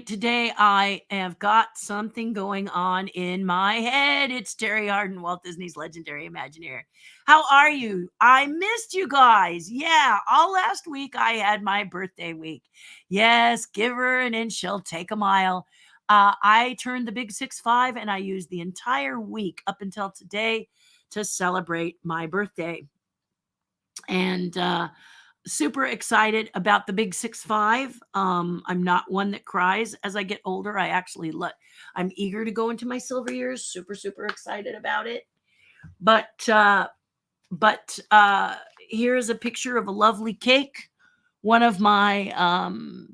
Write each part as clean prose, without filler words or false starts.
Today I have got something going on in my head. It's Terry Hardin, Walt Disney's legendary Imagineer. How are you? I missed you guys. Yeah, all last week I had my birthday week. Yes, give her an inch, she'll take a mile. I turned the big 6'5", and I used the entire week up until today to celebrate my birthday. And super excited about the big 6'5". I'm not one that cries as I get older. I'm eager to go into my silver years. Super excited about it. But here's a picture of a lovely cake. One of my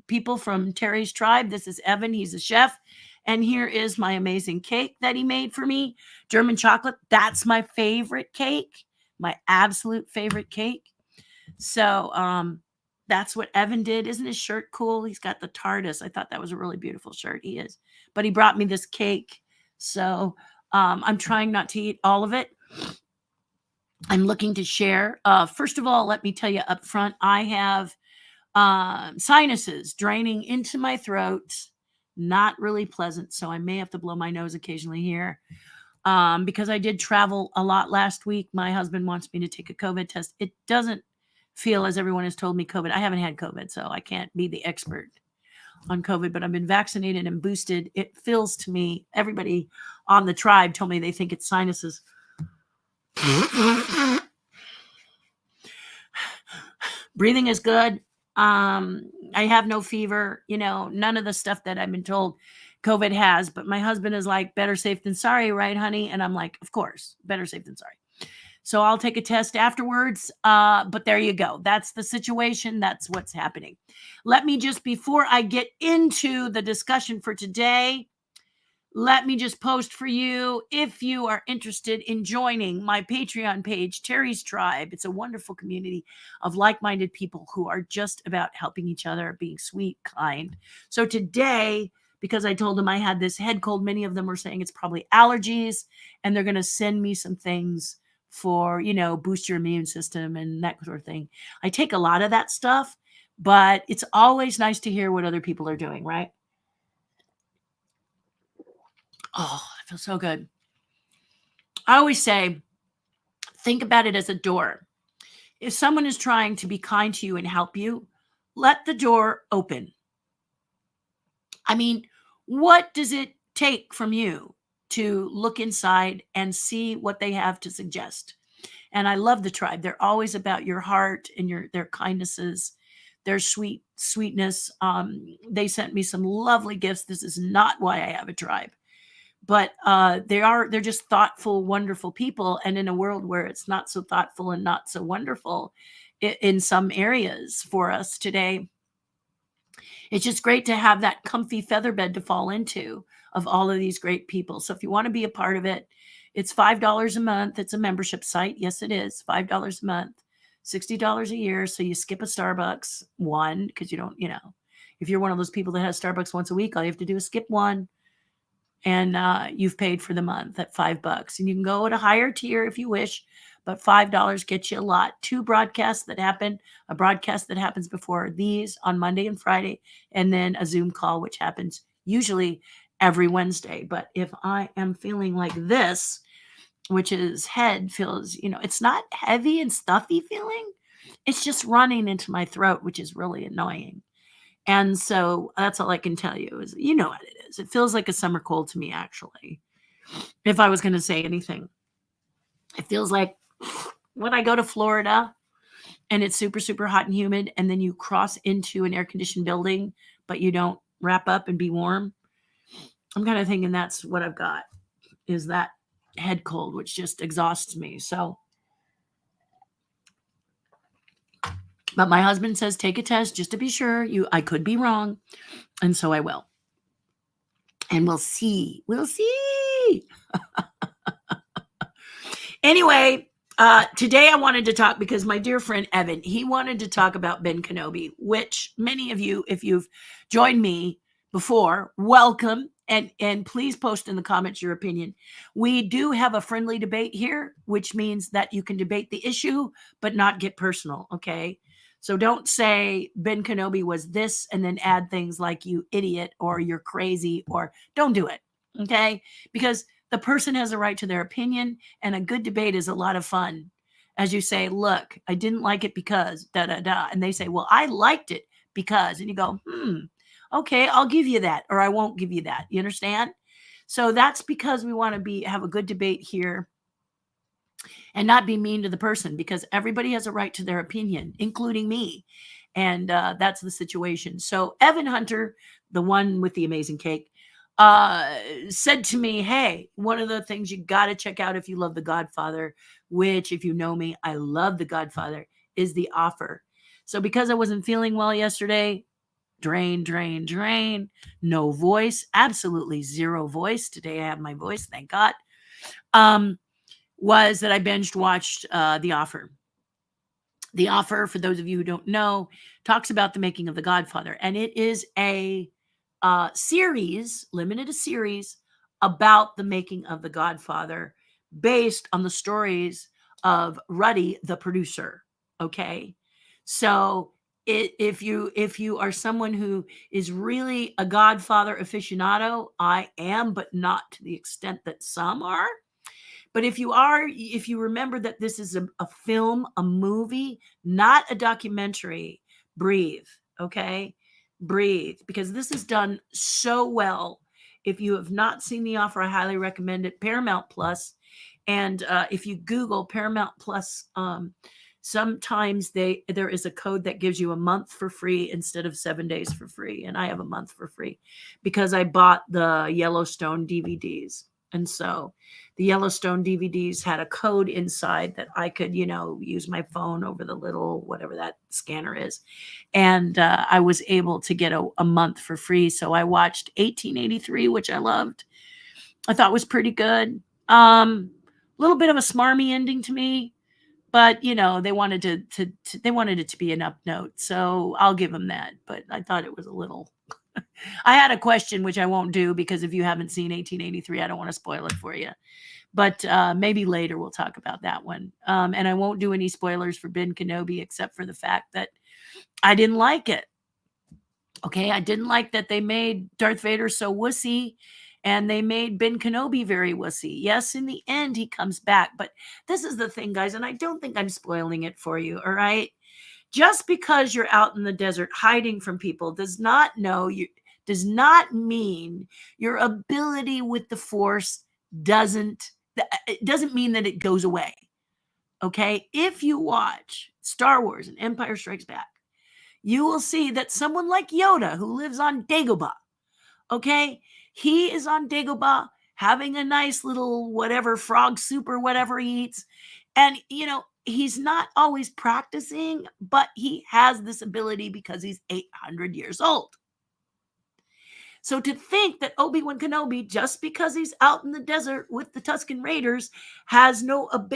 people from Terry's tribe. This is Evan. He's a chef. And here is my amazing cake that he made for me. German chocolate. That's my favorite cake. My absolute favorite cake. So that's what Evan did. Isn't his shirt cool? He's got the TARDIS. I thought that was a really beautiful shirt. He is. But he brought me this cake. So I'm trying not to eat all of it. I'm looking to share. First of all, let me tell you up front, I have sinuses draining into my throat. Not really pleasant. So I may have to blow my nose occasionally here. Because I did travel a lot last week. My husband wants me to take a COVID test. It doesn't feel, as everyone has told me, COVID. I haven't had COVID, so I can't be the expert on COVID, but I've been vaccinated and boosted. It feels to me, everybody on the tribe told me they think it's sinuses. Breathing is good. I have no fever, none of the stuff that I've been told COVID has, but my husband is like, better safe than sorry, right, honey? And I'm like, of course, better safe than sorry. So I'll take a test afterwards. But there you go. That's the situation. That's what's happening. Let me just, before I get into the discussion for today, let me just post for you, if you are interested in joining my Patreon page, Terry's Tribe. It's a wonderful community of like-minded people who are just about helping each other, being sweet, kind. So today, because I told them I had this head cold, many of them were saying it's probably allergies, and they're going to send me some things for, boost your immune system and that sort of thing. I take a lot of that stuff, but it's always nice to hear what other people are doing, right? Oh, I feel so good. I always say, think about it as a door. If someone is trying to be kind to you and help you, let the door open. I mean, what does it take from you to look inside and see what they have to suggest? And I love the tribe. They're always about your heart and their kindnesses, their sweetness. They sent me some lovely gifts. This is not why I have a tribe, but they're just thoughtful, wonderful people. And in a world where it's not so thoughtful and not so wonderful in some areas for us today, it's just great to have that comfy feather bed to fall into of all of these great people. So if you want to be a part of it, it's $5 a month. It's a membership site. Yes, it is $5 a month, $60 a year. So you skip a Starbucks one, because you don't, if you're one of those people that has Starbucks once a week, all you have to do is skip one, and you've paid for the month at $5. And you can go at a higher tier if you wish, but $5 gets you a lot. 2 broadcasts that happen, a broadcast that happens before these on Monday and Friday, and then a Zoom call, which happens usually every Wednesday. But if I am feeling like this, which is head feels, it's not heavy and stuffy feeling. It's just running into my throat, which is really annoying. And so that's all I can tell you is, what it is. It feels like a summer cold to me, actually. If I was going to say anything, it feels like when I go to Florida and it's super hot and humid, and then you cross into an air-conditioned building, but you don't wrap up and be warm. I'm kind of thinking that's what I've got, is that head cold, which just exhausts me. So, but my husband says, take a test just to be sure. I could be wrong. And so I will. And we'll see. Anyway, today I wanted to talk, because my dear friend Evan, he wanted to talk about Ben Kenobi, which many of you, if you've joined me before, welcome. And please post in the comments your opinion. We do have a friendly debate here, which means that you can debate the issue, but not get personal. Okay. So don't say Ben Kenobi was this and then add things like you idiot or you're crazy, or don't do it. Okay? Because the person has a right to their opinion, and a good debate is a lot of fun. As you say, look, I didn't like it because da da da. And they say, well, I liked it because. And you go, okay, I'll give you that, or I won't give you that. You understand? So that's because we want to have a good debate here and not be mean to the person, because everybody has a right to their opinion, including me. And that's the situation. So Evan Hunter, the one with the amazing cake, said to me, hey, one of the things you got to check out if you love The Godfather, which, if you know me, I love The Godfather, is The Offer. So because I wasn't feeling well yesterday, drain, no voice, absolutely zero voice. Today I have my voice, thank God. Was that I binge watched The Offer. The Offer, for those of you who don't know, talks about the making of The Godfather. And it is a series, limited a series, about the making of The Godfather based on the stories of Ruddy, the producer. Okay. So if you are someone who is really a Godfather aficionado, I am, but not to the extent that some are. But if you remember that this is a film, a movie, not a documentary, breathe, okay? Breathe, because this is done so well. If you have not seen The Offer, I highly recommend it. Paramount Plus. And if you Google Paramount Plus, sometimes there is a code that gives you a month for free instead of 7 days for free. And I have a month for free because I bought the Yellowstone DVDs. And so the Yellowstone DVDs had a code inside that I could, use my phone over the little, whatever that scanner is. And I was able to get a month for free. So I watched 1883, which I loved. I thought was pretty good. A little bit of a smarmy ending to me, but they wanted they wanted it to be an up note. So I'll give them that. But I thought it was a little. I had a question, which I won't do because if you haven't seen 1883, I don't want to spoil it for you. But maybe later we'll talk about that one. And I won't do any spoilers for Ben Kenobi, except for the fact that I didn't like it. Okay, I didn't like that they made Darth Vader so wussy, and they made Ben Kenobi very wussy. Yes, in the end, he comes back. But this is the thing, guys, and I don't think I'm spoiling it for you, all right? Just because you're out in the desert hiding from people does not mean your ability with the Force doesn't mean that it goes away. Okay? If you watch Star Wars and Empire Strikes Back, you will see that someone like Yoda, who lives on Dagobah, okay, he is on Dagobah having a nice little whatever frog soup or whatever he eats, and he's not always practicing, but he has this ability because he's 800 years old. So to think that Obi-Wan Kenobi, just because he's out in the desert with the Tusken Raiders,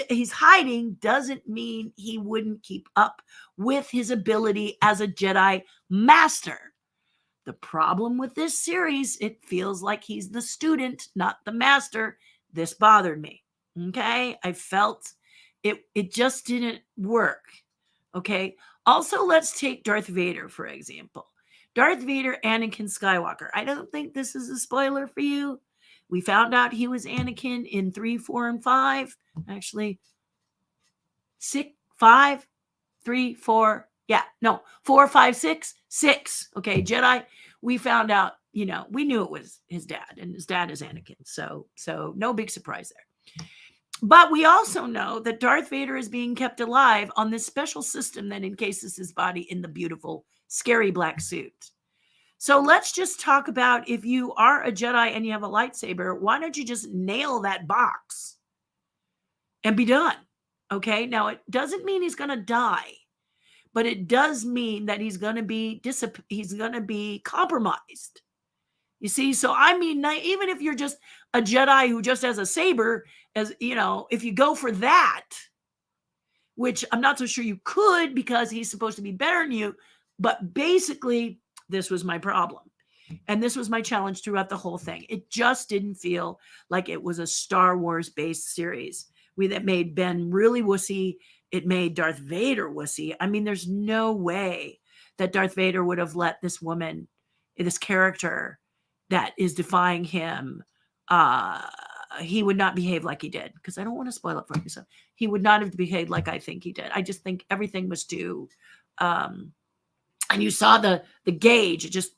he's hiding, doesn't mean he wouldn't keep up with his ability as a Jedi Master. The problem with this series, it feels like he's the student, not the master. This bothered me. Okay? I felt it just didn't work. Okay? Also, let's take Darth Vader, for example. Darth Vader, Anakin Skywalker. I don't think this is a spoiler for you. We found out he was Anakin in 3, 4, and 5. Actually, 6, 5, 3, 4. Yeah, no, 4, 5, 6, 6. Okay, Jedi. We found out, we knew it was his dad, and his dad is Anakin. So no big surprise there. But we also know that Darth Vader is being kept alive on this special system that encases his body in the beautiful, scary black suit. So let's just talk about, if you are a Jedi and you have a lightsaber, why don't you just nail that box and be done? Okay, now it doesn't mean he's going to die, but it does mean that he's going to be compromised. You see, so I mean, even if you're just a Jedi who just has a saber, if you go for that, which I'm not so sure you could because he's supposed to be better than you, but basically, this was my problem. And this was my challenge throughout the whole thing. It just didn't feel like it was a Star Wars-based series that made Ben really wussy. it made Darth Vader wussy. I mean, there's no way that Darth Vader would have let this woman, this character that is defying him, he would not behave like he did, because I don't want to spoil it for you. So he would not have behaved like I think he did. I just think everything was too, and you saw the gauge, it just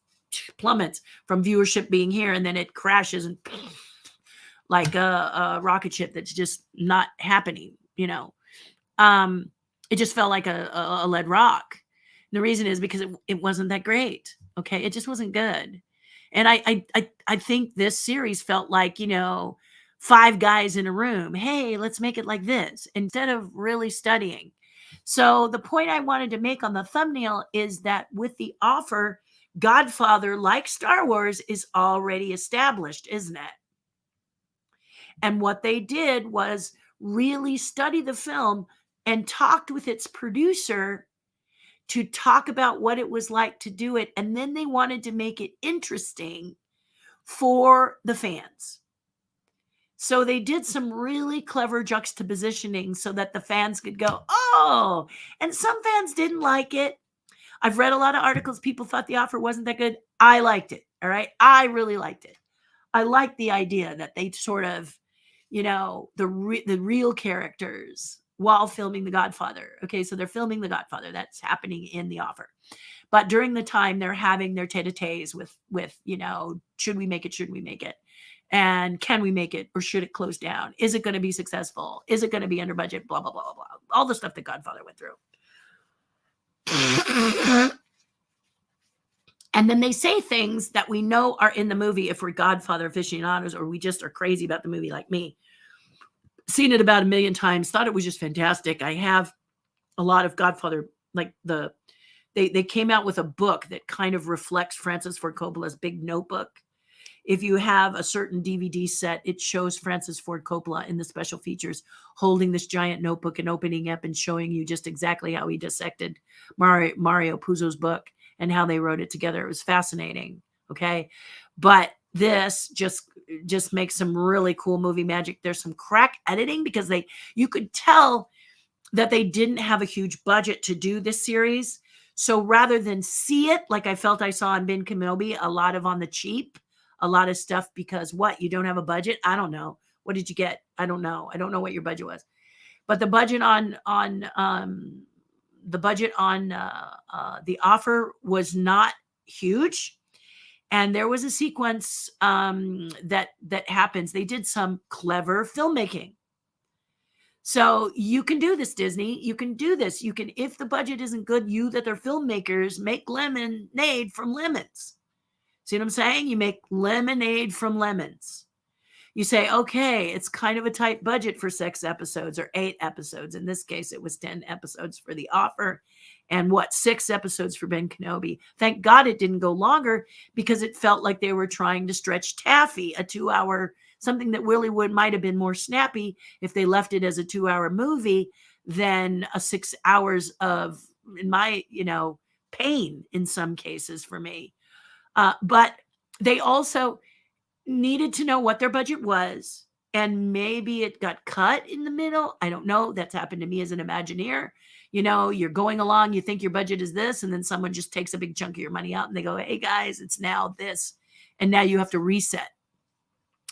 plummets from viewership being here, and then it crashes and like a rocket ship that's just not happening, you know. It just felt like a lead rock. And the reason is because it wasn't that great. Okay. It just wasn't good. And I think this series felt like, you know, 5 guys in a room. Hey, let's make it like this, instead of really studying. So the point I wanted to make on the thumbnail is that with The Offer, Godfather, like Star Wars, is already established, isn't it? And what they did was really study the film and talked with its producer to talk about what it was like to do it. And then they wanted to make it interesting for the fans. So they did some really clever juxtapositioning so that the fans could go, oh, and some fans didn't like it. I've read a lot of articles. People thought The Offer wasn't that good. I liked it. All right. I really liked it. I liked the idea that they sort of, you know, the real characters while filming The Godfather. Okay, so they're filming The Godfather. That's happening in The Offer. But during the time, they're having their tete-a-tetes with, you know, should we make it? Shouldn't we make it? And can we make it, or should it close down? Is it going to be successful? Is it going to be under budget? Blah, blah, blah, blah, blah. All the stuff that Godfather went through. And then they say things that we know are in the movie if we're Godfather aficionados, or we just are crazy about the movie like me. Seen it about 1 million times, thought it was just fantastic. I have a lot of Godfather, like they came out with a book that kind of reflects Francis Ford Coppola's Big Notebook. If you have a certain DVD set, it shows Francis Ford Coppola in the special features holding this giant notebook and opening up and showing you just exactly how he dissected Mario Puzo's book and how they wrote it together. It was fascinating. Okay. But this just makes some really cool movie magic. There's some crack editing because you could tell that they didn't have a huge budget to do this series. So rather than see it, like I felt I saw in Ben Kenobi, a lot of on the cheap, a lot of stuff because what? You don't have a budget? I don't know. What did you get? I don't know. I don't know what your budget was. But the budget on The Offer was not huge. And there was a sequence that happens. They did some clever filmmaking. So you can do this, Disney. You can do this. You can, if the budget isn't good, you that are filmmakers, make lemonade from lemons. See what I'm saying? You make lemonade from lemons. You say, okay, it's kind of a tight budget for 6 episodes or 8 episodes. In this case, it was 10 episodes for The Offer and 6 episodes for Ben Kenobi. Thank God it didn't go longer because it felt like they were trying to stretch taffy, a 2-hour, something that really might have been more snappy if they left it as a 2-hour movie than a 6 hours of, in my, pain in some cases for me. But they also needed to know what their budget was, and maybe it got cut in the middle. I don't know. That's happened to me as an Imagineer. You're going along, you think your budget is this, and then someone just takes a big chunk of your money out and they go, hey guys, it's now this. And now you have to reset.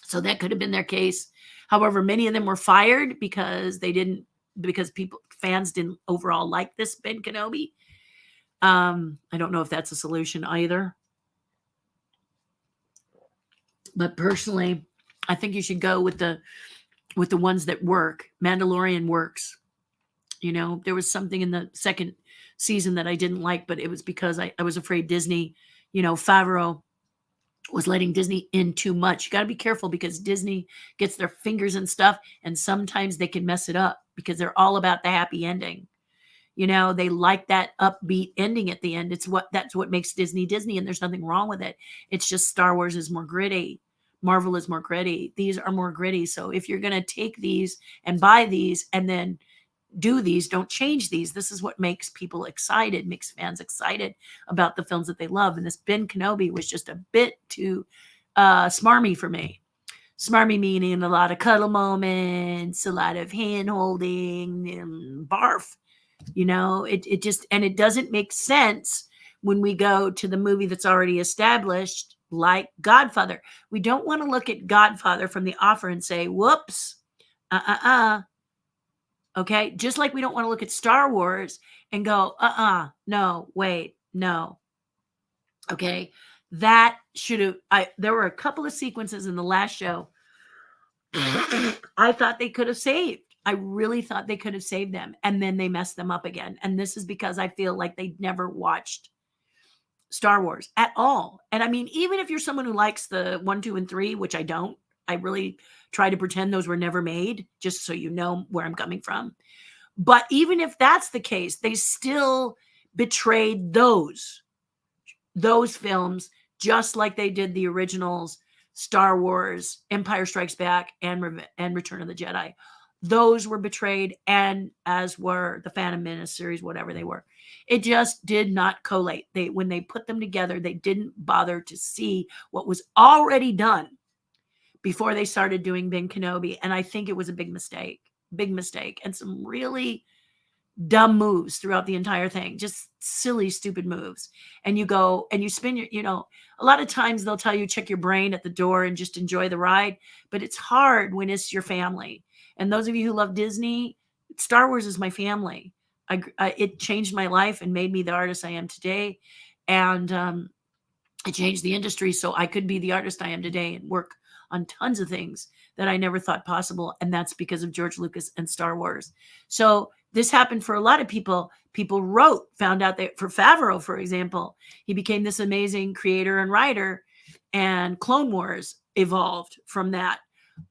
So that could have been their case. However, many of them were fired because fans didn't overall like this Ben Kenobi. I don't know if that's a solution either. But personally, I think you should go with the ones that work. Mandalorian works. There was something in the second season that I didn't like, but it was because I was afraid Disney, Favreau was letting Disney in too much. You got to be careful because Disney gets their fingers in stuff, and sometimes they can mess it up because they're all about the happy ending. They like that upbeat ending at the end. That's what makes Disney, and there's nothing wrong with it. It's just Star Wars is more gritty. Marvel is more gritty. These are more gritty. So if you're going to take these and buy these and then do these, don't change these. This is what makes people excited, makes fans excited about the films that they love. And this Ben Kenobi was just a bit too smarmy for me. Smarmy meaning a lot of cuddle moments, a lot of hand holding, and barf. It just, and it doesn't make sense when we go to the movie that's already established, like Godfather. We don't want to look at Godfather from the offer and say, whoops, okay? Just like we don't want to look at Star Wars and go, no, wait, no. Okay? That should have, there were a couple of sequences in the last show I thought they could have saved. I really thought they could have saved them. And then they messed them up again. And this is because I feel like they never watched Star Wars at all. And I mean, even if you're someone who likes the 1, 2, and 3, which I don't, I really try to pretend those were never made, just so you know where I'm coming from. But even if that's the case, they still betrayed those films just like they did the originals, Star Wars, Empire Strikes Back, and Return of the Jedi. Those were betrayed, and as were the Phantom Menace series, whatever they were. It just did not collate. When they put them together, they didn't bother to see what was already done before they started doing Ben Kenobi. And I think it was a big mistake, and some really dumb moves throughout the entire thing, just silly, stupid moves. And you go and you spin your, a lot of times they'll tell you check your brain at the door and just enjoy the ride, but it's hard when it's your family. And those of you who love Disney, Star Wars is my family. It changed my life and made me the artist I am today. And it changed the industry so I could be the artist I am today and work on tons of things that I never thought possible. And that's because of George Lucas and Star Wars. So this happened for a lot of people. People found out that for Favreau, for example, he became this amazing creator and writer, and Clone Wars evolved from that.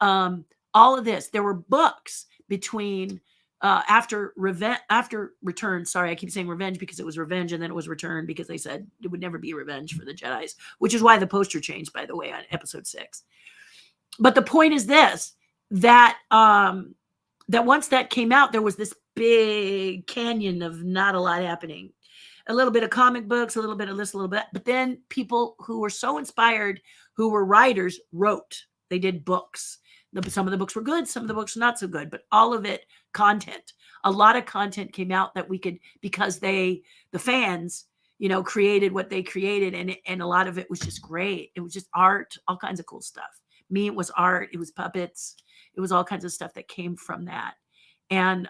All of this, there were books between after Return. Sorry, I keep saying Revenge because it was Revenge, and then it was Return because they said it would never be Revenge for the Jedis, which is why the poster changed, by the way, on episode 6. But the point is this, that that once that came out, there was this big canyon of not a lot happening. A little bit of comic books, a little bit of this, a little bit. But then people who were so inspired, who were writers, wrote. They did books. Some of the books were good, some of the books were not so good, but all of it, content. A lot of content came out that we could, because the fans, created what they created, and a lot of it was just great. It was just art, all kinds of cool stuff. Me, it was art, it was puppets, it was all kinds of stuff that came from that. And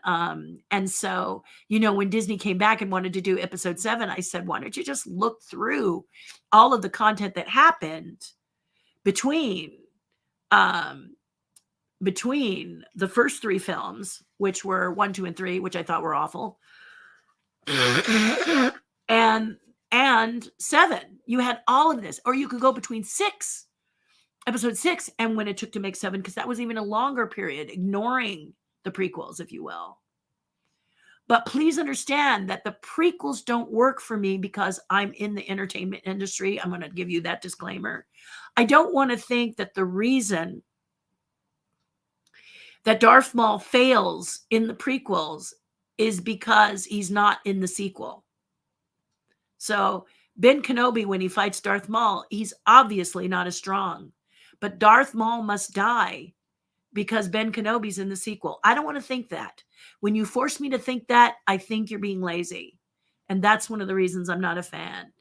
so, when Disney came back and wanted to do episode 7, I said, why don't you just look through all of the content that happened between the first 3 films, which were 1, 2, and 3, which I thought were awful, and 7. You had all of this. Or you could go between episode 6 and when it took to make 7, because that was even a longer period, ignoring the prequels, if you will. But please understand that the prequels don't work for me because I'm in the entertainment industry. I'm going to give you that disclaimer. I don't want to think that the reason that Darth Maul fails in the prequels is because he's not in the sequel. So Ben Kenobi, when he fights Darth Maul, he's obviously not as strong. But Darth Maul must die because Ben Kenobi's in the sequel. I don't want to think that. When you force me to think that, I think you're being lazy. And that's one of the reasons I'm not a fan.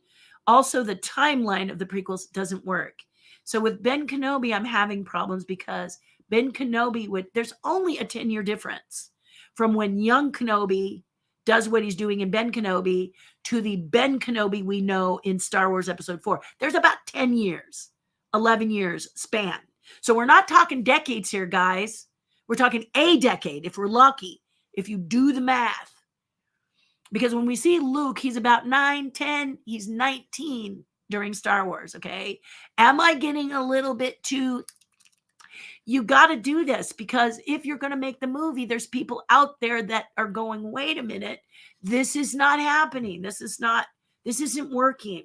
Also, the timeline of the prequels doesn't work. So with Ben Kenobi, I'm having problems because Ben Kenobi there's only a 10-year difference from when young Kenobi does what he's doing in Ben Kenobi to the Ben Kenobi we know in Star Wars Episode 4. There's about 10 years, 11 years span. So we're not talking decades here, guys. We're talking a decade, if we're lucky, if you do the math. Because when we see Luke, he's about 9, 10, he's 19 during Star Wars, okay? Am I getting a little bit too... You got to do this, because if you're going to make the movie, there's people out there that are going, wait a minute, this is not happening. This isn't working.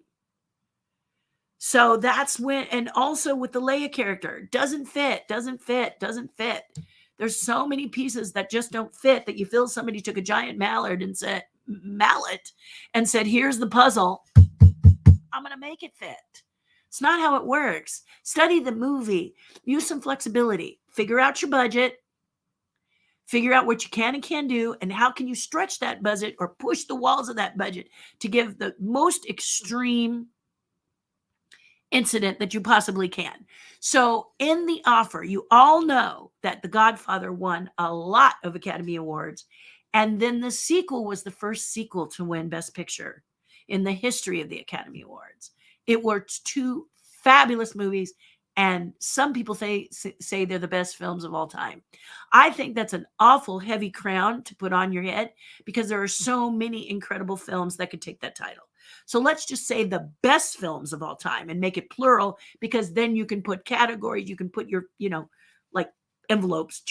So that's when, and also with the Leia character, doesn't fit. There's so many pieces that just don't fit that you feel somebody took a giant mallet and said, here's the puzzle. I'm going to make it fit. It's not how it works. Study the movie, use some flexibility, figure out your budget, figure out what you can and can't do, and how can you stretch that budget or push the walls of that budget to give the most extreme incident that you possibly can. So in the offer, you all know that The Godfather won a lot of Academy Awards. And then the sequel was the first sequel to win Best Picture in the history of the Academy Awards. It was two fabulous movies, and some people say they're the best films of all time. I think that's an awful heavy crown to put on your head because there are so many incredible films that could take that title. So let's just say the best films of all time and make it plural, because then you can put categories. You can put your, like envelopes.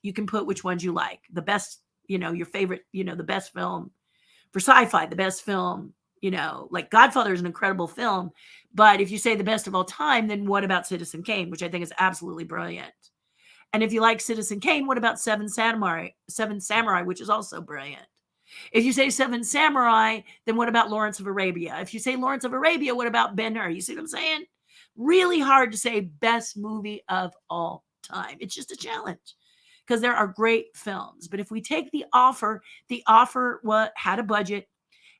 You can put which ones you like. The best, your favorite, the best film for sci-fi, the best film, like Godfather is an incredible film. But if you say the best of all time, then what about Citizen Kane, which I think is absolutely brilliant? And if you like Citizen Kane, what about Seven Samurai, which is also brilliant? If you say Seven Samurai, then what about Lawrence of Arabia? If you say Lawrence of Arabia, what about Ben-Hur? You see what I'm saying? Really hard to say best movie of all time. It's just a challenge because there are great films. But if we take the offer had a budget.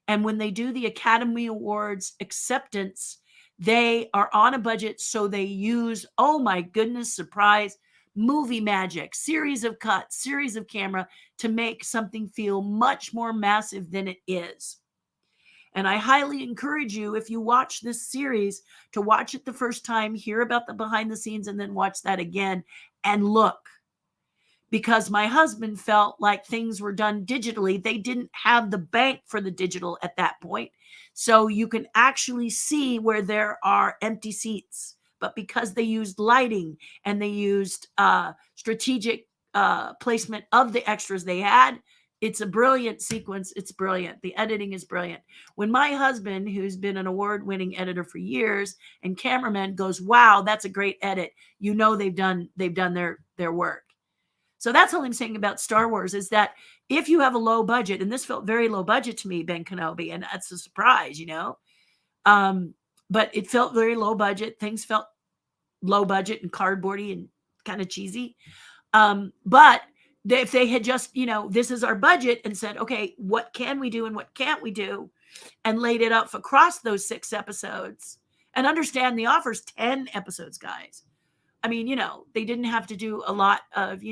And when they do the Academy Awards acceptance, they are on a budget. So they use, oh my goodness, surprise, movie magic, series of cuts, series of camera to make something feel much more massive than it is. And I highly encourage you, if you watch this series, to watch it the first time, hear about the behind the scenes, and then watch that again and look. Because my husband felt like things were done digitally. They didn't have the bank for the digital at that point. So you can actually see where there are empty seats. But because they used lighting and they used strategic placement of the extras they had, it's a brilliant sequence. It's brilliant. The editing is brilliant. When my husband, who's been an award-winning editor for years and cameraman, goes, "Wow, that's a great edit," they've done their work. So that's all I'm saying about Star Wars, is that if you have a low budget, and this felt very low budget to me, Ben Kenobi, and that's a surprise, but it felt very low budget. Things felt low budget and cardboardy and kind of cheesy. But if they had just, this is our budget, and said, okay, what can we do and what can't we do, and laid it up across those 6 episodes, and understand the offer's 10 episodes, guys. I mean, they didn't have to do a lot of,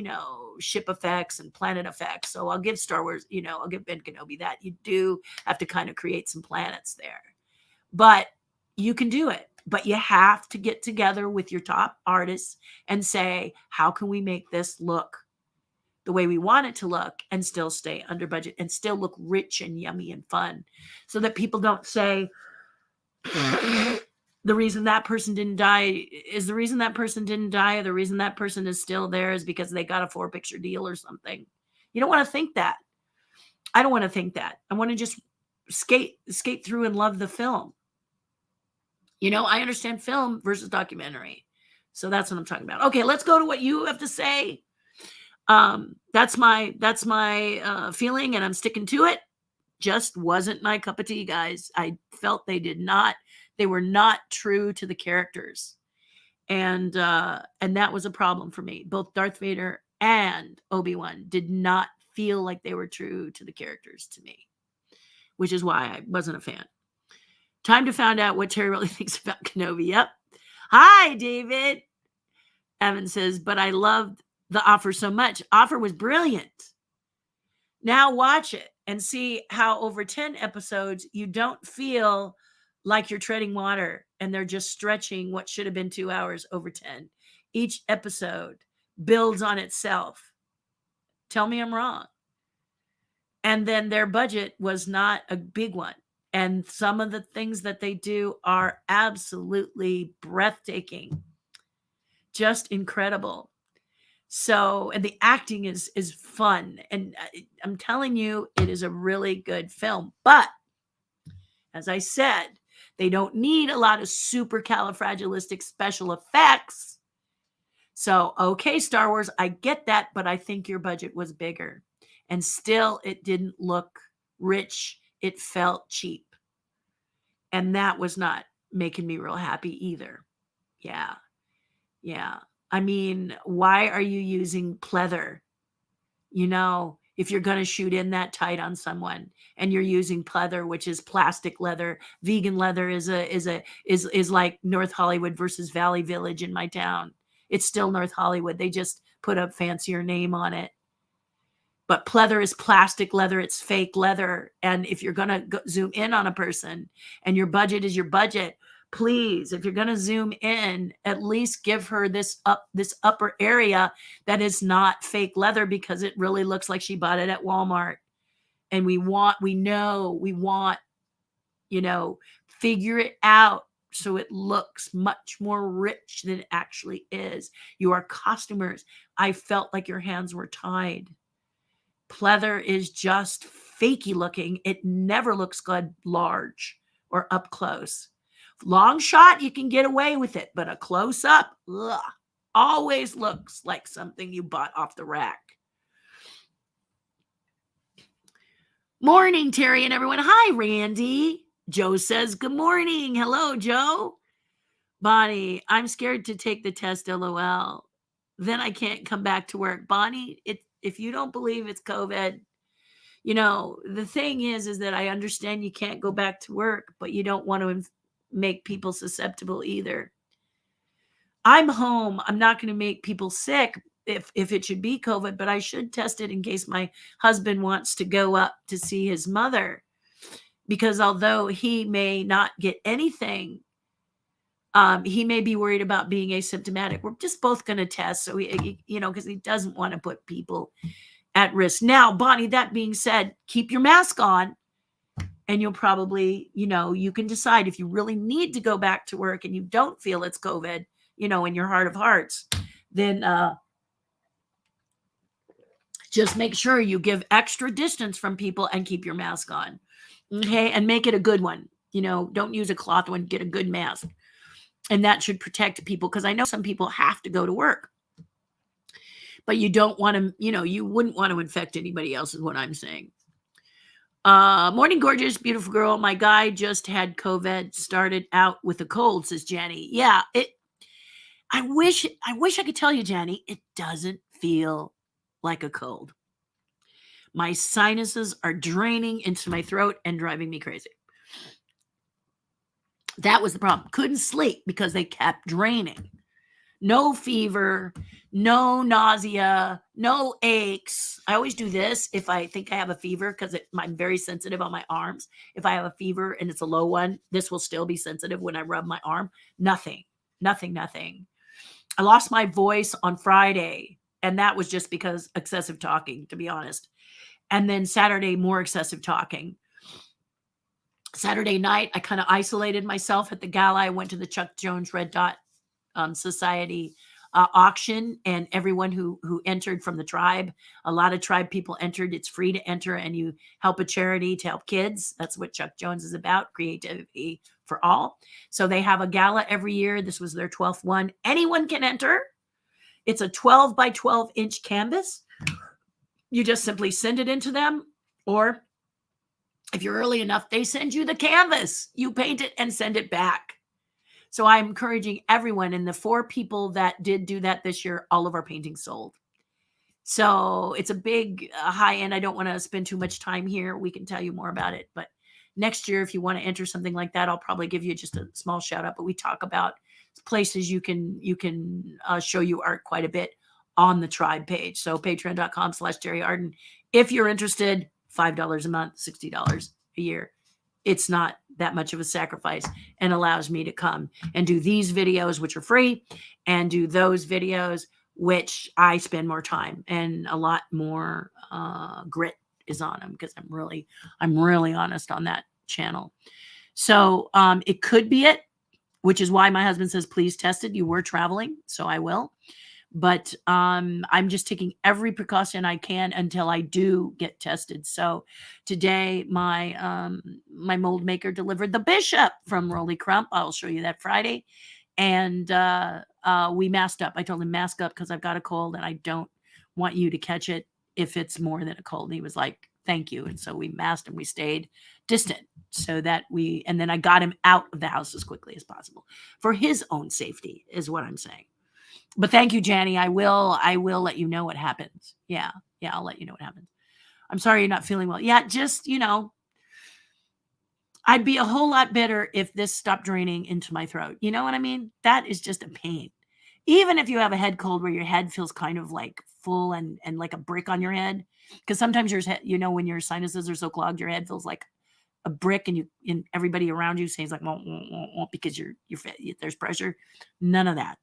ship effects and planet effects. So I'll give Star Wars, I'll give Ben Kenobi that. You do have to kind of create some planets there. But you can do it. But you have to get together with your top artists and say, how can we make this look the way we want it to look and still stay under budget and still look rich and yummy and fun, so that people don't say, the reason that person didn't die is the reason that person didn't die, or the reason that person is still there is because they got a 4-picture deal or something. You don't want to think that. I don't want to think that. I want to just skate through and love the film. I understand film versus documentary. So that's what I'm talking about. Okay, let's go to what you have to say. That's my feeling, and I'm sticking to it. Just wasn't my cup of tea, guys. I felt they were not true to the characters. And that was a problem for me. Both Darth Vader and Obi-Wan did not feel like they were true to the characters to me, which is why I wasn't a fan. Time to find out what Terry really thinks about Kenobi. Yep. Hi, David. Evan says, but I loved the offer so much. Offer was brilliant. Now watch it and see how over 10 episodes, you don't feel like you're treading water and they're just stretching what should have been 2 hours over 10. Each episode builds on itself. Tell me I'm wrong. And then their budget was not a big one. And some of the things that they do are absolutely breathtaking. Just incredible. So, and the acting is fun. And I'm telling you, it is a really good film. But as I said, they don't need a lot of supercalifragilistic special effects. So, okay, Star Wars, I get that, but I think your budget was bigger. And still, it didn't look rich. It felt cheap. And that was not making me real happy either. Yeah. Yeah. I mean, why are you using pleather? If you're going to shoot in that tight on someone and you're using pleather, which is plastic leather. Vegan leather is like North Hollywood versus Valley Village in my town. It's still North Hollywood. They just put a fancier name on it. But pleather is plastic leather. It's fake leather. And if you're going to zoom in on a person and your budget is your budget, please, if you're going to zoom in, at least give her this upper area that is not fake leather, because it really looks like she bought it at Walmart. And we want, figure it out so it looks much more rich than it actually is. You are costumers. I felt like your hands were tied. Pleather is just fakey looking. It never looks good large or up close. Long shot, you can get away with it, but a close up, always looks like something you bought off the rack. Morning, Terry and everyone. Hi, Randy. Joe says, good morning. Hello, Joe. Bonnie, I'm scared to take the test, LOL. Then I can't come back to work. Bonnie, if you don't believe it's COVID, the thing is that I understand you can't go back to work, but you don't want to make people susceptible either. I'm home. I'm not going to make people sick if it should be COVID, but I should test it in case my husband wants to go up to see his mother, because although he may not get anything, he may be worried about being asymptomatic. We're just both going to test. So because he doesn't want to put people at risk. Now, Bonnie, that being said, keep your mask on, and you'll probably, you can decide if you really need to go back to work and you don't feel it's COVID, in your heart of hearts, then just make sure you give extra distance from people and keep your mask on. Okay. And make it a good one. Don't use a cloth one, get a good mask. And that should protect people, because I know some people have to go to work, but you don't want to, you wouldn't want to infect anybody else, is what I'm saying. Morning, gorgeous, beautiful girl. My guy just had COVID, started out with a cold, says Jenny. Yeah, I wish I could tell you, Jenny, it doesn't feel like a cold. My sinuses are draining into my throat and driving me crazy. That was the problem. Couldn't sleep because they kept draining. No fever, no nausea, no aches. I always do this if I think I have a fever, because I'm very sensitive on my arms. If I have a fever and it's a low one, this will still be sensitive when I rub my arm. Nothing. I lost my voice on Friday, and that was just because excessive talking, to be honest. And then Saturday, more excessive talking. Saturday night, I kind of isolated myself at the gala. I went to the Chuck Jones Red Dot Society auction, and everyone who entered from the tribe, a lot of tribe people entered. It's free to enter, and you help a charity to help kids. That's what Chuck Jones is about, creativity for all. So they have a gala every year. This was their 12th one. Anyone can enter. It's a 12 by 12 inch canvas. You just simply send it into them, or if you're early enough, they send you the canvas. You paint it and send it back. So I'm encouraging everyone, and the 4 people that did do that this year, all of our paintings sold. So it's a big high end. I don't want to spend too much time here. We can tell you more about it. But next year, if you want to enter something like that, I'll probably give you just a small shout out. But we talk about places you can show you art quite a bit on the tribe page. So patreon.com/TERRI HARDIN. If you're interested, $5 a month, $60 a year. It's not that much of a sacrifice, and allows me to come and do these videos, which are free, and do those videos, which I spend more time and a lot more grit is on them, because I'm really honest on that channel. So it could be it, which is why my husband says, please test it. You were traveling, so I will. But I'm just taking every precaution I can until I do get tested. So today, my mold maker delivered the bishop from Rolly Crump. I'll show you that Friday. And we masked up. I told him, mask up, because I've got a cold and I don't want you to catch it if it's more than a cold. And he was like, thank you. And so we masked and we stayed distant so that and then I got him out of the house as quickly as possible for his own safety is what I'm saying. But thank you, Janny. I will let you know what happens. Yeah. I'll let you know what happens. I'm sorry you're not feeling well. Yeah. Just, I'd be a whole lot better if this stopped draining into my throat. You know what I mean? That is just a pain. Even if you have a head cold where your head feels kind of like full and like a brick on your head, because sometimes when your sinuses are so clogged, your head feels like a brick, and everybody around you says like, because there's pressure. None of that.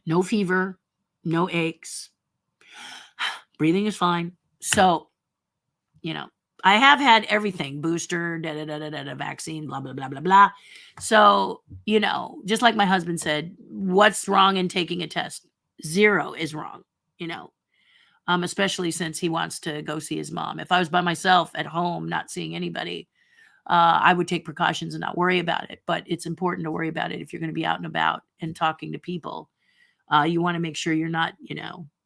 No fever, no aches. Breathing is fine. So, I have had everything, booster, vaccine, blah, blah, blah, blah, blah. So, just like my husband said, what's wrong in taking a test? 0 is wrong, especially since he wants to go see his mom. If I was by myself at home, not seeing anybody, I would take precautions and not worry about it. But it's important to worry about it if you're going to be out and about and talking to people. You want to make sure you're not,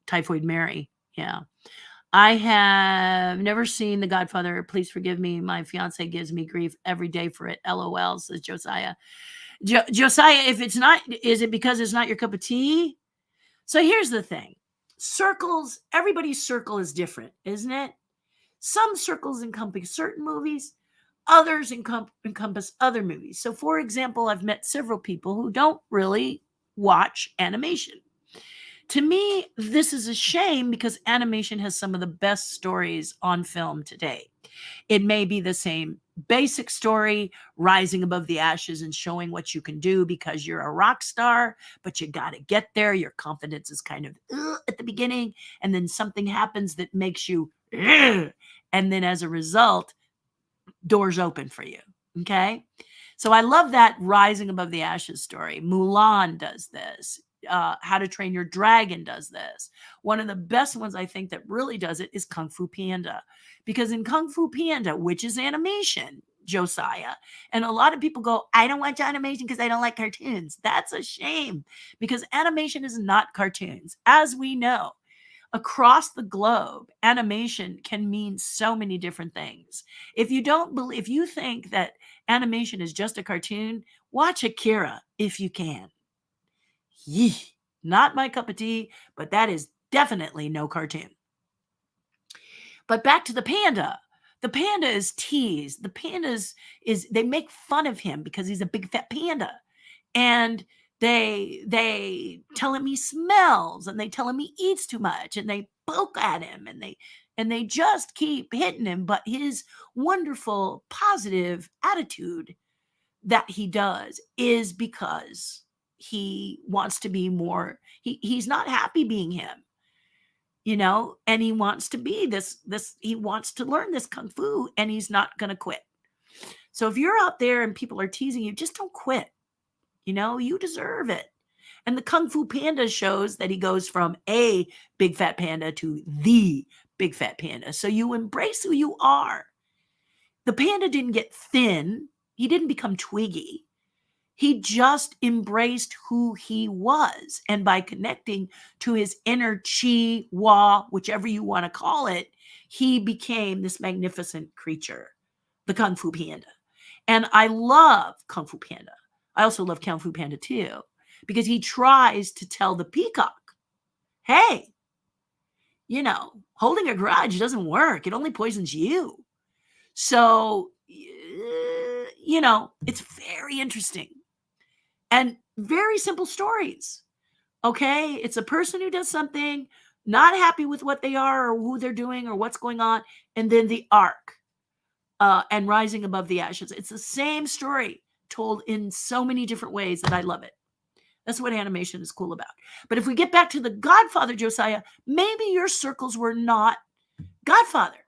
Typhoid Mary. Yeah. I have never seen The Godfather. Please forgive me. My fiance gives me grief every day for it. LOL, says Josiah. Josiah, if it's not, is it because it's not your cup of tea? So here's the thing. Circles, everybody's circle is different, isn't it? Some circles encompass certain movies. Others encompass other movies. So for example, I've met several people who don't really watch animation. To me, this is a shame because animation has some of the best stories on film today. It may be the same basic story, rising above the ashes and showing what you can do because you're a rock star, but you got to get there. Your confidence is kind of at the beginning, and then something happens that makes you, and then as a result, doors open for you. Okay. So I love that rising above the ashes story. Mulan does this. How to Train Your Dragon does this. One of the best ones I think that really does it is Kung Fu Panda. Because in Kung Fu Panda, which is animation, Josiah, and a lot of people go, I don't watch animation because I don't like cartoons. That's a shame because animation is not cartoons. As we know, across the globe, animation can mean so many different things. If you think that animation is just a cartoon, watch Akira if you can. Yee, not my cup of tea, but that is definitely no cartoon. But back to the panda. The panda is teased. The panda they make fun of him because he's a big fat panda. And they tell him he smells, and they tell him he eats too much, and they poke at him, and they just keep hitting him. But his wonderful positive attitude that he does is because he wants to be more, he's not happy being him, and he wants to be this, he wants to learn this kung fu, and he's not going to quit. So if you're out there and people are teasing you, just don't quit. You deserve it. And the Kung Fu Panda shows that he goes from a big fat panda to the big fat panda. So you embrace who you are. The panda didn't get thin. He didn't become twiggy. He just embraced who he was. And by connecting to his inner chi, wa, whichever you want to call it, he became this magnificent creature, the Kung Fu Panda. And I love Kung Fu Panda. I also love Kung Fu Panda 2 because he tries to tell the peacock, hey, holding a grudge doesn't work. It only poisons you. So, it's very interesting. And very simple stories, okay? It's a person who does something, not happy with what they are or who they're doing or what's going on, and then the arc and rising above the ashes. It's the same story told in so many different ways that I love it. That's what animation is cool about. But if we get back to The Godfather, Josiah, maybe your circles were not Godfather,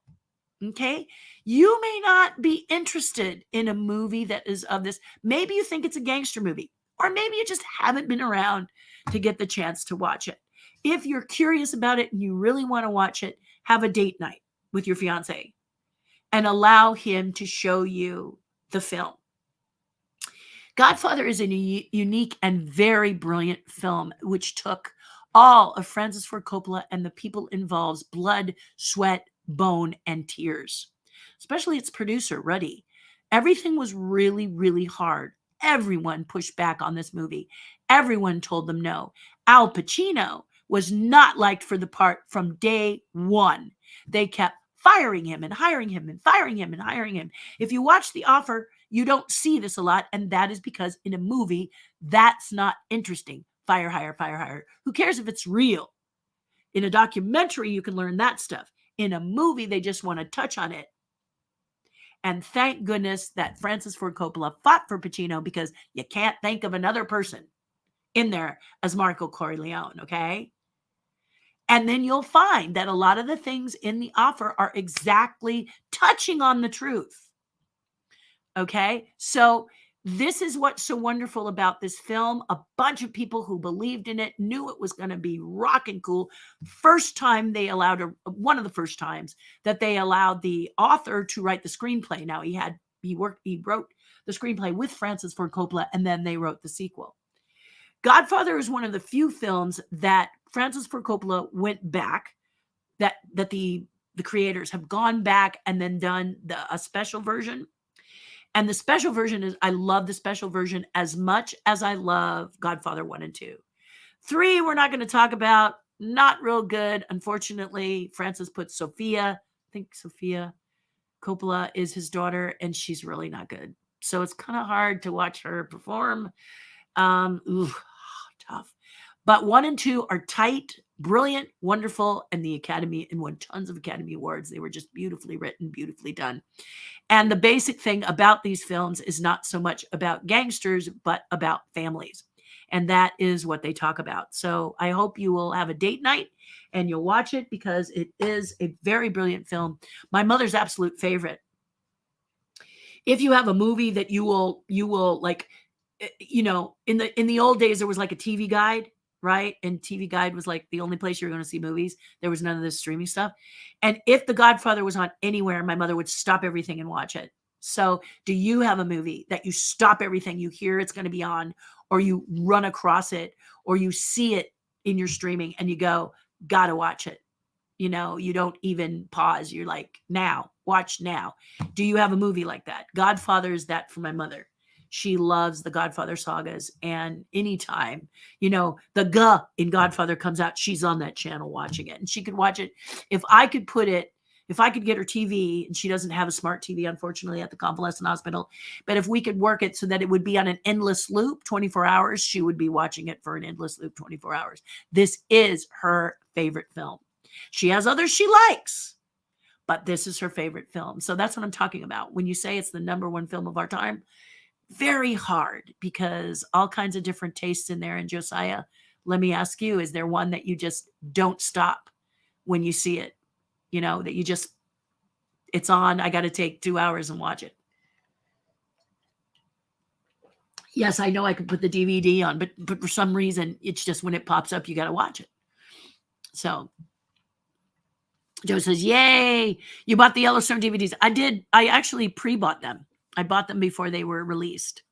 okay? You may not be interested in a movie that is of this. Maybe you think it's a gangster movie. Or maybe you just haven't been around to get the chance to watch it. If you're curious about it and you really want to watch it, have a date night with your fiance and allow him to show you the film. Godfather is a unique and very brilliant film, which took all of Francis Ford Coppola and the people involved's blood, sweat, bone and tears, especially its producer, Ruddy. Everything was really, really hard. Everyone pushed back on this movie. Everyone told them no. Al Pacino was not liked for the part from day one. They kept firing him and hiring him and firing him and hiring him. If you watch The Offer, you don't see this a lot, and that is because in a movie, that's not interesting. Fire, hire, fire, hire. Who cares if it's real? In a documentary, you can learn that stuff. In a movie, they just want to touch on it. And thank goodness that Francis Ford Coppola fought for Pacino, because you can't think of another person in there as Marco Corleone, okay? And then you'll find that a lot of the things in The Offer are exactly touching on the truth. Okay? So this is what's so wonderful about this film. A bunch of people who believed in it, knew it was going to be rockin' cool. First time they allowed, one of the first times that they allowed the author to write the screenplay. Now he wrote the screenplay with Francis Ford Coppola, and then they wrote the sequel. Godfather is one of the few films that Francis Ford Coppola went back, that the creators have gone back and then done a special version. And the special version is, I love the special version as much as I love Godfather 1 and 2. 3, we're not going to talk about. Not real good. Unfortunately, Francis put Sofia, I think Sofia Coppola is his daughter, and she's really not good. So it's kind of hard to watch her perform. Tough. But 1 and 2 are tight, brilliant, wonderful, and the Academy won tons of Academy Awards. They were just beautifully written, beautifully done. And the basic thing about these films is not so much about gangsters, but about families. And that is what they talk about. So I hope you will have a date night and you'll watch it, because it is a very brilliant film. My mother's absolute favorite. If you have a movie that you will like, in the old days, there was like a TV Guide, right? And TV Guide was like the only place you were going to see movies. There was none of this streaming stuff. And if The Godfather was on anywhere, my mother would stop everything and watch it. So do you have a movie that you stop everything, you hear it's going to be on, or you run across it, or you see it in your streaming and you go, gotta watch it? You don't even pause. You're like, now, watch now. Do you have a movie like that? Godfather is that for my mother. She loves the Godfather sagas. And anytime, the G in Godfather comes out, she's on that channel watching it. And she could watch it. If I could get her TV, and she doesn't have a smart TV, unfortunately, at the convalescent hospital, but if we could work it so that it would be on an endless loop 24 hours, she would be watching it for an endless loop 24 hours. This is her favorite film. She has others she likes, but this is her favorite film. So that's what I'm talking about. When you say it's the number one film of our time, very hard, because all kinds of different tastes in there. And Josiah, let me ask you, is there one that you just don't stop when you see it? That you just, it's on, I got to take 2 hours and watch it. Yes, I know I could put the DVD on, but for some reason, it's just when it pops up, you got to watch it. So Joe says, yay, you bought the Yellowstone DVDs. I did. I actually pre-bought them. I bought them before they were released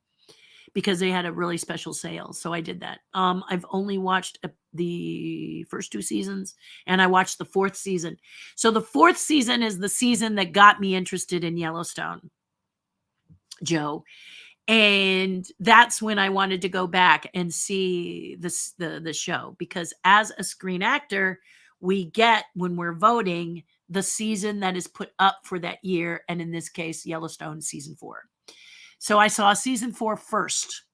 because they had a really special sale. So I did that. I've only watched the first 2 seasons, and I watched the 4th season. So the 4th season is the season that got me interested in Yellowstone, Joe. And that's when I wanted to go back and see the show, because as a Screen Actor, we get, when we're voting, the season that is put up for that year. And in this case, Yellowstone season 4. So I saw season 4 first,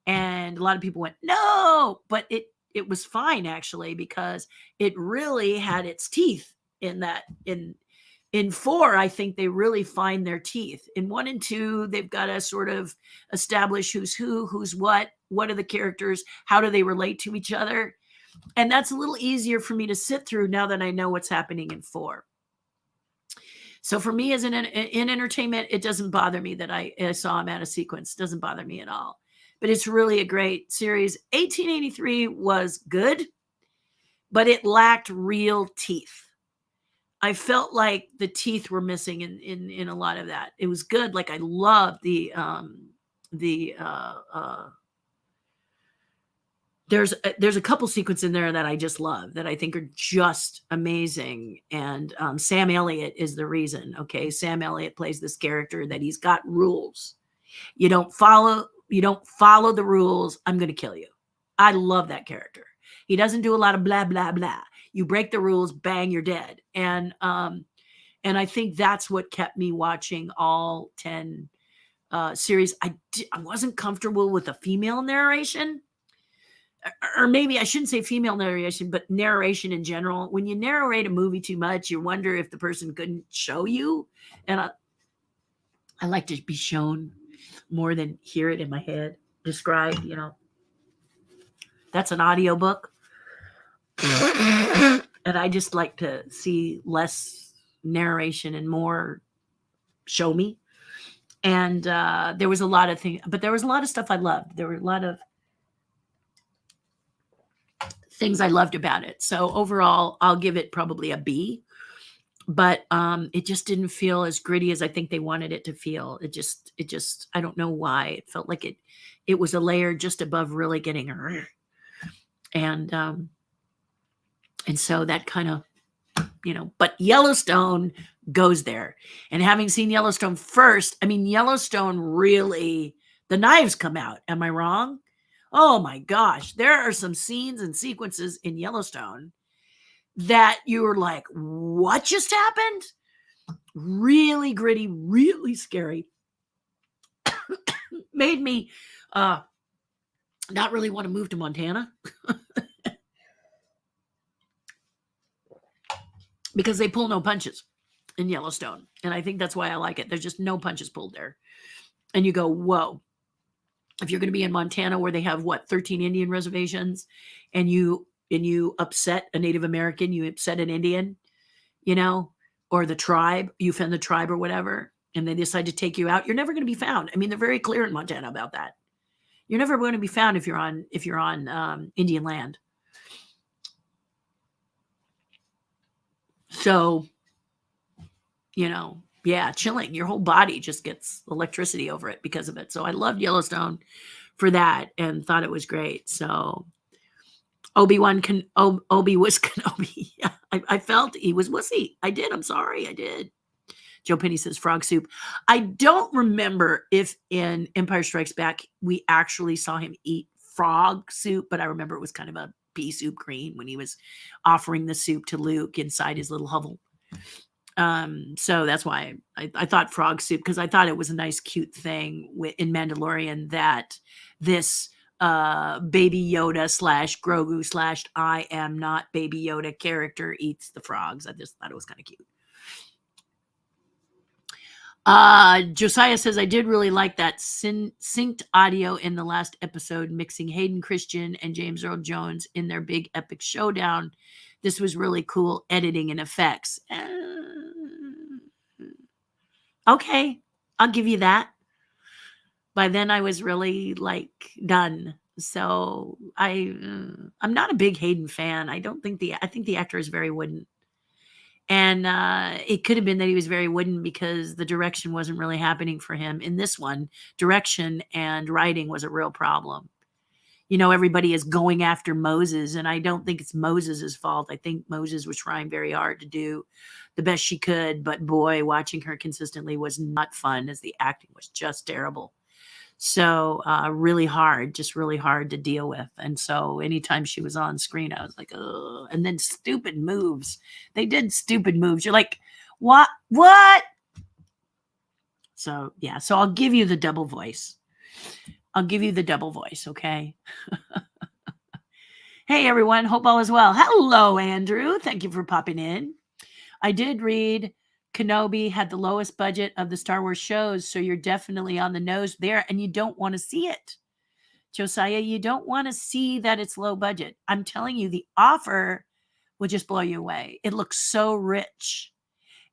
and a lot of people went, no, but it was fine, actually, because it really had its teeth in that. In 4, I think they really find their teeth. In 1 and 2, they've got to sort of establish who's who, who's what are the characters, how do they relate to each other. And that's a little easier for me to sit through now that I know what's happening in 4. So for me, as in entertainment, it doesn't bother me that I saw him out of sequence. It doesn't bother me at all. But it's really a great series. 1883 was good, but it lacked real teeth. I felt like the teeth were missing in a lot of that. It was good. Like, I loved there's a couple sequences in there that I just love, that I think are just amazing. And Sam Elliott is the reason. Okay, Sam Elliott plays this character that he's got rules. You don't follow the rules, I'm going to kill you. I love that character. He doesn't do a lot of blah blah blah. You break the rules, bang, you're dead. And I think that's what kept me watching all 10 series. I wasn't comfortable with the female narration, or maybe I shouldn't say female narration, but narration in general. When you narrate a movie too much, you wonder if the person couldn't show you. And I like to be shown more than hear it in my head described. That's an audiobook. And I just like to see less narration and more show me. And there was a lot of things, but there was a lot of stuff I loved. There were a lot of things I loved about it. So overall, I'll give it probably a B. But it just didn't feel as gritty as I think they wanted it to feel. It just, I don't know why. It felt like it was a layer just above really getting her. And so that kind of, but Yellowstone goes there. And having seen Yellowstone first, I mean, Yellowstone really, the knives come out. Am I wrong? Oh my gosh. There are some scenes and sequences in Yellowstone that you were like, what just happened? Really gritty, really scary. Made me not really want to move to Montana. Because they pull no punches in Yellowstone. And I think that's why I like it. There's just no punches pulled there. And you go, whoa. If you're going to be in Montana where they have 13 Indian reservations, and you upset a Native American, you upset an Indian, or the tribe, you offend the tribe or whatever, and they decide to take you out, you're never going to be found. I mean, they're very clear in Montana about that. You're never going to be found if you're on Indian land. So, yeah, chilling. Your whole body just gets electricity over it because of it. So I loved Yellowstone for that and thought it was great. So Obi Wan Obi was Kenobi. Yeah, I felt he was wussy. I did. I'm sorry. I did. Joe Penny says frog soup. I don't remember if in Empire Strikes Back we actually saw him eat frog soup, but I remember it was kind of a pea soup green when he was offering the soup to Luke inside his little hovel. So that's why I thought frog soup, because I thought it was a nice, cute thing in Mandalorian that this Baby Yoda / Grogu / I am not Baby Yoda character eats the frogs. I just thought it was kind of cute. Josiah says, I did really like that synced audio in the last episode, mixing Hayden Christensen and James Earl Jones in their big epic showdown. This was really cool editing and effects. Okay, I'll give you that. By then I was really done. So I'm not a big Hayden fan. I think the actor is very wooden. And it could have been that he was very wooden because the direction wasn't really happening for him. In this one, direction and writing was a real problem. Everybody is going after Moses, and I don't think it's Moses's fault. I think Moses was trying very hard to do the best she could, but boy, watching her consistently was not fun, as the acting was just terrible. So really hard to deal with. And so anytime she was on screen, I was like, oh, and then stupid moves. They did stupid moves. You're like, what? So yeah, so I'll give you the double voice. Okay. Hey everyone, hope all is well. Hello, Andrew. Thank you for popping in. I did read Kenobi had the lowest budget of the Star Wars shows, so you're definitely on the nose there, and you don't want to see it. Josiah, you don't want to see that it's low budget. I'm telling you, the offer will just blow you away. It looks so rich,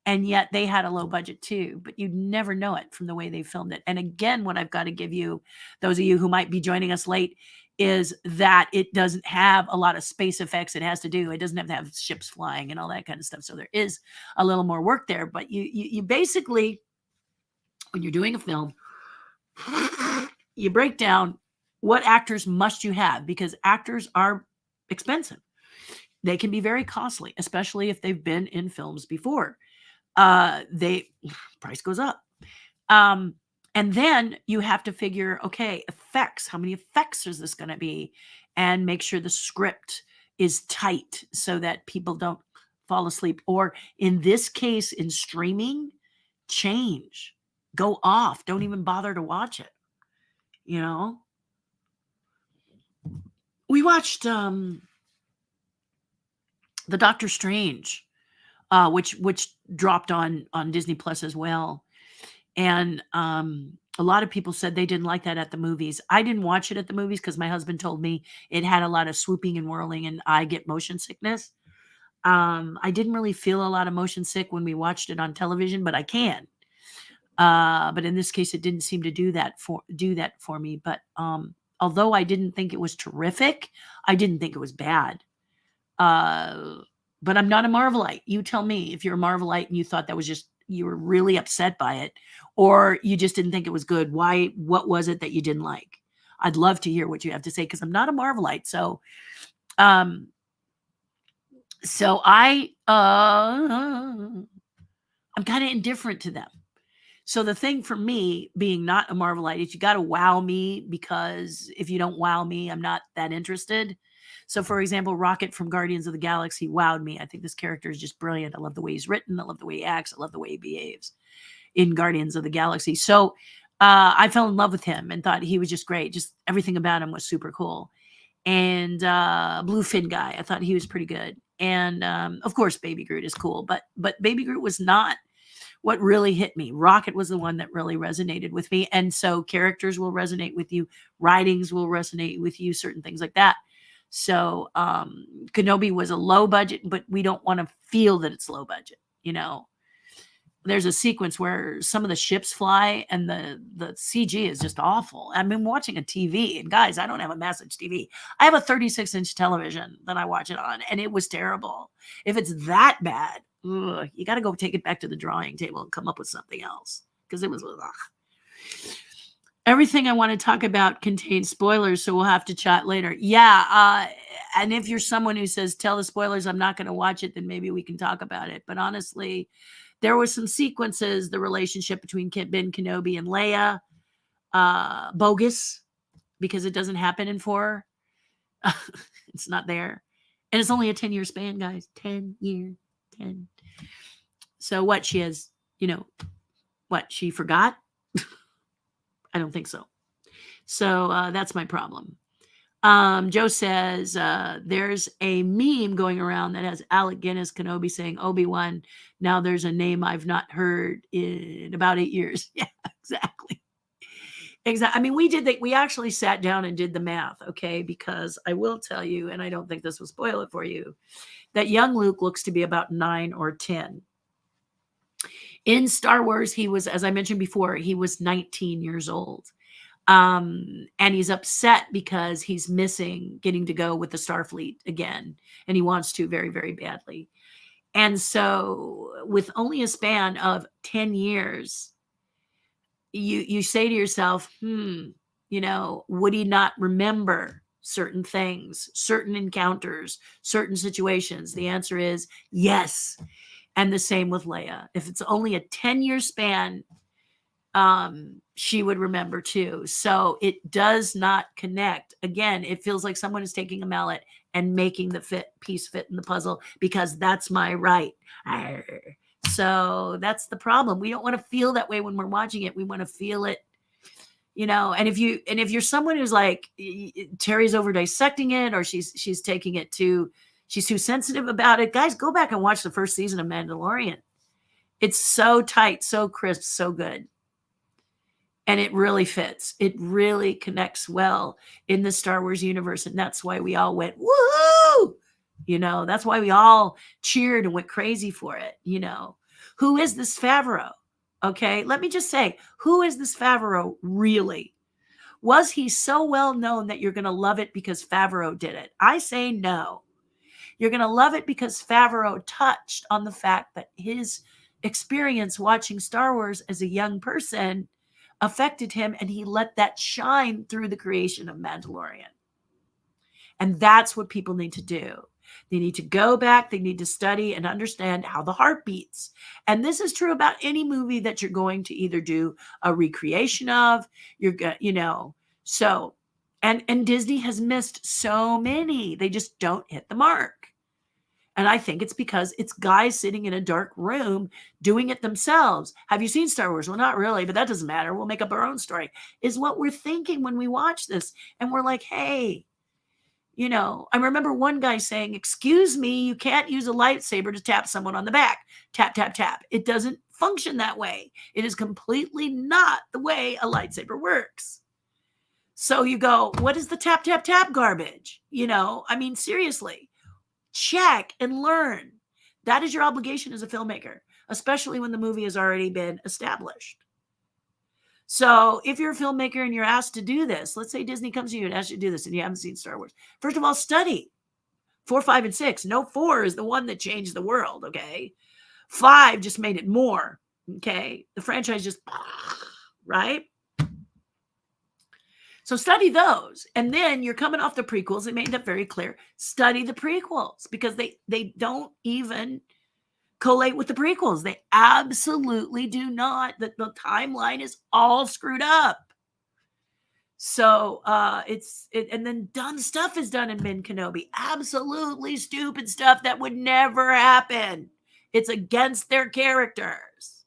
and yet they had a low budget too, but you'd never know it from the way they filmed it. And again, what I've got to give you, those of you who might be joining us late, is that it doesn't have a lot of space effects. It doesn't have to have ships flying and all that kind of stuff. So there is a little more work there, but you basically, when you're doing a film, you break down what actors must you have? Because actors are expensive. They can be very costly, especially if they've been in films before. They price goes up. And then you have to figure, okay, effects. How many effects is this going to be? And make sure the script is tight so that people don't fall asleep. Or in this case, in streaming, change, go off. Don't even bother to watch it. You know, we watched the Doctor Strange, which dropped on Disney Plus as well. And a lot of people said they didn't like that at the movies. I didn't watch it at the movies because my husband told me it had a lot of swooping and whirling, and I get motion sickness. I didn't really feel a lot of motion sick when we watched it on television, but I can. But in this case, it didn't seem to do that for me. But although I didn't think it was terrific, I didn't think it was bad. But I'm not a Marvelite. You tell me if you're a Marvelite and you thought that was just, you were really upset by it, or you just didn't think it was good. Why? What was it that you didn't like? I'd love to hear what you have to say, because I'm not a Marvelite. So, I'm kind of indifferent to them. So the thing for me being not a Marvelite is you got to wow me, because if you don't wow me, I'm not that interested. So for example, Rocket from Guardians of the Galaxy wowed me. I think this character is just brilliant. I love the way he's written. I love the way he acts. I love the way he behaves in Guardians of the Galaxy. So I fell in love with him and thought he was just great. Just everything about him was super cool. And Bluefin guy, I thought he was pretty good. And of course, Baby Groot is cool, but Baby Groot was not what really hit me. Rocket was the one that really resonated with me. And so characters will resonate with you, writings will resonate with you, certain things like that. So Kenobi was a low budget, but we don't want to feel that it's low budget. You know, there's a sequence where some of the ships fly and the CG is just awful. I've been watching a TV, and guys, I don't have a massive TV. I have a 36-inch television that I watch it on, and it was terrible. If it's that bad, you got to go take it back to the drawing table and come up with something else, because it was everything I want to talk about contains spoilers, so we'll have to chat later. Yeah, and if you're someone who says, tell the spoilers, I'm not going to watch it, then maybe we can talk about it. But honestly, there was some sequences, the relationship between Ben Kenobi and Leia, bogus, because it doesn't happen in 4. It's not there. And it's only a 10-year span, guys. 10-year, 10. So what, she has, what, she forgot? I don't think so. So that's my problem. Joe says there's a meme going around that has Alec Guinness Kenobi saying Obi-Wan. Now there's a name I've not heard in about 8 years. Yeah, exactly. Exactly. I mean, we actually sat down and did the math, okay? Because I will tell you, and I don't think this will spoil it for you, that young Luke looks to be about 9 or 10. In Star Wars, he was, as I mentioned before, he was 19 years old. And he's upset because he's missing getting to go with the Starfleet again. And he wants to very, very badly. And so with only a span of 10 years, you say to yourself, would he not remember certain things, certain encounters, certain situations? The answer is yes. And the same with Leia. If it's only a 10-year span, she would remember too. So it does not connect. Again, it feels like someone is taking a mallet and making the piece fit in the puzzle, because that's my right. So that's the problem. We don't want to feel that way when we're watching it. We want to feel it, and if you're someone who's like, Terry's over dissecting it, or she's taking it she's too sensitive about it, guys, go back and watch the first season of Mandalorian. It's so tight, so crisp, so good. And it really fits. It really connects well in the Star Wars universe. And that's why we all went, woohoo! That's why we all cheered and went crazy for it. Who is this Favreau? Okay, let me just say, who is this Favreau really? Was he so well known that you're going to love it because Favreau did it? I say no. You're going to love it because Favreau touched on the fact that his experience watching Star Wars as a young person affected him, and he let that shine through the creation of Mandalorian. And that's what people need to do. They need to go back, they need to study and understand how the heart beats. And this is true about any movie that you're going to either do a recreation of, so and Disney has missed so many. They just don't hit the mark. And I think it's because it's guys sitting in a dark room doing it themselves. Have you seen Star Wars? Well, not really, but that doesn't matter. We'll make up our own story, is what we're thinking when we watch this. And we're like, hey, I remember one guy saying, excuse me, you can't use a lightsaber to tap someone on the back. Tap, tap, tap. It doesn't function that way. It is completely not the way a lightsaber works. So you go, what is the tap, tap, tap garbage? Seriously, check and learn. That is your obligation as a filmmaker, especially when the movie has already been established. So if you're a filmmaker and you're asked to do this, let's say Disney comes to you and asks you to do this and you haven't seen Star Wars. First of all, study 4, 5, and 6. No, 4 is the one that changed the world, okay? 5 just made it more, okay? The franchise just, right? So study those. And then you're coming off the prequels. They made that very clear. Study the prequels because they don't even collate with the prequels. They absolutely do not. The timeline is all screwed up. So and then dumb stuff is done in Ben Kenobi. Absolutely stupid stuff that would never happen. It's against their characters.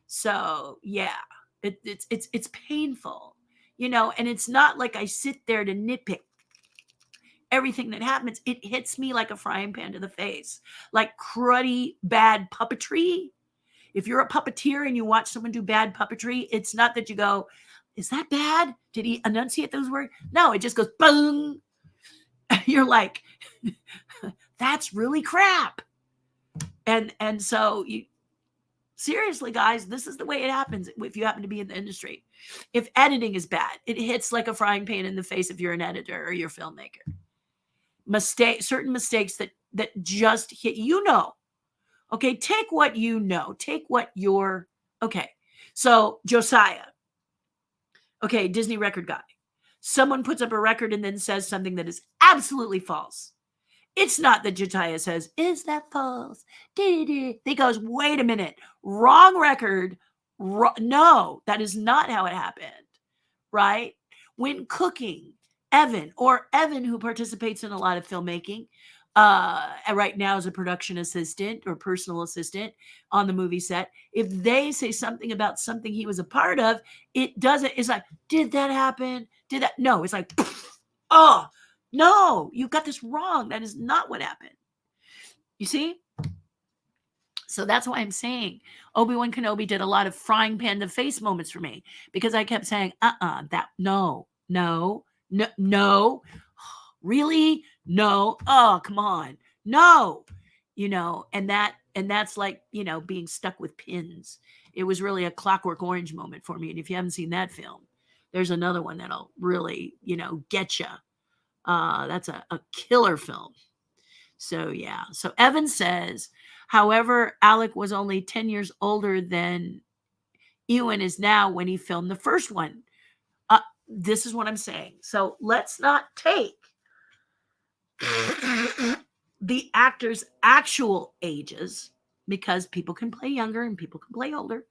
So yeah, it's painful, and it's not like I sit there to nitpick everything that happens. It hits me like a frying pan to the face, like cruddy, bad puppetry. If you're a puppeteer and you watch someone do bad puppetry, it's not that you go, is that bad? Did he enunciate those words? No, it just goes, boom. You're like, that's really crap. And so seriously, guys, this is the way it happens if you happen to be in the industry. If editing is bad, it hits like a frying pan in the face if you're an editor or you're a filmmaker. Certain mistakes that just hit, okay, take what take what okay. So Josiah, okay, Disney record guy, someone puts up a record and then says something that is absolutely false. It's not that Josiah says, is that false? He goes, wait a minute, wrong record. No, that is not how it happened, right? When cooking, Evan, who participates in a lot of filmmaking, right now as a production assistant or personal assistant on the movie set, if they say something about something he was a part of, it's like, did that happen? No, it's like, oh, no, you got this wrong. That is not what happened. You see? So that's why I'm saying Obi-Wan Kenobi did a lot of frying pan to face moments for me, because I kept saying, no, really? No. Oh, come on. No. And that's like, being stuck with pins. It was really a Clockwork Orange moment for me. And if you haven't seen that film, there's another one that'll really, get you. That's a killer film. So yeah. So Evan says, however, Alec was only 10 years older than Ewan is now when he filmed the first one. This is what I'm saying. So let's not take the actors' actual ages, because people can play younger and people can play older,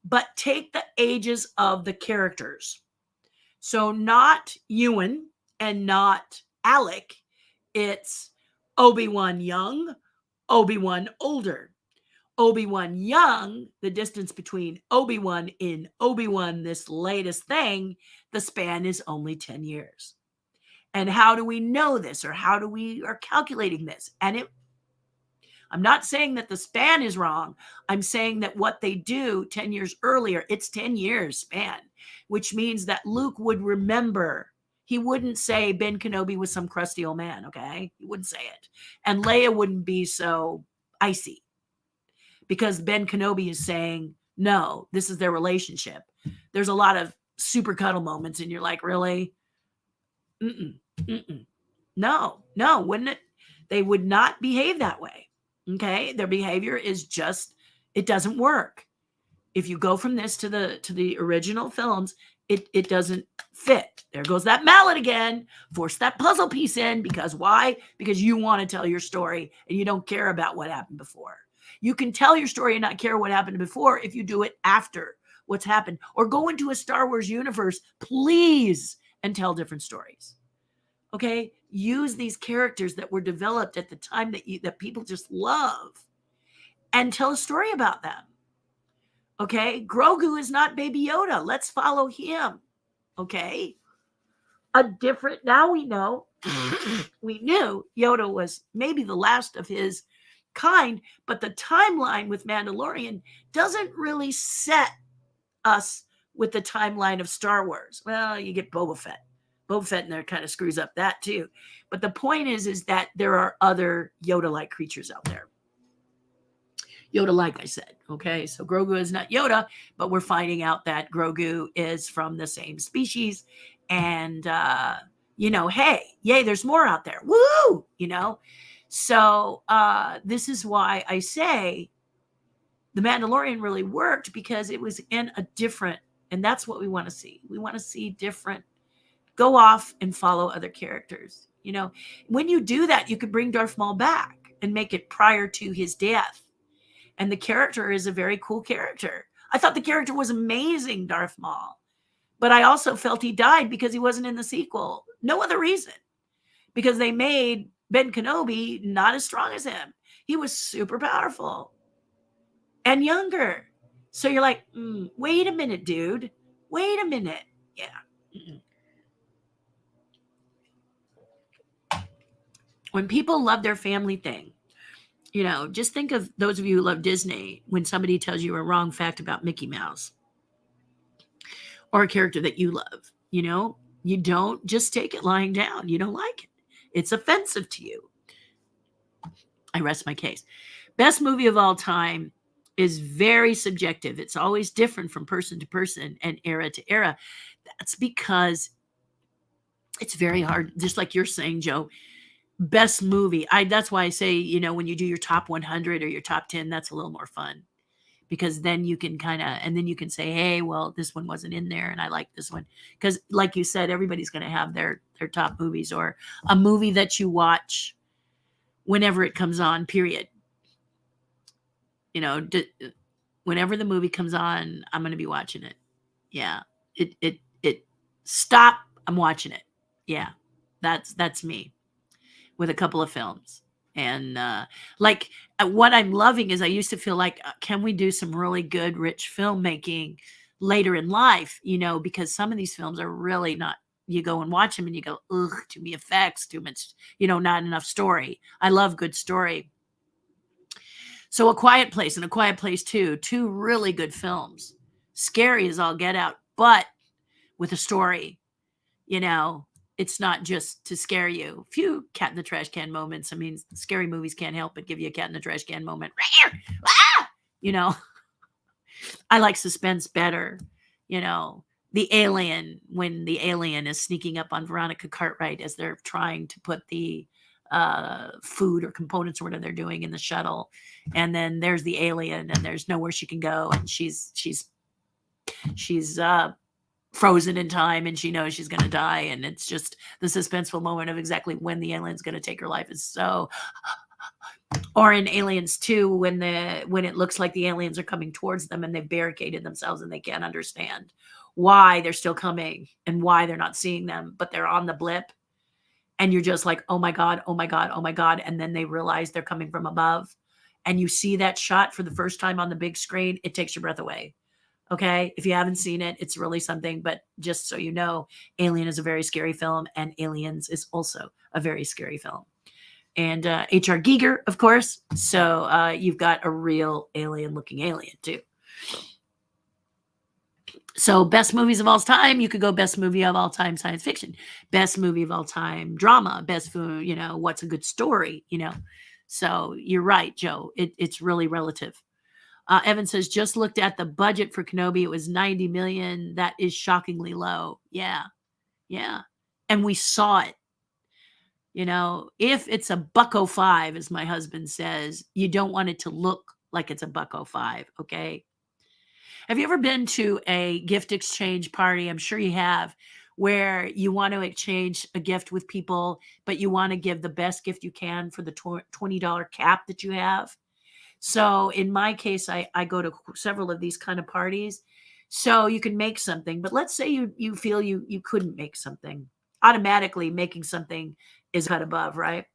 but take the ages of the characters. So not Ewan and not Alec. It's Obi-Wan young, Obi-Wan older. Obi-Wan young, the distance between Obi-Wan in Obi-Wan, this latest thing, the span is only 10 years. And how do we know this, or how do we are calculating this? And I'm not saying that the span is wrong. I'm saying that what they do 10 years earlier, it's 10 years span, which means that Luke would remember. He wouldn't say Ben Kenobi was some crusty old man, okay? He wouldn't say it. And Leia wouldn't be so icy, because Ben Kenobi is saying, no, this is their relationship. There's a lot of super cuddle moments, and you're like, really? No, wouldn't it? They would not behave that way, okay? Their behavior is just, it doesn't work. if you go from this to the original films, it doesn't fit. There goes that mallet again. Force that puzzle piece in, because why? Because you want to tell your story and you don't care about what happened before. You can tell your story and not care what happened before if you do it after what's happened, or go into a Star Wars universe, please, and tell different stories. Okay? Use these characters that were developed at the time that people just love, and tell a story about them. Okay? Grogu is not Baby Yoda. Let's follow him. Okay? Now we know, we knew Yoda was maybe the last of his kind, but the timeline with Mandalorian doesn't really set us with the timeline of Star Wars. Well, you get Boba Fett. Boba Fett in there kind of screws up that too. But the point is that there are other Yoda-like creatures out there. Yoda-like, I said. Okay, so Grogu is not Yoda, but we're finding out that Grogu is from the same species. And, hey, yay, there's more out there. Woo! So this is why I say The Mandalorian really worked, because it was in a different, and that's what we want to see. We want to see different, go off and follow other characters. When you do that, you could bring Darth Maul back and make it prior to his death. And the character is a very cool character. I thought the character was amazing, Darth Maul. But I also felt he died because he wasn't in the sequel. No other reason. Because they made Ben Kenobi not as strong as him. He was super powerful and younger. So you're like, wait a minute, dude. Wait a minute. Yeah. When people love their family thing, just think of those of you who love Disney, when somebody tells you a wrong fact about Mickey Mouse or a character that you love, you don't just take it lying down. You don't like it. It's offensive to you. I rest my case. Best movie of all time is very subjective. It's always different from person to person and era to era. That's because it's very hard. Just like you're saying, Joe, best movie. That's why I say, when you do your top 100 or your top 10, that's a little more fun, because then you can and then you can say, hey, well, this one wasn't in there and I like this one. Because like you said, everybody's going to have their top movies, or a movie that you watch whenever it comes on, period. Whenever the movie comes on, I'm going to be watching it. Yeah. It stop. I'm watching it. Yeah. That's me with a couple of films. And what I'm loving is, I used to feel like, can we do some really good, rich filmmaking later in life? Because some of these films are really not, you go and watch them and you go, ugh, too many effects, too much, not enough story. I love good story. So A Quiet Place and A Quiet Place 2, two really good films. Scary as all get out, but with a story. It's not just to scare you. Few cat in the trash can moments. I mean, scary movies can't help but give you a cat in the trash can moment. I like suspense better. The alien, when the alien is sneaking up on Veronica Cartwright as they're trying to put the food or components or whatever they're doing in the shuttle. And then there's the alien and there's nowhere she can go. And she's frozen in time and she knows she's going to die. And it's just the suspenseful moment of exactly when the alien's going to take her life is so. Or in Aliens 2, when it looks like the aliens are coming towards them and they've barricaded themselves and they can't understand why they're still coming and why they're not seeing them, but they're on the blip. And you're just like, oh my God, oh my God, oh my God. And then they realize they're coming from above. And you see that shot for the first time on the big screen, it takes your breath away. Okay. If you haven't seen it, it's really something. But just so you know, Alien is a very scary film, and Aliens is also a very scary film. And H.R. Giger, of course. So you've got a real alien-looking alien too. So best movies of all time, you could go best movie of all time science fiction, best movie of all time drama, best food, what's a good story, So you're right, Joe. It's really relative. Evan says, just looked at the budget for Kenobi. It was 90 million. That is shockingly low. Yeah. Yeah. And we saw it. If it's a $1.05, as my husband says, you don't want it to look like it's a $1.05. Okay. Have you ever been to a gift exchange party? I'm sure you have, where you want to exchange a gift with people, but you want to give the best gift you can for the $20 cap that you have. So in my case, I go to several of these kind of parties. So you can make something, but let's say you feel you couldn't make something. Automatically making something is cut above, right?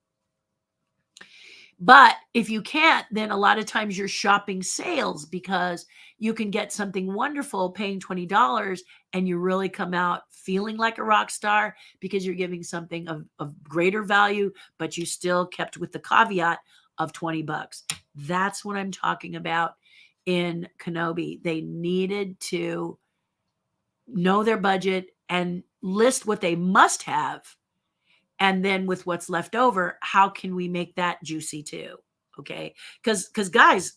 But if you can't, then a lot of times you're shopping sales because you can get something wonderful paying $20 and you really come out feeling like a rock star because you're giving something of greater value, but you still kept with the caveat of $20. That's what I'm talking about in Kenobi. They needed to know their budget and list what they must have, and then with what's left over, how can we make that juicy too? Okay, because guys,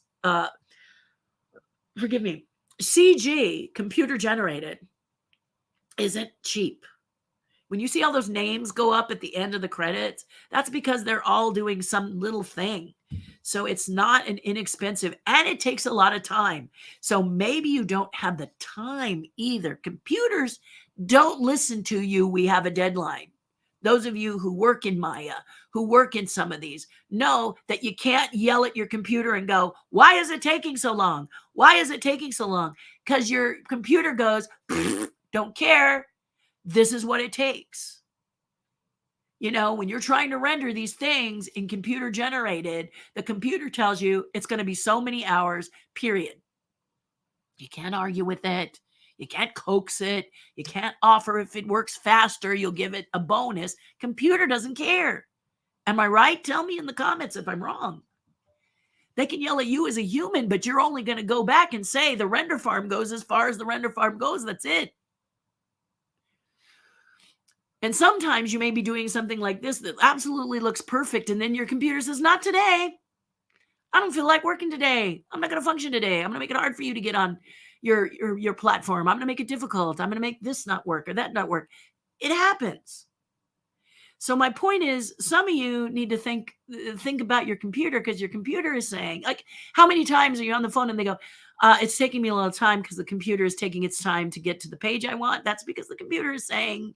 forgive me, CG, computer generated, isn't cheap. When you see all those names go up at the end of the credits, that's because they're all doing some little thing. So it's not an inexpensive, and it takes a lot of time. So maybe you don't have the time either. Computers don't listen to you. We have a deadline. Those of you who work in Maya, who work in some of these, know that you can't yell at your computer and go, why is it taking so long? Why is it taking so long? Because your computer goes, don't care. This is what it takes. You know, when you're trying to render these things in computer generated, the computer tells you it's going to be so many hours, period. You can't argue with it. You can't coax it. You can't offer if it works faster, you'll give it a bonus. Computer doesn't care. Am I right? Tell me in the comments if I'm wrong. They can yell at you as a human, but you're only going to go back and say the render farm goes as far as the render farm goes. That's it. And sometimes you may be doing something like this that absolutely looks perfect, and then your computer says, not today. I don't feel like working today. I'm not going to function today. I'm going to make it hard for you to get on your platform. I'm going to make it difficult. I'm going to make this not work or that not work. It happens. So my point is, some of you need to think about your computer, because your computer is saying, like, how many times are you on the phone and they go, it's taking me a little time because the computer is taking its time to get to the page I want. That's because the computer is saying,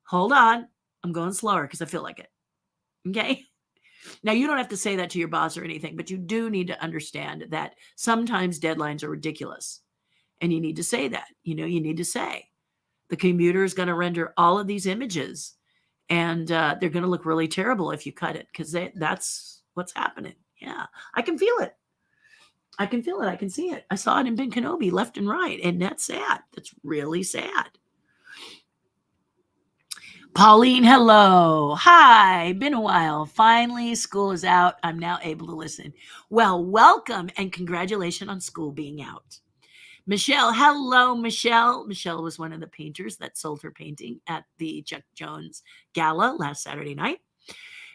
hold on, I'm going slower because I feel like it. Okay. Now, you don't have to say that to your boss or anything, but you do need to understand that sometimes deadlines are ridiculous. And you need to say that. You know, you need to say, the computer is going to render all of these images, and they're going to look really terrible if you cut it, because that's what's happening. Yeah, I can feel it. I can feel it. I can see it. I saw it in Ben Kenobi left and right, and that's sad. That's really sad. Pauline, hello. Hi, been a while. Finally, school is out. I'm now able to listen. Well, welcome and congratulations on school being out. Michelle, hello, Michelle. Michelle was one of the painters that sold her painting at the Chuck Jones Gala last Saturday night.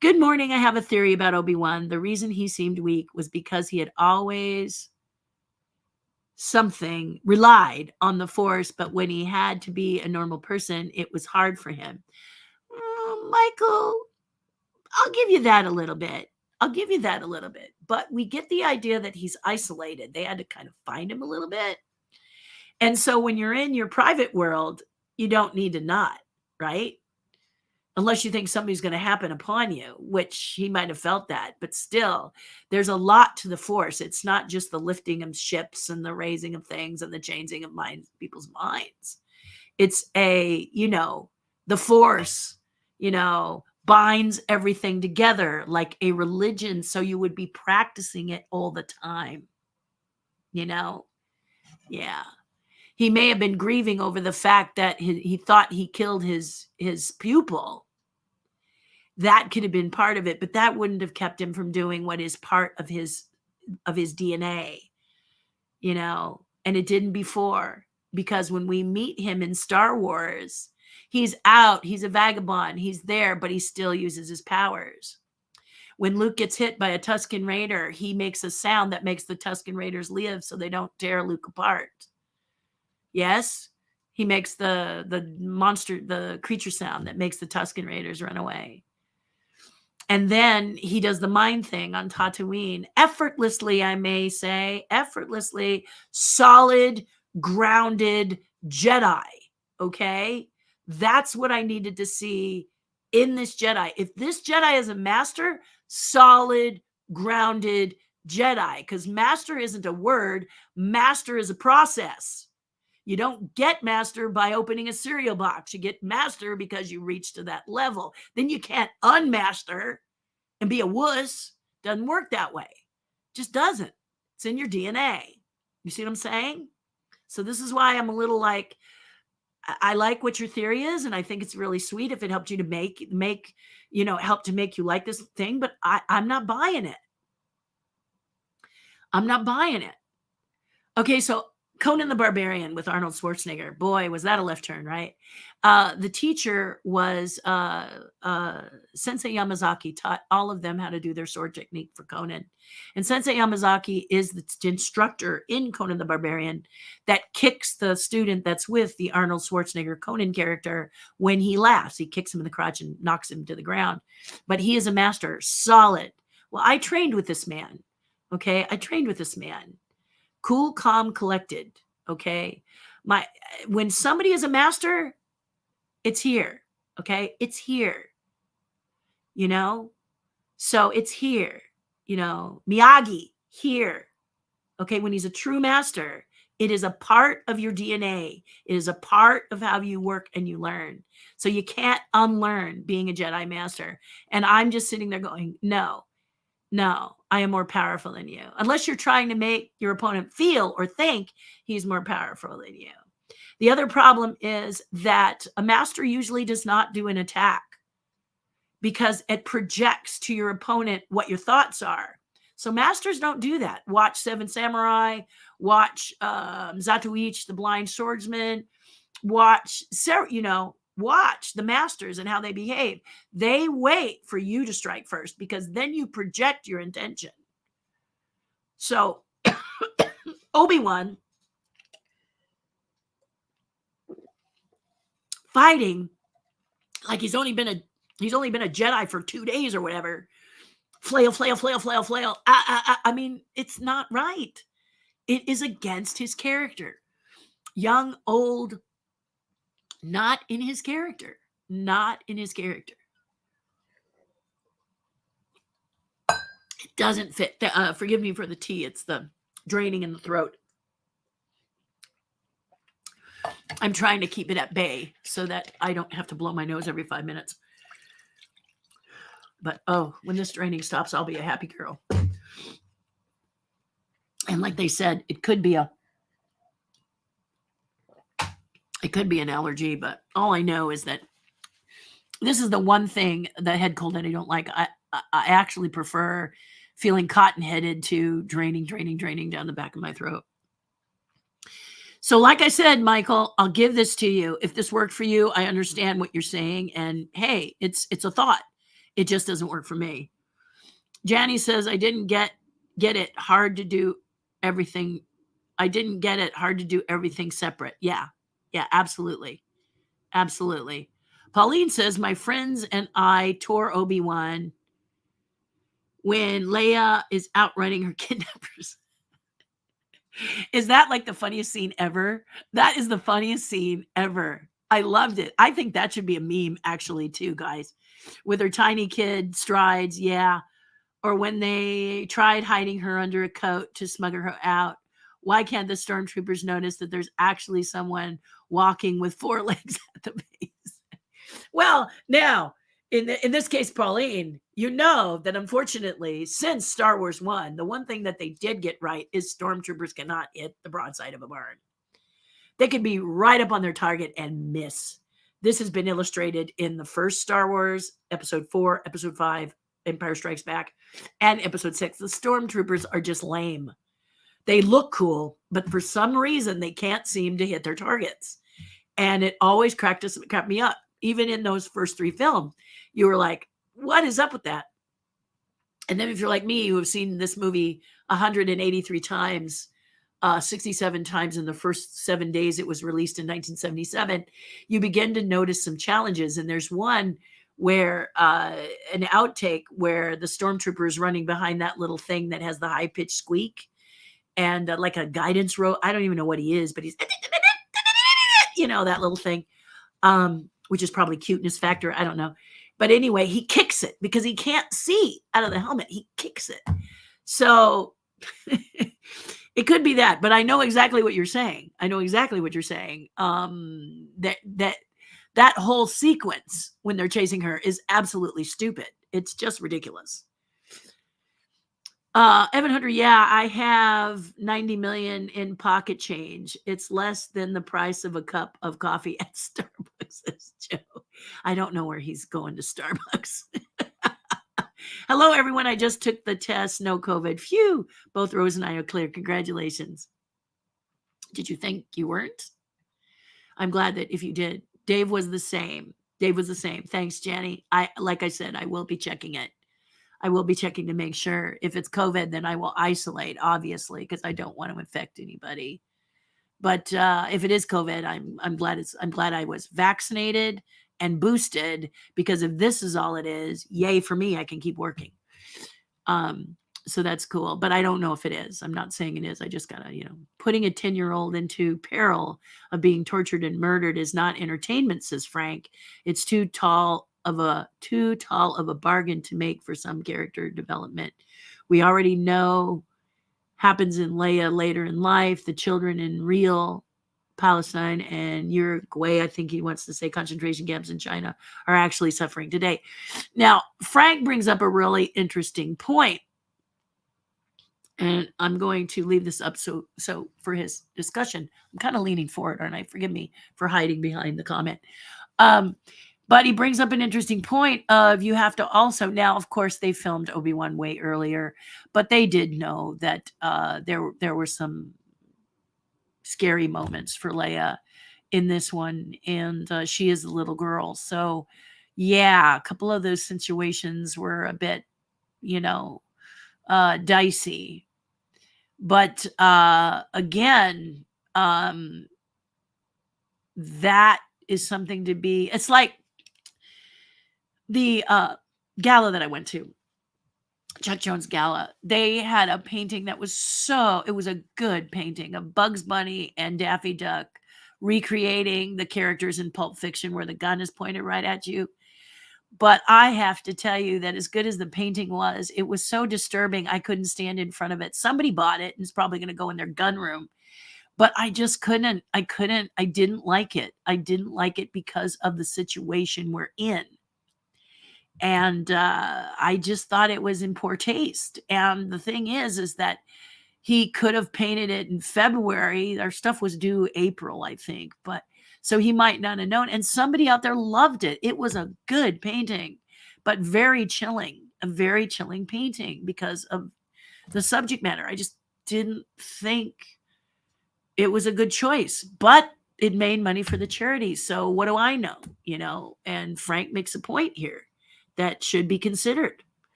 Good morning. I have a theory about Obi-Wan. The reason he seemed weak was because he had always relied on the Force, but when he had to be a normal person, it was hard for him. Michael, I'll give you that a little bit. But we get the idea that he's isolated. They had to kind of find him a little bit. And so when you're in your private world, you don't need to not, right? Unless you think something's going to happen upon you, which he might have felt that. But still, there's a lot to the Force. It's not just the lifting of ships and the raising of things and the changing of people's minds. It's the Force, binds everything together like a religion. So you would be practicing it all the time, Yeah. He may have been grieving over the fact that he thought he killed his pupil. That could have been part of it, but that wouldn't have kept him from doing what is part of his DNA, and it didn't before, because when we meet him in Star Wars, he's out, he's a vagabond, he's there, but he still uses his powers. When Luke gets hit by a Tusken Raider, he makes a sound that makes the Tusken Raiders live so they don't tear Luke apart. Yes, he makes the creature sound that makes the Tusken Raiders run away. And then he does the mind thing on Tatooine. Effortlessly, I may say, effortlessly, solid, grounded Jedi. Okay? That's what I needed to see in this Jedi. If this Jedi is a master, solid, grounded Jedi. Because master isn't a word, master is a process. You don't get master by opening a cereal box. You get master because you reach to that level. Then you can't unmaster and be a wuss. Doesn't work that way. Just doesn't. It's in your DNA. You see what I'm saying? So this is why I'm a little like, I like what your theory is, and I think it's really sweet if it helped you to make help to make you like this thing, but I'm not buying it. I'm not buying it. Okay, so Conan the Barbarian with Arnold Schwarzenegger. Boy, was that a left turn, right? The teacher was Sensei Yamazaki, taught all of them how to do their sword technique for Conan. And Sensei Yamazaki is the instructor in Conan the Barbarian that kicks the student that's with the Arnold Schwarzenegger Conan character when he laughs. He kicks him in the crotch and knocks him to the ground. But he is a master, solid. Well, I trained with this man. Okay, I trained with this man. Cool, calm, collected. Okay. When somebody is a master, it's here. Okay. It's here. So it's here. Miyagi, here. Okay. When he's a true master, it is a part of your DNA. It is a part of how you work and you learn. So you can't unlearn being a Jedi master. And I'm just sitting there going, no, I am more powerful than you. Unless you're trying to make your opponent feel or think he's more powerful than you. The other problem is that a master usually does not do an attack because it projects to your opponent what your thoughts are. So masters don't do that. Watch Seven Samurai, watch Zatoichi, the blind swordsman, watch the masters and how they behave. They wait for you to strike first because then you project your intention. So Obi Wan fighting like he's only been a Jedi for 2 days or whatever. Flail. I mean, it's not right. It is against his character. Young, old, not in his character. Not in his character. It doesn't fit. Forgive me for the tea. It's the draining in the throat. I'm trying to keep it at bay so that I don't have to blow my nose every 5 minutes. But when this draining stops, I'll be a happy girl. And like they said, it could be an allergy, but all I know is that this is the one thing, the head cold, that I don't like. I actually prefer feeling cotton-headed to draining down the back of my throat. So like I said, Michael, I'll give this to you. If this worked for you, I understand what you're saying. And hey, it's a thought. It just doesn't work for me. Janny says, I didn't get it. Hard to do everything. I didn't get it. Hard to do everything separate. Yeah, absolutely. Absolutely. Pauline says, my friends and I tore Obi-Wan when Leia is outrunning her kidnappers. Is that like the funniest scene ever? That is the funniest scene ever. I loved it. I think that should be a meme actually too, guys. With her tiny kid strides, yeah. Or when they tried hiding her under a coat to smuggle her out. Why can't the stormtroopers notice that there's actually someone walking with 4 legs at the base? Well, now, in this case, Pauline, you know that unfortunately, since Star Wars 1, the one thing that they did get right is stormtroopers cannot hit the broadside of a barn. They could be right up on their target and miss. This has been illustrated in the first Star Wars, Episode 4, Episode 5, Empire Strikes Back, and Episode 6. The stormtroopers are just lame. They look cool, but for some reason, they can't seem to hit their targets. And it always cracked me up. Even in those first 3 films, you were like, what is up with that? And then if you're like me, who have seen this movie 183 times, 67 times in the first 7 days it was released in 1977, you begin to notice some challenges. And there's one where an outtake where the stormtrooper is running behind that little thing that has the high pitched squeak and like a guidance rope. I don't even know what he is, but he's that little thing, which is probably cuteness factor. I don't know. But anyway, he kicks it because he can't see out of the helmet. He kicks it. So it could be that, but I know exactly what you're saying. That whole sequence when they're chasing her is absolutely stupid. It's just ridiculous. Evan Hunter, yeah, I have 90 million in pocket change. It's less than the price of a cup of coffee at Starbucks, says Joe. I don't know where he's going to Starbucks. Hello, everyone. I just took the test. No COVID. Phew. Both Rose and I are clear. Congratulations. Did you think you weren't? I'm glad that if you did. Dave was the same. Thanks, Jenny. Like I said, I will be checking it. I will be checking to make sure. If it's COVID, then I will isolate, obviously, because I don't want to infect anybody. But if it is COVID, I'm glad I was vaccinated and boosted, because if this is all it is, yay for me, I can keep working. So that's cool. But I don't know if it is. I'm not saying it is. I just gotta, putting a 10-year-old into peril of being tortured and murdered is not entertainment, says Frank. It's too tall of a bargain to make for some character development. We already know happens in Leia later in life. The children in real Palestine and Uruguay, I think he wants to say concentration camps in China, are actually suffering today. Now, Frank brings up a really interesting point, and I'm going to leave this up so for his discussion. I'm kind of leaning forward, aren't I? Forgive me for hiding behind the comment. But he brings up an interesting point of you have to also, now, of course, they filmed Obi-Wan way earlier, but they did know that there were some scary moments for Leia in this one, and she is a little girl. So, yeah, a couple of those situations were a bit, dicey. But again, that is something to be, it's like the gala that I went to, Chuck Jones Gala. They had a painting that was it was a good painting of Bugs Bunny and Daffy Duck recreating the characters in Pulp Fiction where the gun is pointed right at you. But I have to tell you that as good as the painting was, it was so disturbing I couldn't stand in front of it. Somebody bought it and is probably going to go in their gun room. But I just couldn't. I didn't like it. I didn't like it because of the situation we're in. And I just thought it was in poor taste. And the thing is that he could have painted it in February. Our stuff was due April, I think. But so he might not have known. And somebody out there loved it. It was a good painting, but very chilling. A very chilling painting because of the subject matter. I just didn't think it was a good choice. But it made money for the charity. So what do I know? And Frank makes a point here that should be considered.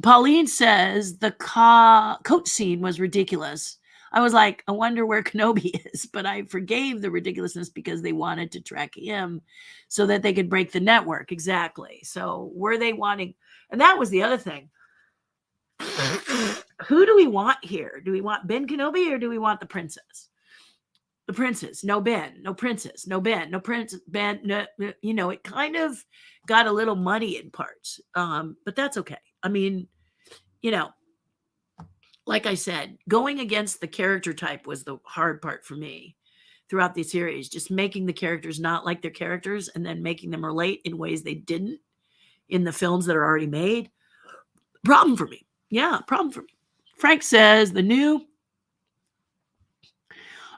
Pauline says the coat scene was ridiculous. I was like, I wonder where Kenobi is, but I forgave the ridiculousness because they wanted to track him so that they could break the network. Exactly. So were they wanting, and that was the other thing. Who do we want here? Do we want Ben Kenobi or do we want the princess? The princess, no Ben, no princess, no Ben, no princess, Ben, no, it kind of got a little muddy in parts. But that's okay. I mean, like I said, going against the character type was the hard part for me throughout the series, just making the characters not like their characters and then making them relate in ways they didn't in the films that are already made. Problem for me. Yeah, problem for me. Frank says the new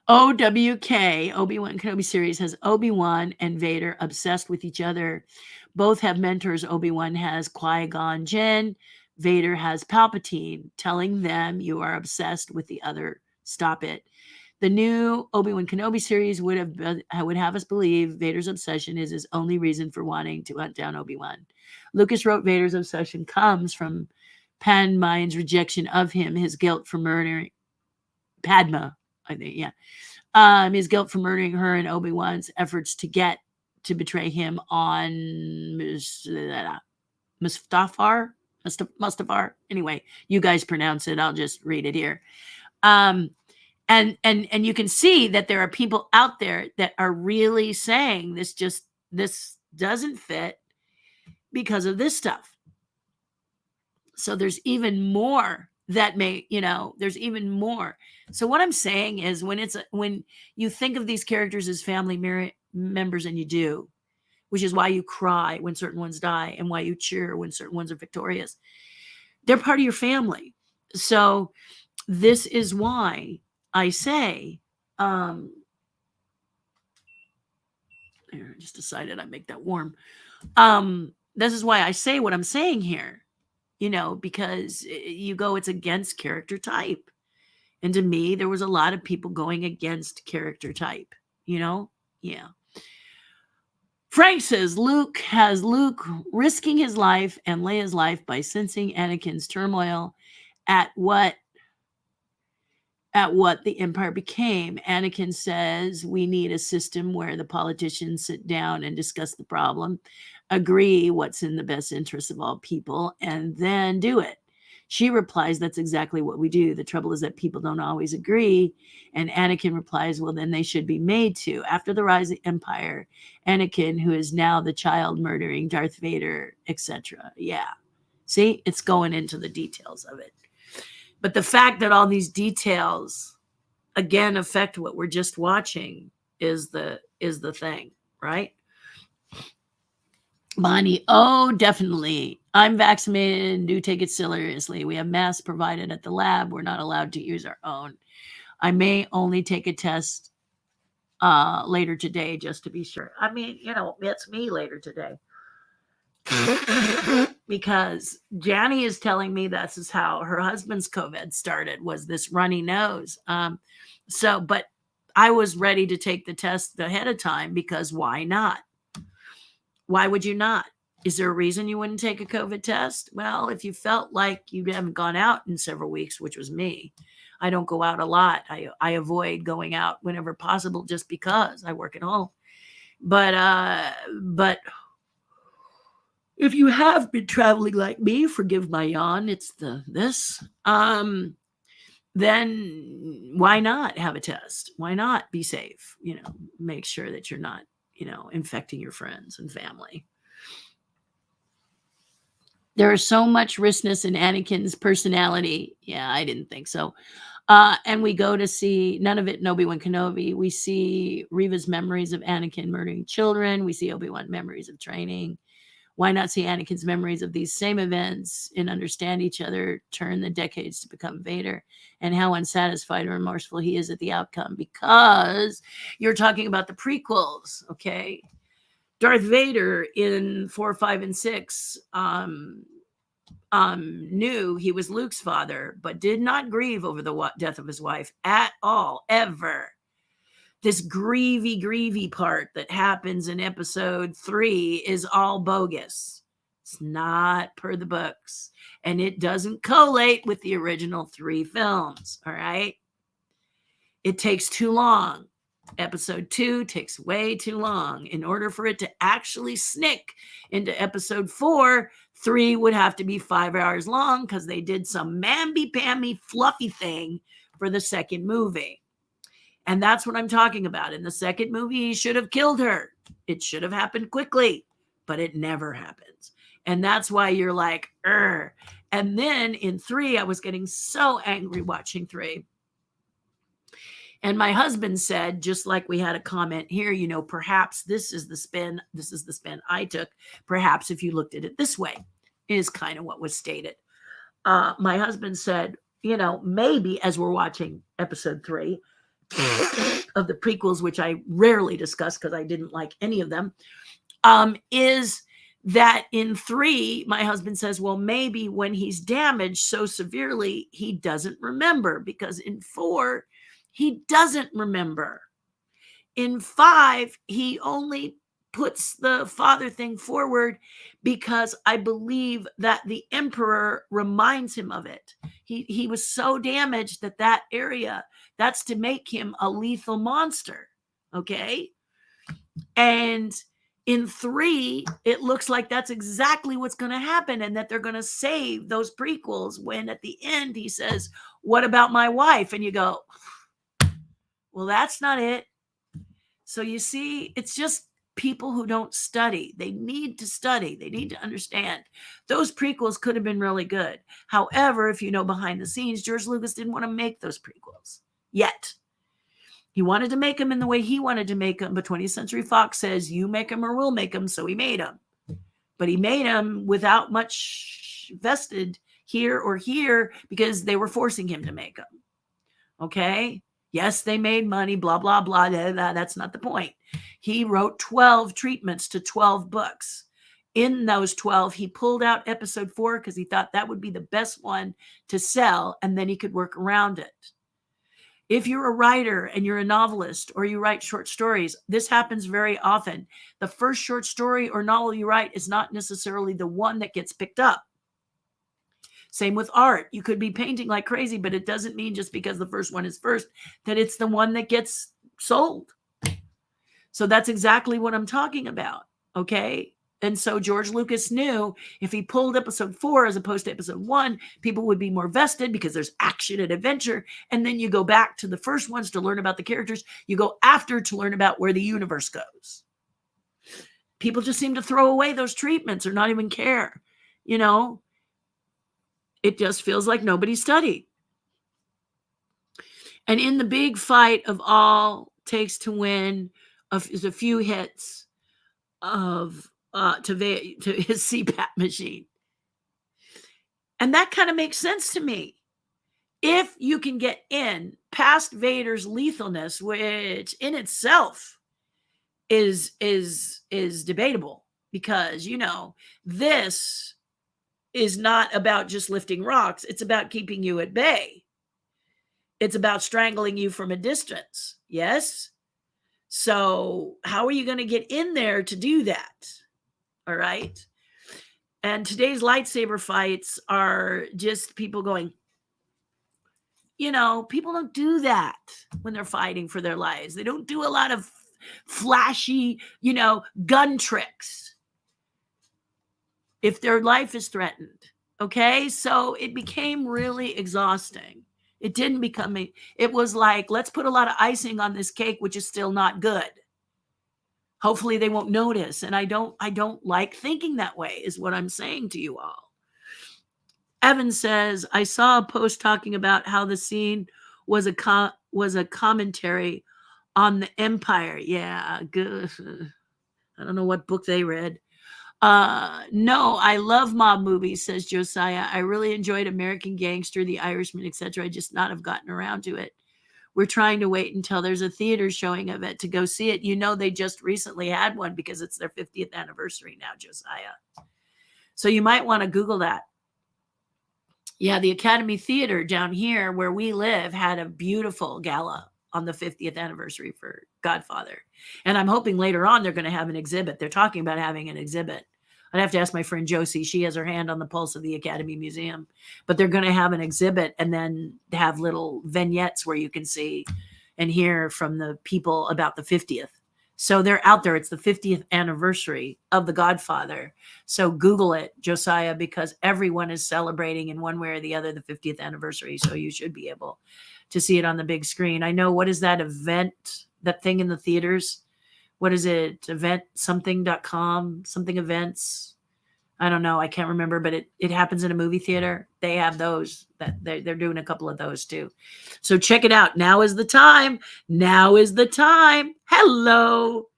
OWK, Obi-Wan Kenobi series, has Obi-Wan and Vader obsessed with each other. Both have mentors. Obi-Wan has Qui-Gon Jinn. Vader has Palpatine, telling them you are obsessed with the other. Stop it. The new Obi-Wan Kenobi series would have us believe Vader's obsession is his only reason for wanting to hunt down Obi-Wan. Lucas wrote Vader's obsession comes from Padme's rejection of him, his guilt for murdering Padma, I think, yeah. His guilt for murdering her and Obi-Wan's efforts to get to betray him on Mustafar. Anyway, you guys pronounce it. I'll just read it here. And you can see that there are people out there that are really saying this doesn't fit because of this stuff. So there's even more that may, there's even more. So what I'm saying is when you think of these characters as family members, and you do, which is why you cry when certain ones die and why you cheer when certain ones are victorious, they're part of your family. So this is why I say, I just decided I'd make that warm. This is why I say what I'm saying here, because it's against character type. And to me, there was a lot of people going against character type, Yeah. Frank says Luke risking his life and Leia's life by sensing Anakin's turmoil at what the Empire became. Anakin says we need a system where the politicians sit down and discuss the problem, agree what's in the best interest of all people, and then do it. She replies, that's exactly what we do. The trouble is that people don't always agree. And Anakin replies, well, then they should be made to. After the rise of the Empire, Anakin, who is now the child murdering Darth Vader, etc. Yeah. See, it's going into the details of it. But the fact that all these details, again, affect what we're just watching is the thing, right? Bonnie, oh, definitely. I'm vaccinated and do take it seriously. We have masks provided at the lab. We're not allowed to use our own. I may only take a test later today just to be sure. I mean, it's me later today. Because Janny is telling me this is how her husband's COVID started, was this runny nose. But I was ready to take the test ahead of time because why not? Why would you not? Is there a reason you wouldn't take a COVID test? Well, if you felt like you haven't gone out in several weeks, which was me, I don't go out a lot. I avoid going out whenever possible just because I work at home. But if you have been traveling like me, forgive my yawn, it's then why not have a test? Why not be safe? Make sure that you're not, infecting your friends and family. There is so much richness in Anakin's personality. Yeah, I didn't think so. And we go to see none of it in Obi-Wan Kenobi. We see Reva's memories of Anakin murdering children. We see Obi-Wan memories of training. Why not see Anakin's memories of these same events and understand each other, turn the decades to become Vader, and how unsatisfied or remorseful he is at the outcome? Because you're talking about the prequels, okay? Darth Vader in 4, 5, and 6 knew he was Luke's father, but did not grieve over the death of his wife at all, ever. This grievy part that happens in episode 3 is all bogus. It's not per the books. And it doesn't collate with the original 3 films. All right. It takes too long. Episode 2 takes way too long. In order for it to actually snick into episode 4, 3 would have to be 5 hours long because they did some mamby-pamby fluffy thing for the second movie. And that's what I'm talking about. In the second movie, he should have killed her. It should have happened quickly, but it never happens. And that's why you're like, Urgh. And then in 3, I was getting so angry watching 3. And my husband said, just like we had a comment here, perhaps this is the spin I took. Perhaps if you looked at it this way, is kind of what was stated. My husband said, maybe as we're watching episode 3, of the prequels, which I rarely discuss because I didn't like any of them, is that in 3, my husband says, well, maybe when he's damaged so severely, he doesn't remember, because in 4, he doesn't remember. In 5, he only puts the father thing forward because I believe that the Emperor reminds him of it. He was so damaged that area, that's to make him a lethal monster. Okay. And In 3, it looks like that's exactly what's going to happen, and that they're going to save those prequels when at the end he says, "What about my wife?" And you go, well, that's not it. So you see, it's just people who don't study. They need to study. They need to understand. Those prequels could have been really good. However, if you know behind the scenes, George Lucas didn't want to make those prequels yet. He wanted to make them in the way he wanted to make them, but 20th Century Fox says, you make them or we'll make them, so he made them. But he made them without much vested here or here because they were forcing him to make them. Okay? Yes, they made money, blah, blah, blah. That's not the point. He wrote 12 treatments to 12 books. In those 12, he pulled out episode 4 because he thought that would be the best one to sell, and then he could work around it. If you're a writer and you're a novelist or you write short stories, this happens very often. The first short story or novel you write is not necessarily the one that gets picked up. Same with art. You could be painting like crazy, but it doesn't mean just because the first one is first that it's the one that gets sold. So that's exactly what I'm talking about. Okay. And so George Lucas knew if he pulled episode 4 as opposed to episode 1, people would be more vested because there's action and adventure. And then you go back to the first ones to learn about the characters. You go after to learn about where the universe goes. People just seem to throw away those treatments or not even care. You know, it just feels like nobody studied. And in the big fight of all takes to win is a few hits of to his CPAP machine. And that kind of makes sense to me. If you can get in past Vader's lethalness, which in itself is debatable, because, you know, this is not about just lifting rocks. It's about keeping you at bay. It's about strangling you from a distance. Yes? So how are you going to get in there to do that? All right. And today's lightsaber fights are just people going, you know, people don't do that when they're fighting for their lives. They don't do a lot of flashy, you know, gun tricks if their life is threatened. Okay. So it became really exhausting. It didn't become, it was like, let's put a lot of icing on this cake, which is still not good. Hopefully they won't notice. And I don't like thinking that way is what I'm saying to you all. Evan says, I saw a post talking about how the scene was a commentary on the Empire. Yeah, good. I don't know what book they read. No, I love mob movies, says Josiah. I really enjoyed American Gangster, The Irishman, etc. I just not have gotten around to it. We're trying to wait until there's a theater showing of it to go see it. You know, they just recently had one because it's their 50th anniversary now, Josiah. So you might want to Google that. Yeah, the Academy Theater down here where we live had a beautiful gala on the 50th anniversary for Godfather. And I'm hoping later on they're going to have an exhibit. They're talking about having an exhibit. I'd have to ask my friend Josie. She has her hand on the pulse of the Academy Museum. But they're going to have an exhibit and then have little vignettes where you can see and hear from the people about the 50th. So they're out there. It's the 50th anniversary of The Godfather. So Google it, Josiah, because everyone is celebrating in one way or the other the 50th anniversary. So you should be able to see it on the big screen. I know, what is that event, that thing in the theaters? What is it? Eventsomething.com, something events. I don't know. I can't remember, but it happens in a movie theater. They have those. That they're doing a couple of those too. So check it out. Now is the time. Now is the time. Hello.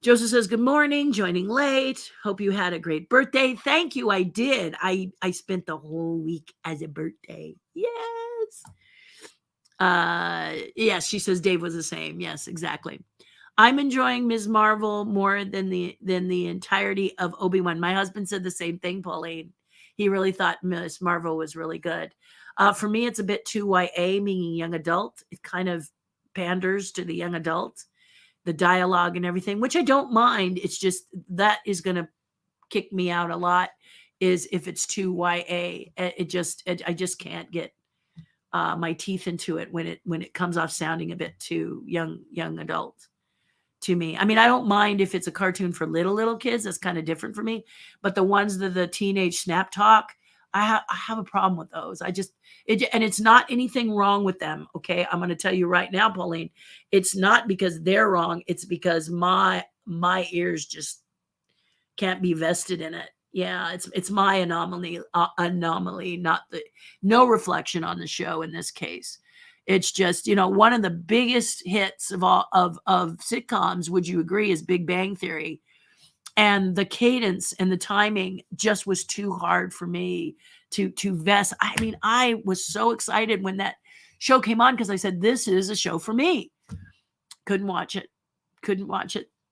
Joseph says, good morning. Joining late. Hope you had a great birthday. Thank you. I did. I spent the whole week as a birthday. Yes. Yes, she says Dave was the same. Yes, exactly. I'm enjoying Ms. Marvel more than the entirety of Obi-Wan. My husband said the same thing, Pauline. He really thought Ms. Marvel was really good. For me, it's a bit too YA, meaning young adult. It kind of panders to the young adult, the dialogue and everything, which I don't mind. It's just that is going to kick me out a lot, is if it's too YA. I just can't get my teeth into it when it comes off sounding a bit too young adult. to me. I mean, I don't mind if it's a cartoon for little kids. That's kind of different for me. But the ones that the teenage snap talk, I have a problem with those. And it's not anything wrong with them. Okay, I'm going to tell you right now, Pauline, it's not because they're wrong. It's because my ears just can't be vested in it. Yeah, it's my anomaly, not no reflection on the show in this case. It's just, one of the biggest hits of all of sitcoms, would you agree, is Big Bang Theory. And the cadence and the timing just was too hard for me to vest. I mean, I was so excited when that show came on because I said, this is a show for me. Couldn't watch it.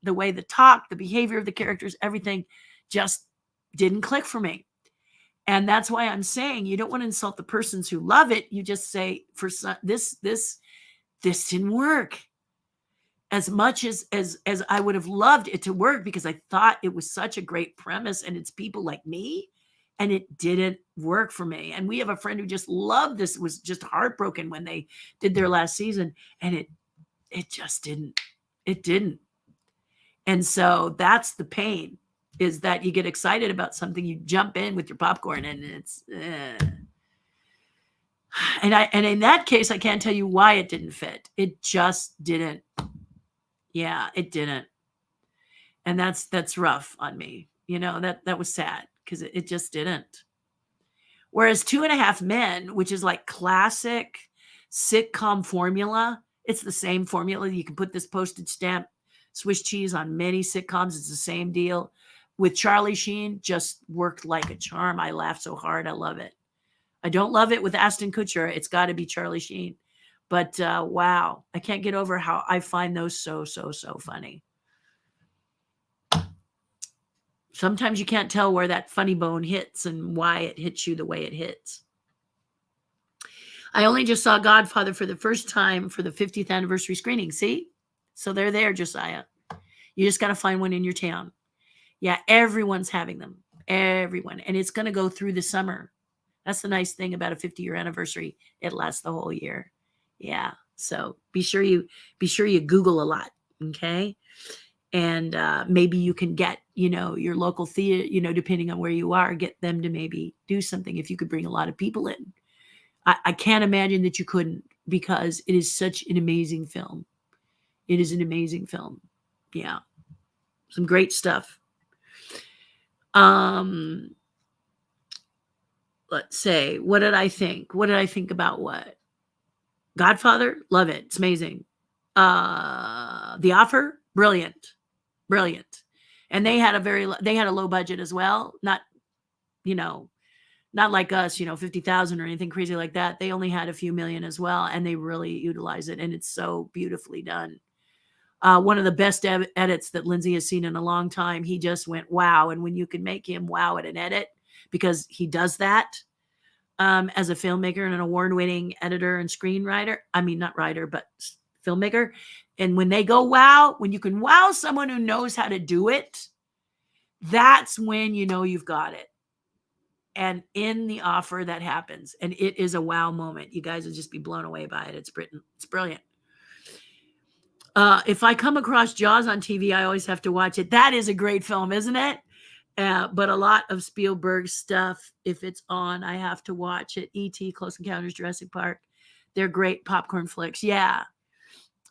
The way the talk, the behavior of the characters, everything just didn't click for me. And that's why I'm saying you don't want to insult the persons who love it. You just say, for this didn't work. As much as I would have loved it to work, because I thought it was such a great premise and it's people like me, and it didn't work for me. And we have a friend who just loved this, was just heartbroken when they did their last season, and it just didn't. It didn't. And so that's the pain, is that you get excited about something, you jump in with your popcorn, and it's and in that case, I can't tell you why it didn't fit. It just didn't. Yeah, it didn't. And that's rough on me. That was sad because it just didn't. Whereas 2.5 Men, which is like classic sitcom formula, it's the same formula. You can put this postage stamp Swiss cheese on many sitcoms. It's the same deal. With Charlie Sheen, just worked like a charm. I laughed so hard. I love it. I don't love it with Ashton Kutcher. It's got to be Charlie Sheen. But wow, I can't get over how I find those so funny. Sometimes you can't tell where that funny bone hits and why it hits you the way it hits. I only just saw Godfather for the first time for the 50th anniversary screening. See? So they're there, Josiah. You just got to find one in your town. Yeah, everyone's having them. Everyone. And it's going to go through the summer. That's the nice thing about a 50-year anniversary. It lasts the whole year. Yeah. So be sure you Google a lot. Okay. And maybe you can get, your local theater, depending on where you are, get them to maybe do something if you could bring a lot of people in. I can't imagine that you couldn't, because it is such an amazing film. It is an amazing film. Yeah. Some great stuff. Let's say, what did I think? What did I think about what? Godfather, love it. It's amazing. The Offer, brilliant. And they had a low budget as well. Not like us, 50,000 or anything crazy like that. They only had a few million as well, and they really utilize it, and it's so beautifully done. One of the best edits that Lindsay has seen in a long time. He just went wow, and when you can make him wow at an edit, because he does that as a filmmaker and an award-winning editor and screenwriter. I mean, not writer, but filmmaker. And when they go wow, when you can wow someone who knows how to do it, that's when you've got it. And in The Offer, that happens. And it is a wow moment. You guys will just be blown away by it. It's brilliant. If I come across Jaws on TV, I always have to watch it. That is a great film, isn't it? But a lot of Spielberg stuff, if it's on, I have to watch it. E.T., Close Encounters, Jurassic Park. They're great popcorn flicks. Yeah,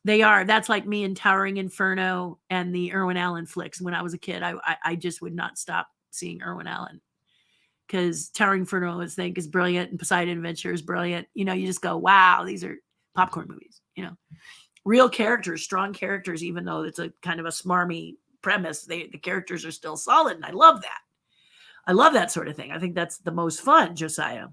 they are. That's like me in Towering Inferno and the Irwin Allen flicks. When I was a kid, I just would not stop seeing Irwin Allen, because Towering Inferno, I think, is brilliant, and Poseidon Adventure is brilliant. You just go, wow, these are popcorn movies. Real characters, strong characters, even though it's a kind of a smarmy premise, the characters are still solid, and I love that. I love that sort of thing. I think that's the most fun, Josiah.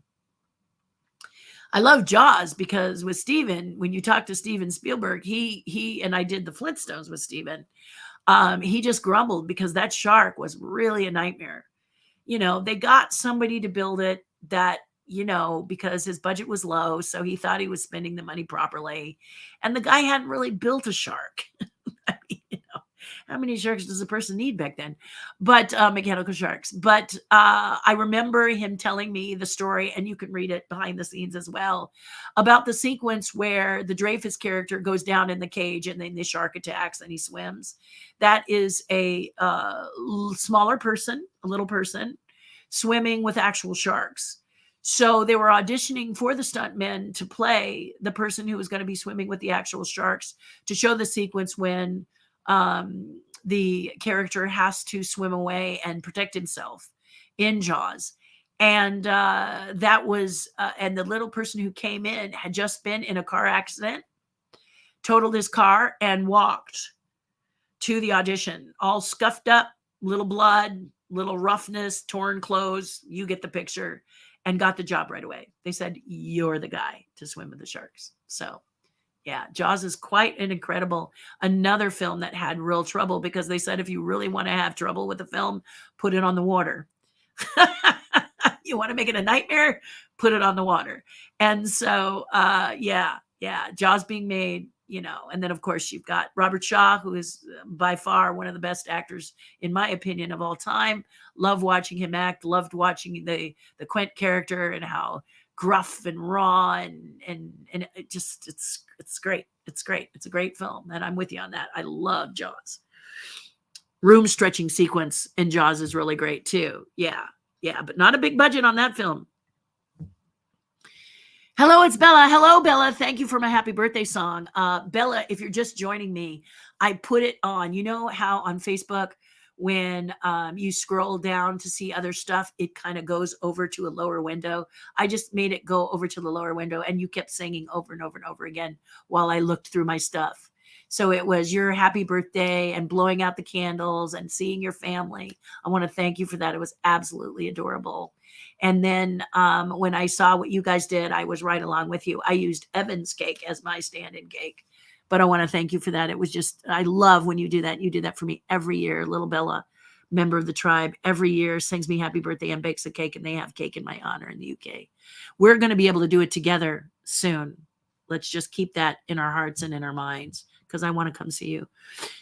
I love Jaws because with Steven, when you talk to Steven Spielberg, he and I did the Flintstones with Steven. He just grumbled because that shark was really a nightmare. They got somebody to build it that, because his budget was low, so he thought he was spending the money properly. And the guy hadn't really built a shark. I mean, How many sharks does a person need back then? But mechanical sharks. But I remember him telling me the story, and you can read it behind the scenes as well, about the sequence where the Dreyfus character goes down in the cage and then the shark attacks and he swims. That is a smaller person, a little person, swimming with actual sharks. So they were auditioning for the stuntmen to play the person who was going to be swimming with the actual sharks, to show the sequence when the character has to swim away and protect himself in Jaws. And that was, and the little person who came in had just been in a car accident, totaled his car, and walked to the audition, all scuffed up, little blood, little roughness, torn clothes. You get the picture. And got the job right away. They said, you're the guy to swim with the sharks. So yeah, Jaws is quite an incredible, another film that had real trouble, because they said, if you really want to have trouble with a film, put it on the water. You want to make it a nightmare, put it on the water. And so, yeah, Jaws being made, and then of course you've got Robert Shaw, who is by far one of the best actors, in my opinion, of all time. Love watching him act, loved watching the Quint character and how gruff and raw and it just, it's great. It's great. It's a great film. And I'm with you on that. I love Jaws. Room stretching sequence in Jaws is really great too. Yeah, but not a big budget on that film. Hello, it's Bella. Hello, Bella. Thank you for my happy birthday song. Bella, if you're just joining me, I put it on. You know how on Facebook, when you scroll down to see other stuff, it kind of goes over to a lower window. I just made it go over to the lower window, and you kept singing over and over and over again while I looked through my stuff. So it was your happy birthday and blowing out the candles and seeing your family. I want to thank you for that. It was absolutely adorable. And then when I saw what you guys did, I was right along with you. I used Evan's cake as my stand-in cake. But I want to thank you for that. It was just, I love when you do that. You do that for me every year. Little Bella, member of the tribe, every year sings me happy birthday and bakes a cake, and they have cake in my honor in the UK. We're going to be able to do it together soon. Let's just keep that in our hearts and in our minds, because I want to come see you.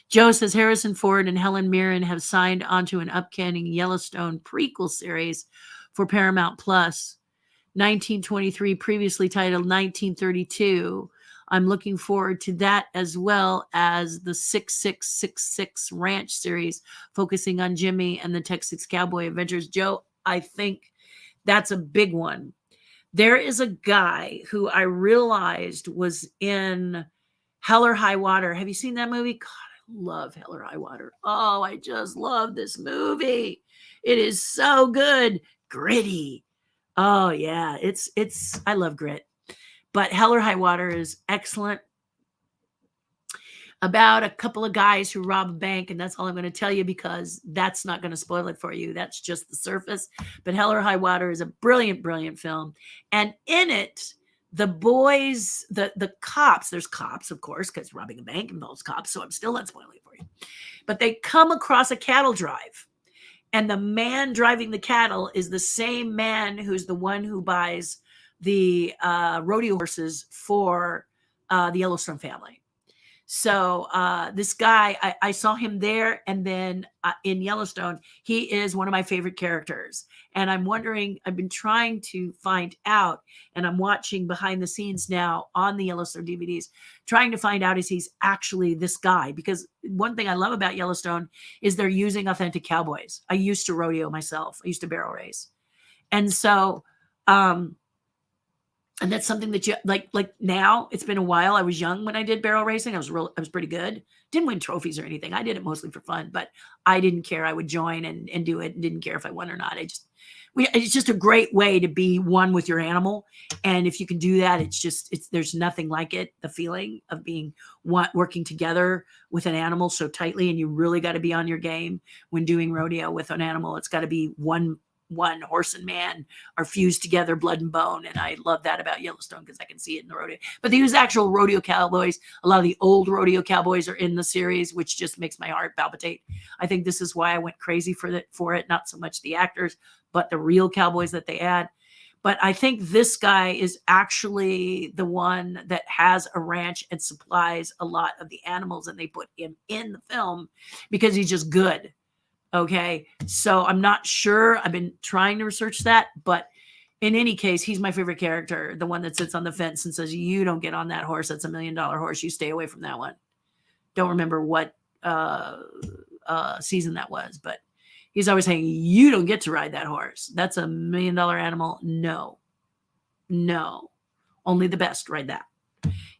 Joe says Harrison Ford and Helen Mirren have signed onto an upcoming Yellowstone prequel series for Paramount Plus. 1923, previously titled 1932. I'm looking forward to that, as well as the 6666 Ranch series, focusing on Jimmy and the Texas Cowboy Adventures. Joe, I think that's a big one. There is a guy who I realized was in Hell or High Water. Have you seen that movie? God, I love Hell or High Water. Oh, I just love this movie. It is so good. Gritty. Oh yeah, it's I love grit. But Hell or High Water is excellent. About a couple of guys who rob a bank, and that's all I'm going to tell you, because that's not going to spoil it for you. That's just the surface. But Hell or High Water is a brilliant, brilliant film. And in it, the boys, the cops, there's cops, of course, because robbing a bank involves cops, so I'm still not spoiling it for you. But they come across a cattle drive. And the man driving the cattle is the same man who's the one who buys the rodeo horses for the Yellowstone family. So this guy, I saw him there, and then in Yellowstone, he is one of my favorite characters. And I'm wondering, I've been trying to find out, and I'm watching behind the scenes now on the Yellowstone DVDs, trying to find out if he's actually this guy. Because one thing I love about Yellowstone is they're using authentic cowboys. I used to rodeo myself. I used to barrel race. And so, and that's something that you like now. It's been a while. I was young when I did barrel racing. I was pretty good. Didn't win trophies or anything. I did it mostly for fun, but I didn't care. I would join and do it, and didn't care if I won or not. It's just a great way to be one with your animal. And if you can do that, there's nothing like it. The feeling of being one, working together with an animal so tightly, and you really got to be on your game when doing rodeo with an animal. It's got to be one horse and man are fused together, blood and bone. And I love that about Yellowstone, because I can see it in the rodeo. But they use actual rodeo cowboys. A lot of the old rodeo cowboys are in the series, which just makes my heart palpitate. I think this is why I went crazy for it. Not so much the actors, but the real cowboys that they add. But I think this guy is actually the one that has a ranch and supplies a lot of the animals, and they put him in the film because he's just good. Okay. So I'm not sure. I've been trying to research that, but in any case, he's my favorite character. The one that sits on the fence and says, "You don't get on that horse. That's $1 million horse. You stay away from that one." Don't remember what season that was, but he's always saying, "You don't get to ride that horse. That's $1 million animal. No, only the best ride that."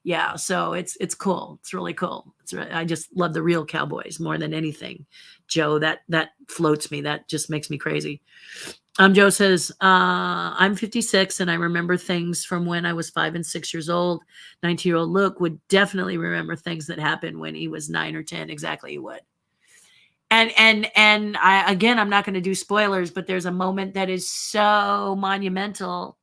Yeah, so it's cool. It's really cool. I just love the real cowboys more than anything. Joe, that floats me. That just makes me crazy. Joe says, I'm 56 and I remember things from when I was 5 and 6 years old. 19-year-old Luke would definitely remember things that happened when he was 9 or 10. Exactly, he would. And I'm not going to do spoilers, but there's a moment that is so monumental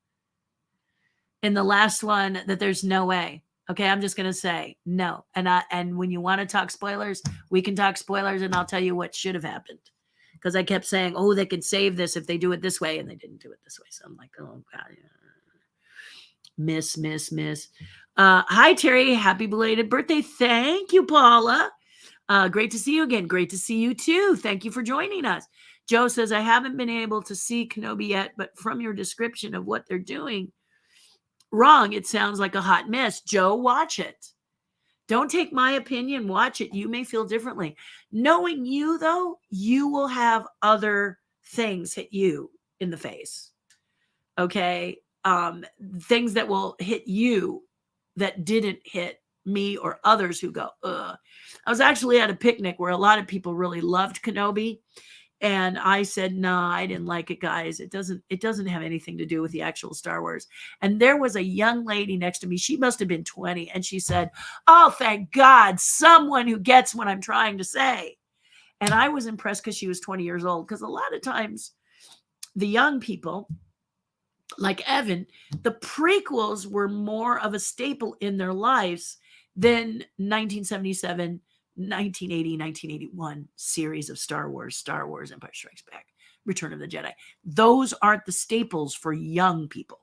in the last one that there's no way. Okay, I'm just going to say no. And when you want to talk spoilers, we can talk spoilers, and I'll tell you what should have happened. Because I kept saying, "Oh, they could save this if they do it this way," and they didn't do it this way. So I'm like, "Oh God, miss." Hi, Terry. Happy belated birthday. Thank you, Paula. Great to see you again. Great to see you too. Thank you for joining us. Joe says, I haven't been able to see Kenobi yet, but from your description of what they're doing wrong, it sounds like a hot mess. Joe, watch it. Don't take my opinion. Watch it. You may feel differently. Knowing you, though, you will have other things hit you in the face. Okay? Things that will hit you that didn't hit me or others who go, ugh. I was actually at a picnic where a lot of people really loved Kenobi. And I said, no, I didn't like it, guys. It doesn't have anything to do with the actual Star Wars. And there was a young lady next to me. She must have been 20. And she said, oh, thank God, someone who gets what I'm trying to say. And I was impressed because she was 20 years old. Because a lot of times the young people, like Evan, the prequels were more of a staple in their lives than 1977, 1980, 1981 series of Star Wars, Empire Strikes Back, Return of the Jedi. Those aren't the staples for young people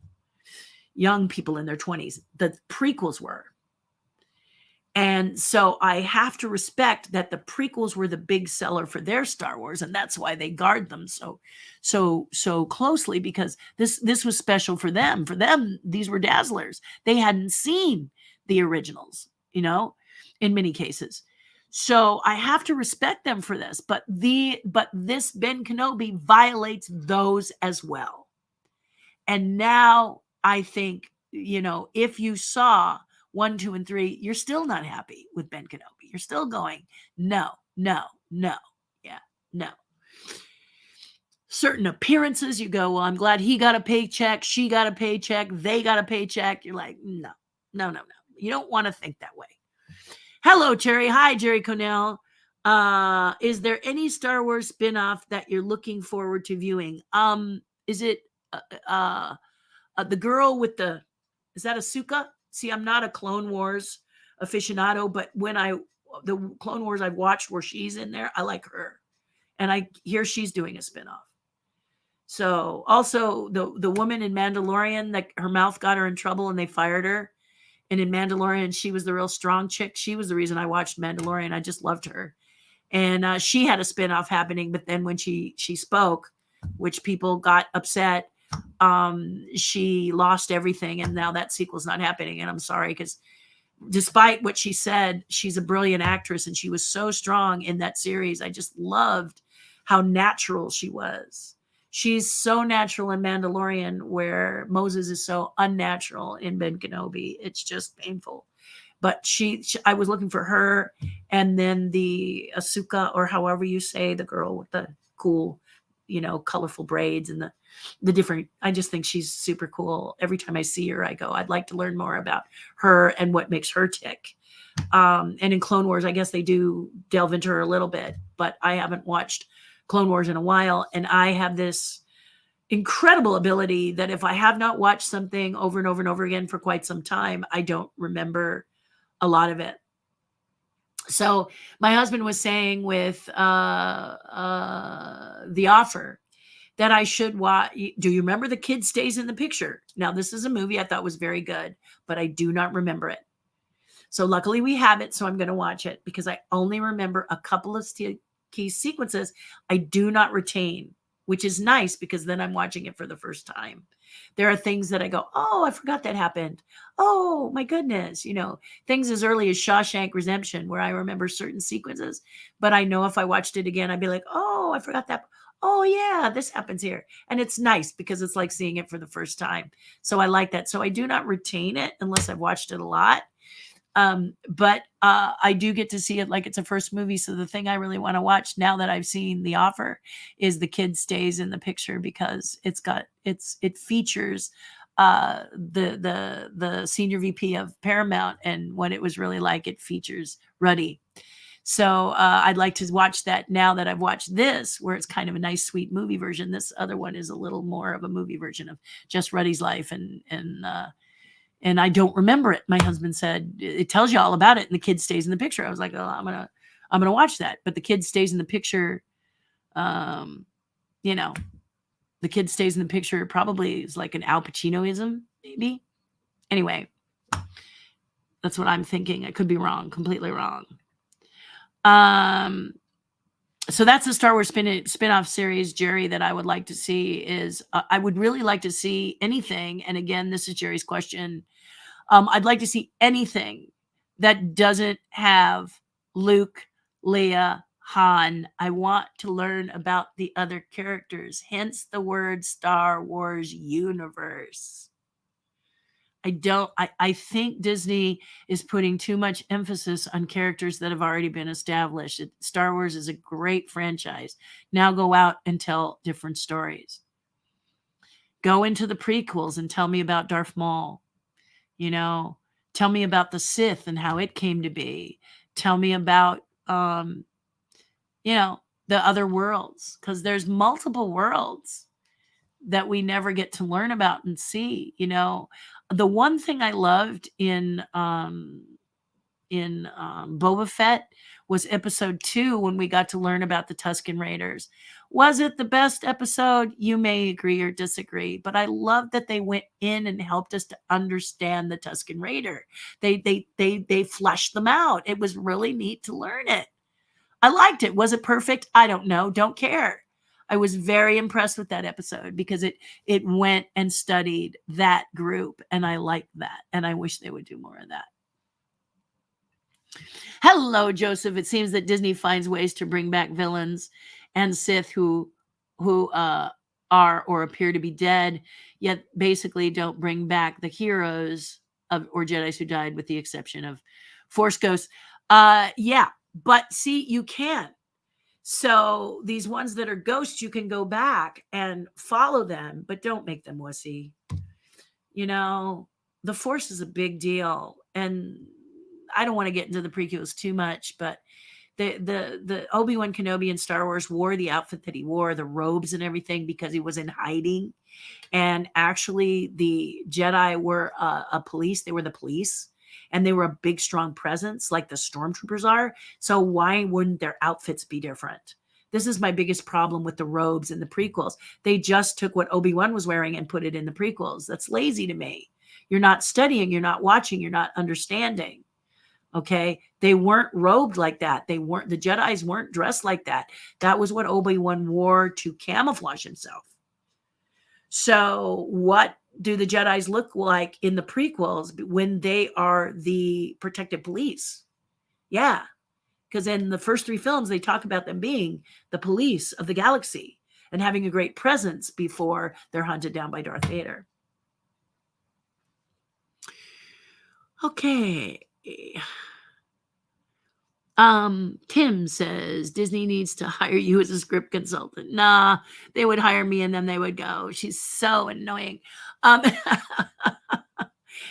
in their 20s. The prequels were. And so I have to respect that the prequels were the big seller for their Star Wars, and that's why they guard them so closely, because this was special for them. For them, these were dazzlers. They hadn't seen the originals, in many cases. So I have to respect them for this, but this Ben Kenobi violates those as well. And now I think, if you saw 1, 2, and 3, you're still not happy with Ben Kenobi. You're still going, no. Yeah, no. Certain appearances, you go, well, I'm glad he got a paycheck, she got a paycheck, they got a paycheck. You're like, no. You don't want to think that way. Hello, Terry. Hi, Jerry Connell. Is there any Star Wars spinoff that you're looking forward to viewing? Is it the girl with is that Ahsoka? See, I'm not a Clone Wars aficionado, but the Clone Wars I've watched where she's in there, I like her. And I hear she's doing a spinoff. So also the woman in Mandalorian, that her mouth got her in trouble and they fired her. And in Mandalorian, she was the real strong chick. She was the reason I watched Mandalorian. I just loved her. And she had a spinoff happening, but then when she spoke, which people got upset, she lost everything, and now that sequel's not happening. And I'm sorry, because despite what she said, she's a brilliant actress, and she was so strong in that series. I just loved how natural she was. She's so natural in Mandalorian, where Moses is so unnatural in Ben Kenobi. It's just painful. But I was looking for her, and then the Ahsoka, or however you say, the girl with the cool, colorful braids and the different. I just think she's super cool. Every time I see her, I go, I'd like to learn more about her and what makes her tick. And in Clone Wars, I guess they do delve into her a little bit, but I haven't watched Clone Wars in a while, and I have this incredible ability that if I have not watched something over and over and over again for quite some time, I don't remember a lot of it. So my husband was saying with The Offer that I should watch. Do you remember The Kid Stays in the Picture? Now, this is a movie I thought was very good, but I do not remember it. So luckily we have it, so I'm going to watch it because I only remember a couple of key sequences I do not retain, which is nice because then I'm watching it for the first time. There are things that I go, oh, I forgot that happened. Oh, my goodness. Things as early as Shawshank Redemption where I remember certain sequences, but I know if I watched it again, I'd be like, oh, I forgot that. Oh, yeah, this happens here. And it's nice because it's like seeing it for the first time. So I like that. So I do not retain it unless I've watched it a lot. But I do get to see it like it's a first movie. So the thing I really want to watch now that I've seen The Offer is The Kid Stays in the Picture because it features the senior VP of Paramount and what it was really like. It features Ruddy. So I'd like to watch that now that I've watched this, where it's kind of a nice, sweet movie version. This other one is a little more of a movie version of just Ruddy's life and I don't remember it. My husband said, it tells you all about it. And The Kid Stays in the Picture. I was like, oh, I'm going to watch that. But The Kid Stays in the Picture, The Kid Stays in the Picture probably is like an Al Pacinoism, maybe. Anyway, that's what I'm thinking. I could be wrong, completely wrong. So that's the Star Wars spin-off series, Jerry, that I would like to see is, I would really like to see anything. And again, this is Jerry's question. I'd like to see anything that doesn't have Luke, Leia, Han. I want to learn about the other characters, hence the word Star Wars universe. I think Disney is putting too much emphasis on characters that have already been established. Star Wars is a great franchise. Now go out and tell different stories. Go into the prequels and tell me about Darth Maul. Tell me about the Sith and how it came to be. Tell me about, the other worlds, because there's multiple worlds that we never get to learn about and see. The one thing I loved in Boba Fett was episode 2 when we got to learn about the Tusken Raiders. Was it the best episode? You may agree or disagree, but I love that they went in and helped us to understand the Tusken Raider. They fleshed them out. It was really neat to learn it. I liked it. Was it perfect? I don't know. Don't care. I was very impressed with that episode because it went and studied that group, and I liked that, and I wish they would do more of that. Hello, Joseph. It seems that Disney finds ways to bring back villains and Sith who are or appear to be dead, yet basically don't bring back the heroes or Jedis who died, with the exception of Force Ghosts. Yeah, but see, you can. So these ones that are ghosts, you can go back and follow them, but don't make them wussy. The Force is a big deal, and I don't want to get into the prequels too much, but the Obi-Wan Kenobi in Star Wars wore the outfit that he wore, the robes and everything, because he was in hiding. And actually, the Jedi were a police. They were the police, and they were a big, strong presence like the stormtroopers are. So why wouldn't their outfits be different? This is my biggest problem with the robes in the prequels. They just took what Obi-Wan was wearing and put it in the prequels. That's lazy to me. You're not studying, you're not watching, you're not understanding. Okay, they weren't robed like that. The Jedis weren't dressed like that. That was what Obi-Wan wore to camouflage himself. So what do the Jedis look like in the prequels when they are the protective police? Yeah, because in the first 3 films, they talk about them being the police of the galaxy and having a great presence before they're hunted down by Darth Vader. Okay. Tim says Disney needs to hire you as a script consultant. Nah, they would hire me and then they would go. She's so annoying. And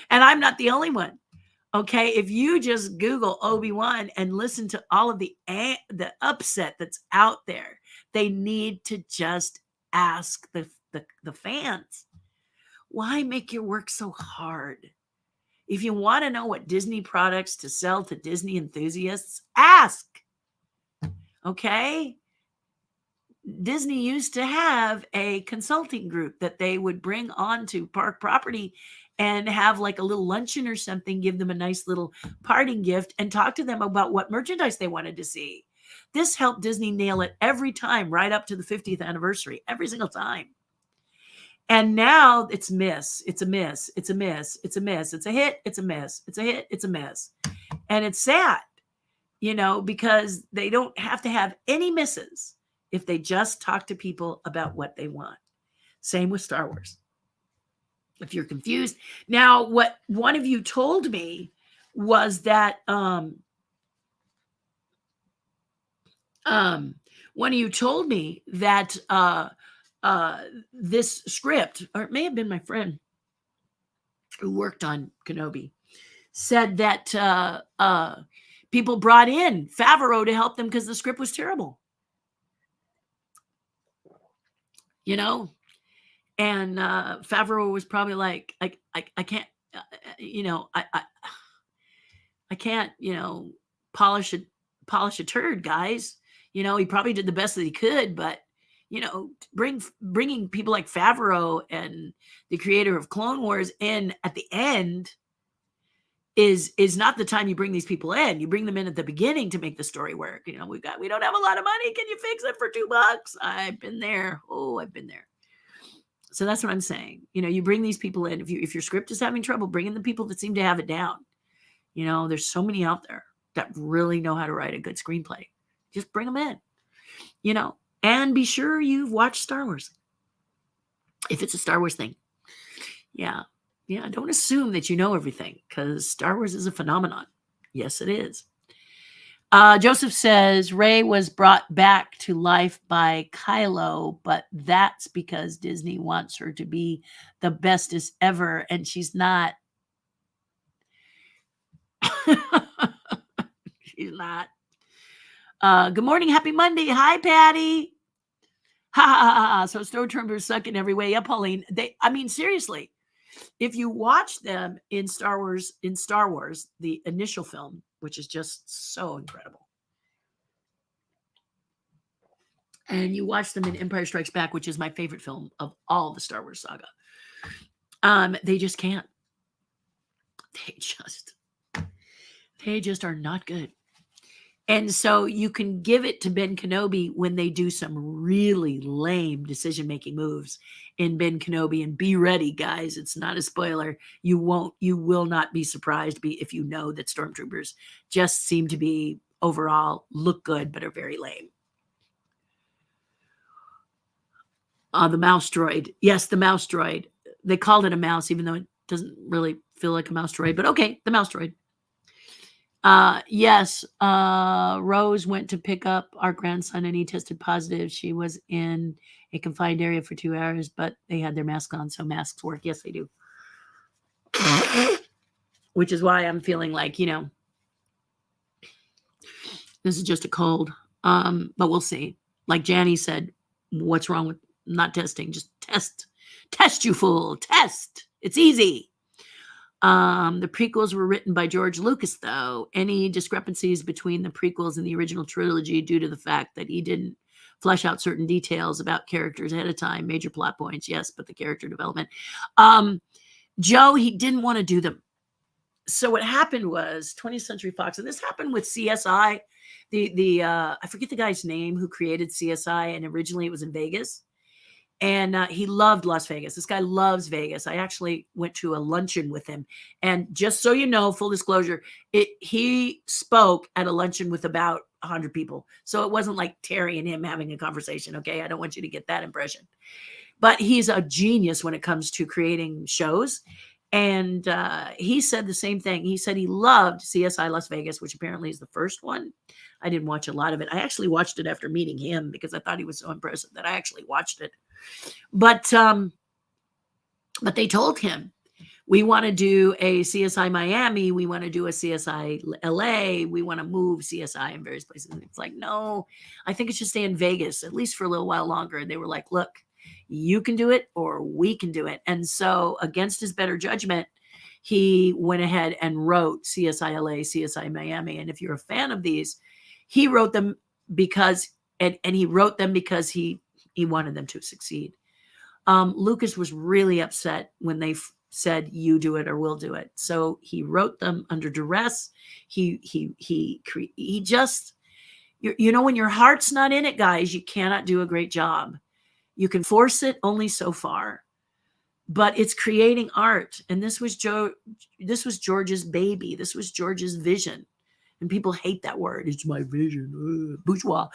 I'm not the only one. Okay, if you just Google Obi-Wan and listen to all of the upset that's out there, they need to just ask the fans, why make your work so hard? If you want to know what Disney products to sell to Disney enthusiasts, ask. Okay? Disney used to have a consulting group that they would bring onto park property and have like a little luncheon or something, give them a nice little parting gift and talk to them about what merchandise they wanted to see. This helped Disney nail it every time, right up to the 50th anniversary, every single time. And now it's miss. It's a miss. It's a miss. It's a miss. It's a hit. It's a miss. It's a hit. It's a miss. And it's sad, because they don't have to have any misses if they just talk to people about what they want. Same with Star Wars. If you're confused. Now, what one of you told me was that one of you told me that this script, or it may have been my friend who worked on Kenobi, said that people brought in Favreau to help them because the script was terrible. And Favreau was probably like, I can't, I can't, polish a turd, guys. He probably did the best that he could, but bringing people like Favreau and the creator of Clone Wars in at the end is not the time you bring these people in. You bring them in at the beginning to make the story work. We don't have a lot of money. Can you fix it for $2? I've been there. Oh, I've been there. So that's what I'm saying. You bring these people in. If your script is having trouble, bring in the people that seem to have it down. There's so many out there that really know how to write a good screenplay. Just bring them in, and be sure you've watched Star Wars. If it's a Star Wars thing. Yeah. Don't assume that you know everything, because Star Wars is a phenomenon. Yes, it is. Joseph says Rey was brought back to life by Kylo, but that's because Disney wants her to be the bestest ever, and she's not. She's not. Good morning, happy Monday. Hi, Patty. Ha ha ha ha. So Stormtroopers suck in every way. Yeah, Pauline. Seriously. If you watch them in Star Wars, the initial film, which is just so incredible, and you watch them in Empire Strikes Back, which is my favorite film of all the Star Wars saga, they just can't. They just are not good. And so you can give it to Ben Kenobi when they do some really lame decision-making moves in Ben Kenobi, and be ready, guys. It's not a spoiler. You will not be surprised if you know that Stormtroopers just seem to be overall look good, but are very lame. The mouse droid. Yes, the mouse droid. They called it a mouse, even though it doesn't really feel like a mouse droid, but okay, the mouse droid. Yes, Rose went to pick up our grandson and he tested positive. She was in a confined area for 2 hours, but they had their mask on, so masks work. Yes, they do. Which is why I'm feeling like, this is just a cold. But we'll see. Like Janny said, what's wrong with not testing? Just test. Test, you fool. Test. It's easy. The prequels were written by George Lucas, though. Any discrepancies between the prequels and the original trilogy due to the fact that he didn't flesh out certain details about characters ahead of time, major plot points, yes, but the character development. Joe, he didn't want to do them. So what happened was 20th Century Fox, and this happened with CSI. I forget the guy's name who created CSI, and originally it was in Vegas. And he loved Las Vegas. This guy loves Vegas. I actually went to a luncheon with him. And just so you know, full disclosure, he spoke at a luncheon with about 100 people. So it wasn't like Terry and him having a conversation. Okay, I don't want you to get that impression. But he's a genius when it comes to creating shows. And he said the same thing. He said he loved CSI Las Vegas, which apparently is the first one. I didn't watch a lot of it. I actually watched it after meeting him because I thought he was so impressive that I actually watched it. But they told him, we want to do a CSI Miami. We want to do a CSI LA. We want to move CSI in various places. And it's like, no, I think it should stay in Vegas, at least for a little while longer. And they were like, look, you can do it or we can do it. And so against his better judgment, he went ahead and wrote CSI LA, CSI Miami. And if you're a fan of these, he wrote them because and he wrote them because he wanted them to succeed. Lucas was really upset when they said, "You do it or we'll do it." So he wrote them under duress. He just, you know, when your heart's not in it, guys, you cannot do a great job. You can force it only so far, but it's creating art. And this was George's baby. This was George's vision. And people hate that word. It's my vision. Bourgeois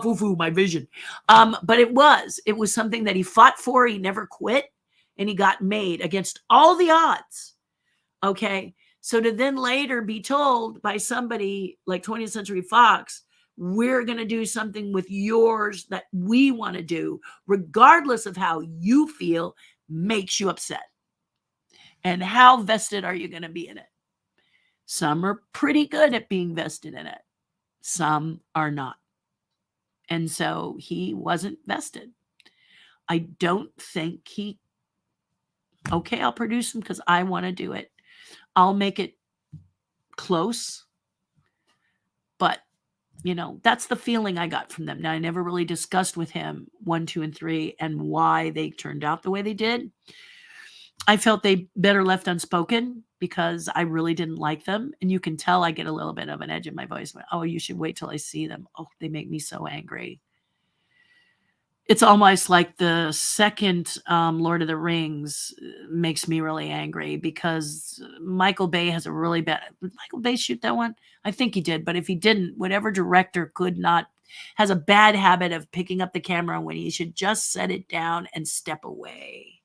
foo-foo, my vision. But it was something that he fought for. He never quit, and he got made against all the odds. Okay. So to then later be told by somebody like 20th Century Fox, we're going to do something with yours that we want to do, regardless of how you feel, makes you upset. And how vested are you going to be in it? Some are pretty good at being vested in it. Some are not. And so he wasn't vested. I don't think okay, I'll produce them because I want to do it. I'll make it close. But, you know, that's the feeling I got from them. Now, I never really discussed with him 1, 2, and 3 and why they turned out the way they did. I felt they better left unspoken because I really didn't like them. And you can tell I get a little bit of an edge in my voice. Oh, you should wait till I see them. Oh, they make me so angry. It's almost like the second Lord of the Rings makes me really angry because Michael Bay has a really bad... Did Michael Bay shoot that one? I think he did. But if he didn't, whatever director has a bad habit of picking up the camera when he should just set it down and step away.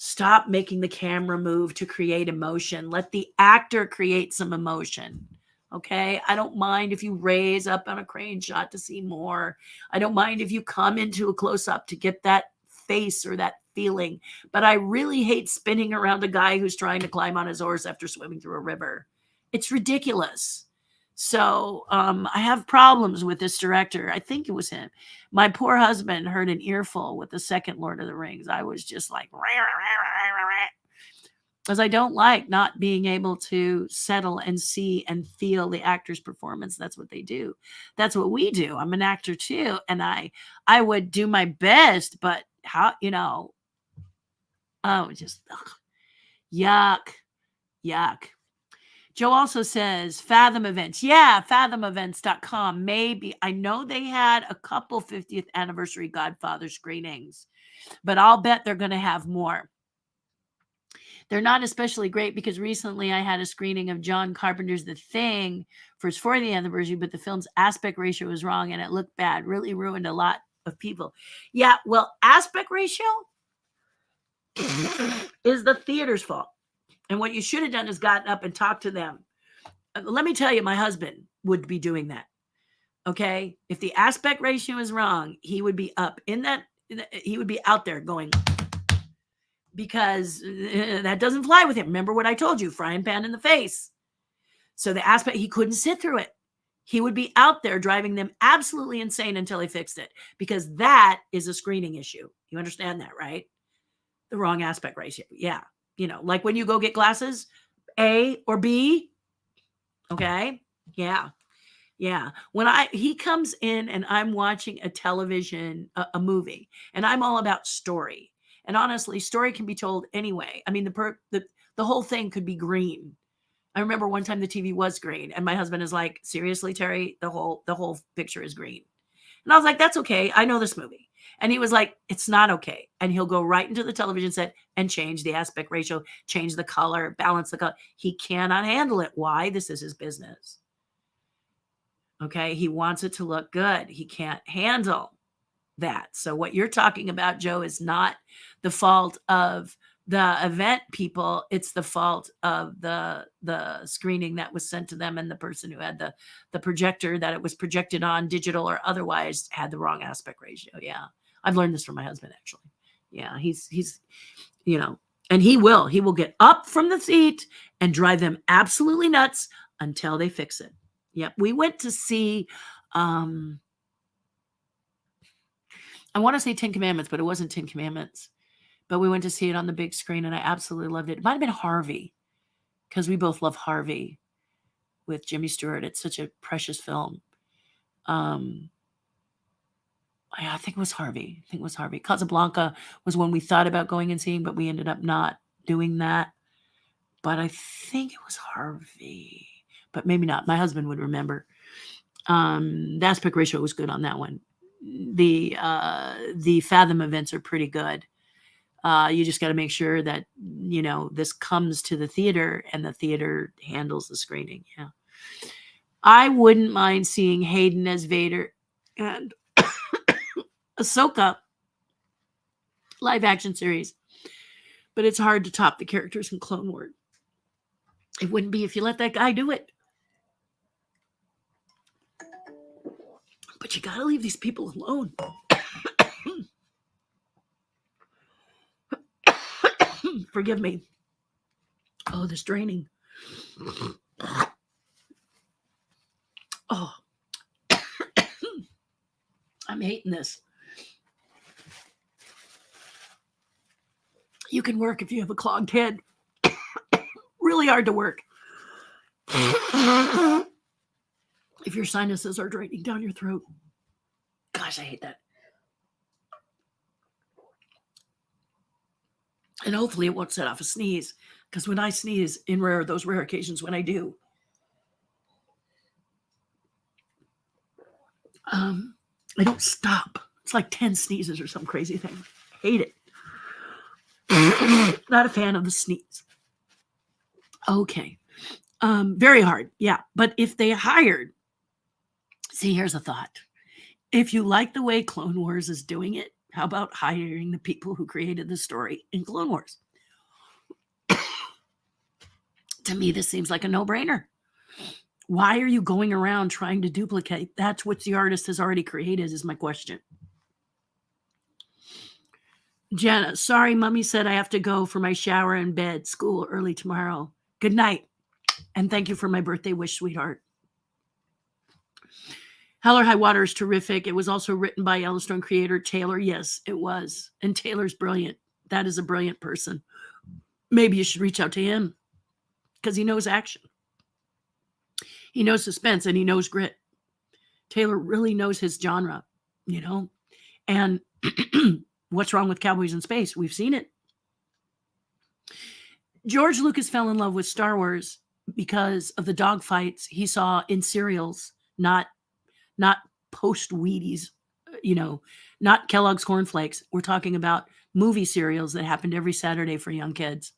Stop making the camera move to create emotion. Let the actor create some emotion. Okay? I don't mind if you raise up on a crane shot to see more. I don't mind if you come into a close-up to get that face or that feeling. But I really hate spinning around a guy who's trying to climb on his horse after swimming through a river. It's ridiculous. So I have problems with this director. I think it was him. My poor husband heard an earful with the second Lord of the Rings. I was just like, because I don't like not being able to settle and see and feel the actor's performance. That's what they do. That's what we do. I'm an actor too. And I would do my best, but how, you know, just yuck. Joe also says Fathom Events. Yeah, fathomevents.com. Maybe. I know they had a couple 50th anniversary Godfather screenings, but I'll bet they're going to have more. They're not especially great because recently I had a screening of John Carpenter's The Thing for his 40th anniversary, but the film's aspect ratio was wrong and it looked bad. Really ruined a lot of people. Yeah, well, aspect ratio is the theater's fault. And what you should have done is gotten up and talked to them. Let me tell you, my husband would be doing that. Okay? If the aspect ratio is wrong, he would be up in that. He would be out there going, because that doesn't fly with him. Remember what I told you, frying pan in the face. So the aspect, he couldn't sit through it. He would be out there driving them absolutely insane until he fixed it, because that is a screening issue. You understand that, right? The wrong aspect ratio. Yeah. You know, like when you go get glasses, A or B. Okay. Yeah. When he comes in and I'm watching a television, a movie, and I'm all about story. And honestly, story can be told anyway. I mean, the whole thing could be green. I remember one time the TV was green, and my husband is like, "Seriously, Terry, the whole picture is green." And I was like, "That's okay. I know this movie." And he was like, "It's not okay." And he'll go right into the television set and change the aspect ratio, change the color, balance the color. He cannot handle it. Why? This is his business. Okay. He wants it to look good. He can't handle that. So what you're talking about, Joe, is not the fault of the event people. It's the fault of the screening that was sent to them, and the person who had the projector that it was projected on, digital or otherwise, had the wrong aspect ratio. Yeah. I've learned this from my husband, actually. Yeah. He's, you know, and he will get up from the seat and drive them absolutely nuts until they fix it. Yep. We went to see, I want to say 10 Commandments, but it wasn't 10 Commandments. But we went to see it on the big screen, and I absolutely loved it. It might have been Harvey, because we both love Harvey with Jimmy Stewart. It's such a precious film. I think it was Harvey. I think it was Harvey. Casablanca was one we thought about going and seeing, but we ended up not doing that. But I think it was Harvey, but maybe not. My husband would remember. The aspect ratio was good on that one. The Fathom events are pretty good. You just got to make sure that, this comes to the theater and the theater handles the screening. Yeah. I wouldn't mind seeing Hayden as Vader and Ahsoka live action series, but it's hard to top the characters in Clone Wars. It wouldn't be if you let that guy do it. But you got to leave these people alone. Forgive me. Oh, this draining. Oh, I'm hating this. You can work if you have a clogged head. Really hard to work. If your sinuses are draining down your throat. Gosh, I hate that. And hopefully it won't set off a sneeze. Because when I sneeze, those rare occasions when I do, I don't stop. It's like 10 sneezes or some crazy thing. Hate it. Not a fan of the sneeze. Okay. Very hard. Yeah. But if they hired, see, here's a thought. If you like the way Clone Wars is doing it, how about hiring the people who created the story in Clone Wars? To me, this seems like a no-brainer. Why are you going around trying to duplicate? That's what the artist has already created, is my question. Jenna, sorry, Mommy said I have to go for my shower and bed. School early tomorrow. Good night. And thank you for my birthday wish, sweetheart. Hell or High Water is terrific. It was also written by Yellowstone creator Taylor. Yes, it was. And Taylor's brilliant. That is a brilliant person. Maybe you should reach out to him because he knows action. He knows suspense and he knows grit. Taylor really knows his genre, And what's wrong with Cowboys in Space? We've seen it. George Lucas fell in love with Star Wars because of the dogfights he saw in serials, not post-Wheaties, not Kellogg's Corn Flakes. We're talking about movie serials that happened every Saturday for young kids.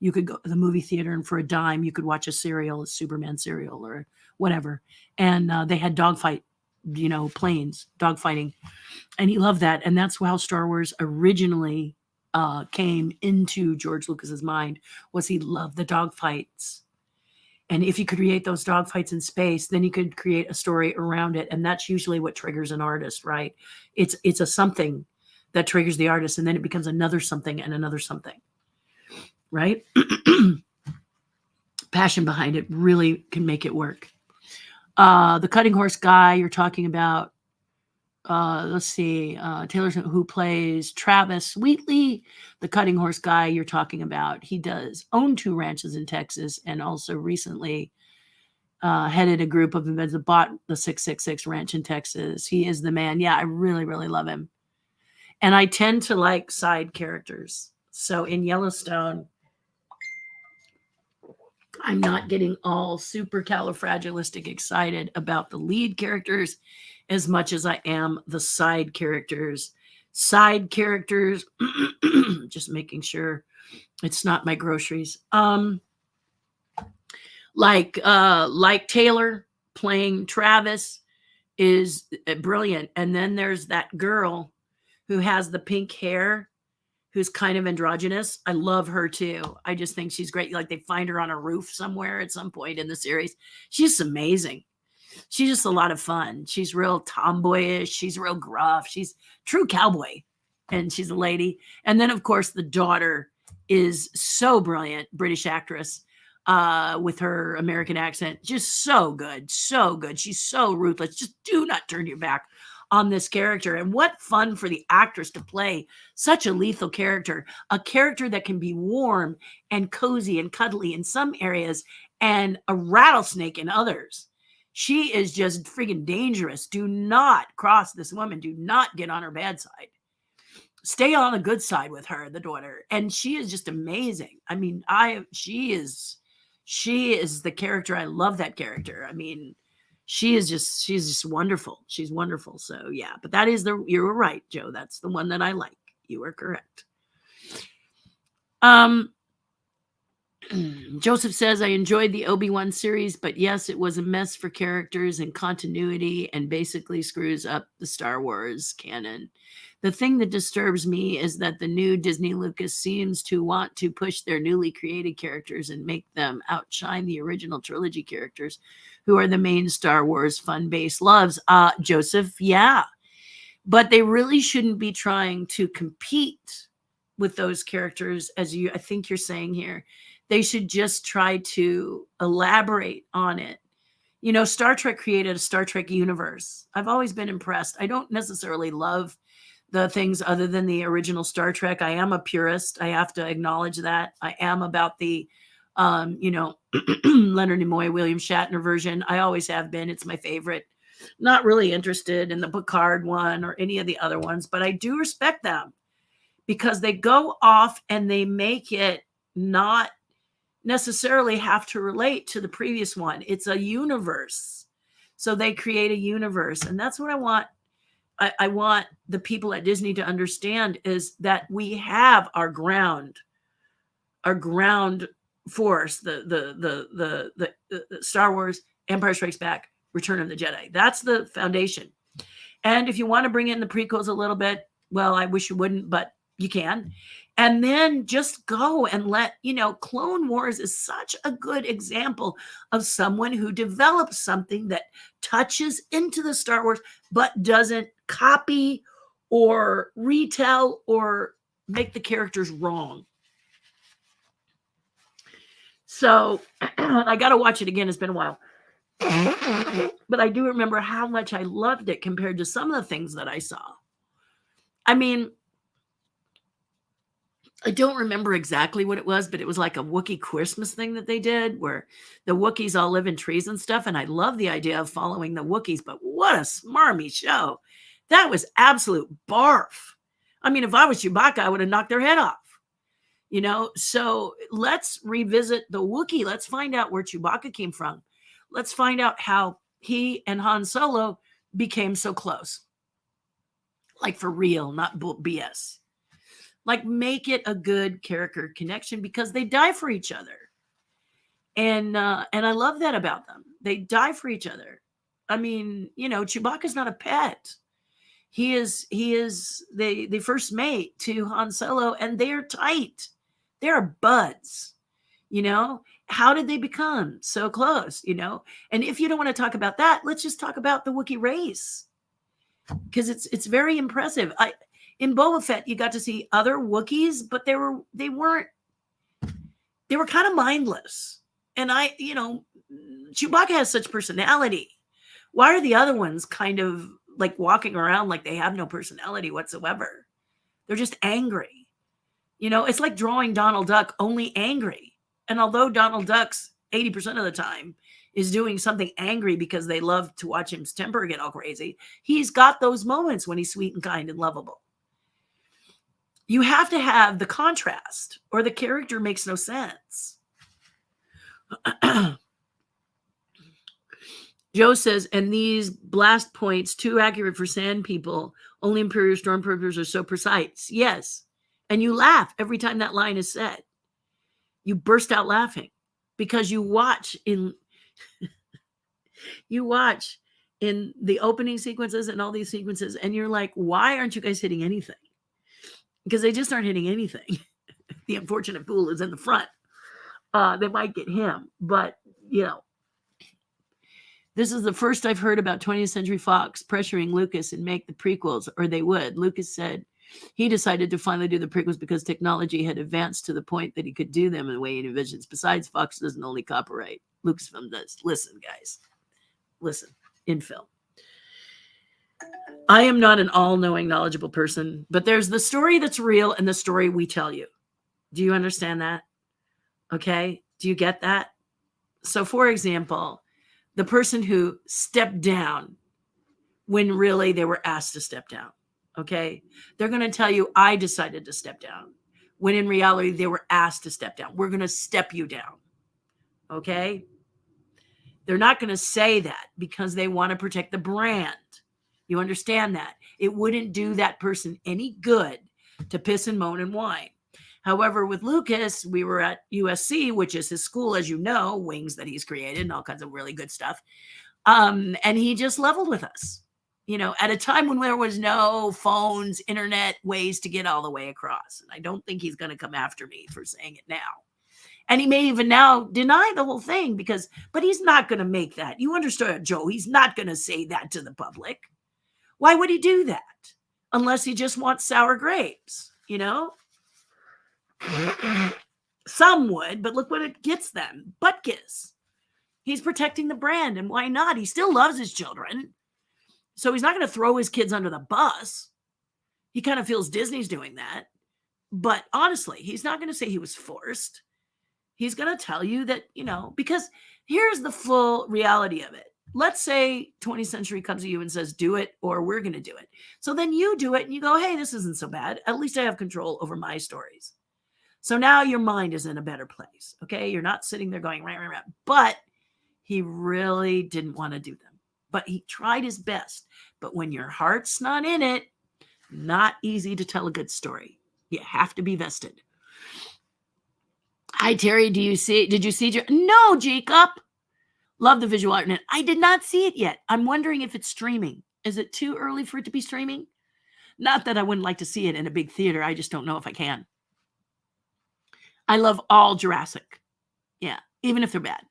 You could go to the movie theater and for a dime, you could watch a Superman serial or whatever. And they had dogfight, planes, dogfighting. And he loved that. And that's how Star Wars originally came into George Lucas's mind, was he loved the dogfights. And if you could create those dogfights in space, then you could create a story around it. And that's usually what triggers an artist, right? It's a something that triggers the artist, and then it becomes another something and another something, right? Passion behind it really can make it work. The Cutting Horse guy you're talking about, let's see, Taylor, who plays Travis Wheatley, the Cutting Horse guy you're talking about. He does own 2 ranches in Texas and also recently headed a group of events that bought the 666 ranch in Texas. He is the man. Yeah, I really, really love him. And I tend to like side characters. So in Yellowstone, I'm not getting all supercalifragilistic excited about the lead characters as much as I am the side characters. Side characters, just making sure it's not my groceries. Like Taylor playing Travis is brilliant. And then there's that girl who has the pink hair, who's kind of androgynous. I love her too. I just think she's great. Like they find her on a roof somewhere at some point in the series. She's amazing. She's just a lot of fun. She's real tomboyish. She's real gruff. She's true cowboy, and she's a lady. And then, of course, the daughter is so brilliant, British actress with her American accent. Just so good, so good. She's so ruthless. Just do not turn your back on this character. And what fun for the actress to play such a lethal character, a character that can be warm and cozy and cuddly in some areas and a rattlesnake in others. She is just freaking dangerous. Do not cross this woman. Do not get on her bad side. Stay on the good side with her, the daughter. And she is just amazing. I mean, she is the character. I love that character. I mean, she's just wonderful. She's wonderful. So yeah, but you were right, Joe. That's the one that I like. You are correct. Joseph says, I enjoyed the Obi-Wan series, but yes, it was a mess for characters and continuity and basically screws up the Star Wars canon. The thing that disturbs me is that the new Disney Lucas seems to want to push their newly created characters and make them outshine the original trilogy characters who are the main Star Wars fun base loves. Joseph, yeah. But they really shouldn't be trying to compete with those characters, as I think you're saying here. They should just try to elaborate on it. You know, Star Trek created a Star Trek universe. I've always been impressed. I don't necessarily love the things other than the original Star Trek. I am a purist. I have to acknowledge that. I am about the, Leonard Nimoy, William Shatner version. I always have been. It's my favorite. Not really interested in the Picard one or any of the other ones, but I do respect them because they go off and they make it not necessarily have to relate to the previous one. It's a universe. So they create a universe. And that's what I want. I want the people at Disney to understand is that we have our ground force, the Star Wars, Empire Strikes Back, Return of the Jedi. That's the foundation. And if you want to bring in the prequels a little bit, well, I wish you wouldn't, but you can. And then just go and Clone Wars is such a good example of someone who develops something that touches into the Star Wars, but doesn't copy or retell or make the characters wrong. So I got to watch it again. It's been a while. But I do remember how much I loved it compared to some of the things that I saw. I mean, I don't remember exactly what it was, but it was like a Wookiee Christmas thing that they did where the Wookiees all live in trees and stuff. And I love the idea of following the Wookiees, but what a smarmy show. That was absolute barf. I mean, if I was Chewbacca, I would have knocked their head off. So let's revisit the Wookiee. Let's find out where Chewbacca came from. Let's find out how he and Han Solo became so close. Like for real, not BS. Like make it a good character connection because they die for each other. And I love that about them. They die for each other. I mean, Chewbacca's not a pet. They first mate to Han Solo and they're tight. They're buds, How did they become so close, And if you don't want to talk about that, let's just talk about the Wookiee race. Because it's very impressive. In Boba Fett, you got to see other Wookiees, but they were kind of mindless. And Chewbacca has such personality. Why are the other ones kind of like walking around like they have no personality whatsoever? They're just angry. It's like drawing Donald Duck only angry. And although Donald Duck's 80% of the time is doing something angry because they love to watch his temper get all crazy, he's got those moments when he's sweet and kind and lovable. You have to have the contrast or the character makes no sense. Joe says, and these blast points too accurate for sand people. Only Imperial Stormtroopers are so precise. Yes. And you laugh every time that line is said. You burst out laughing because you watch in the opening sequences and all these sequences and you're like, why aren't you guys hitting anything? Because they just aren't hitting anything. The unfortunate fool is in the front. They might get him, but this is the first I've heard about 20th Century Fox pressuring Lucas and make the prequels, or they would. Lucas said he decided to finally do the prequels because technology had advanced to the point that he could do them in the way he envisions. Besides, Fox doesn't only copyright. Lucasfilm does. Listen, guys. Listen. In film. I am not an all-knowing, knowledgeable person, but there's the story that's real and the story we tell you. Do you understand that? Okay? Do you get that? So, for example, the person who stepped down when really they were asked to step down. Okay. They're going to tell you, I decided to step down, when in reality, they were asked to step down. We're going to step you down. Okay. They're not going to say that because they want to protect the brand. You understand that? It wouldn't do that person any good to piss and moan and whine. However, with Lucas, we were at USC, which is his school, as you know, wings that he's created and all kinds of really good stuff. And he just leveled with us, at a time when there was no phones, internet, ways to get all the way across. And I don't think he's going to come after me for saying it now. And he may even now deny the whole thing but he's not going to make that. You understand, Joe? He's not going to say that to the public. Why would he do that? Unless he just wants sour grapes, Some would, but look what it gets them. Butt kiss. He's protecting the brand, and why not? He still loves his children. So he's not going to throw his kids under the bus. He kind of feels Disney's doing that. But honestly, he's not going to say he was forced. He's going to tell you that, because here's the full reality of it. Let's say 20th Century comes to you and says, do it, or we're going to do it. So then you do it and you go, hey, this isn't so bad. At least I have control over my stories. So now your mind is in a better place. Okay. You're not sitting there going, right. But he really didn't want to do them. But he tried his best. But when your heart's not in it, not easy to tell a good story. You have to be vested. Hi, Terry. Did you see? No, Jacob. Love the visual art in it. I did not see it yet. I'm wondering if it's streaming. Is it too early for it to be streaming? Not that I wouldn't like to see it in a big theater. I just don't know if I can. I love all Jurassic. Yeah, even if they're bad.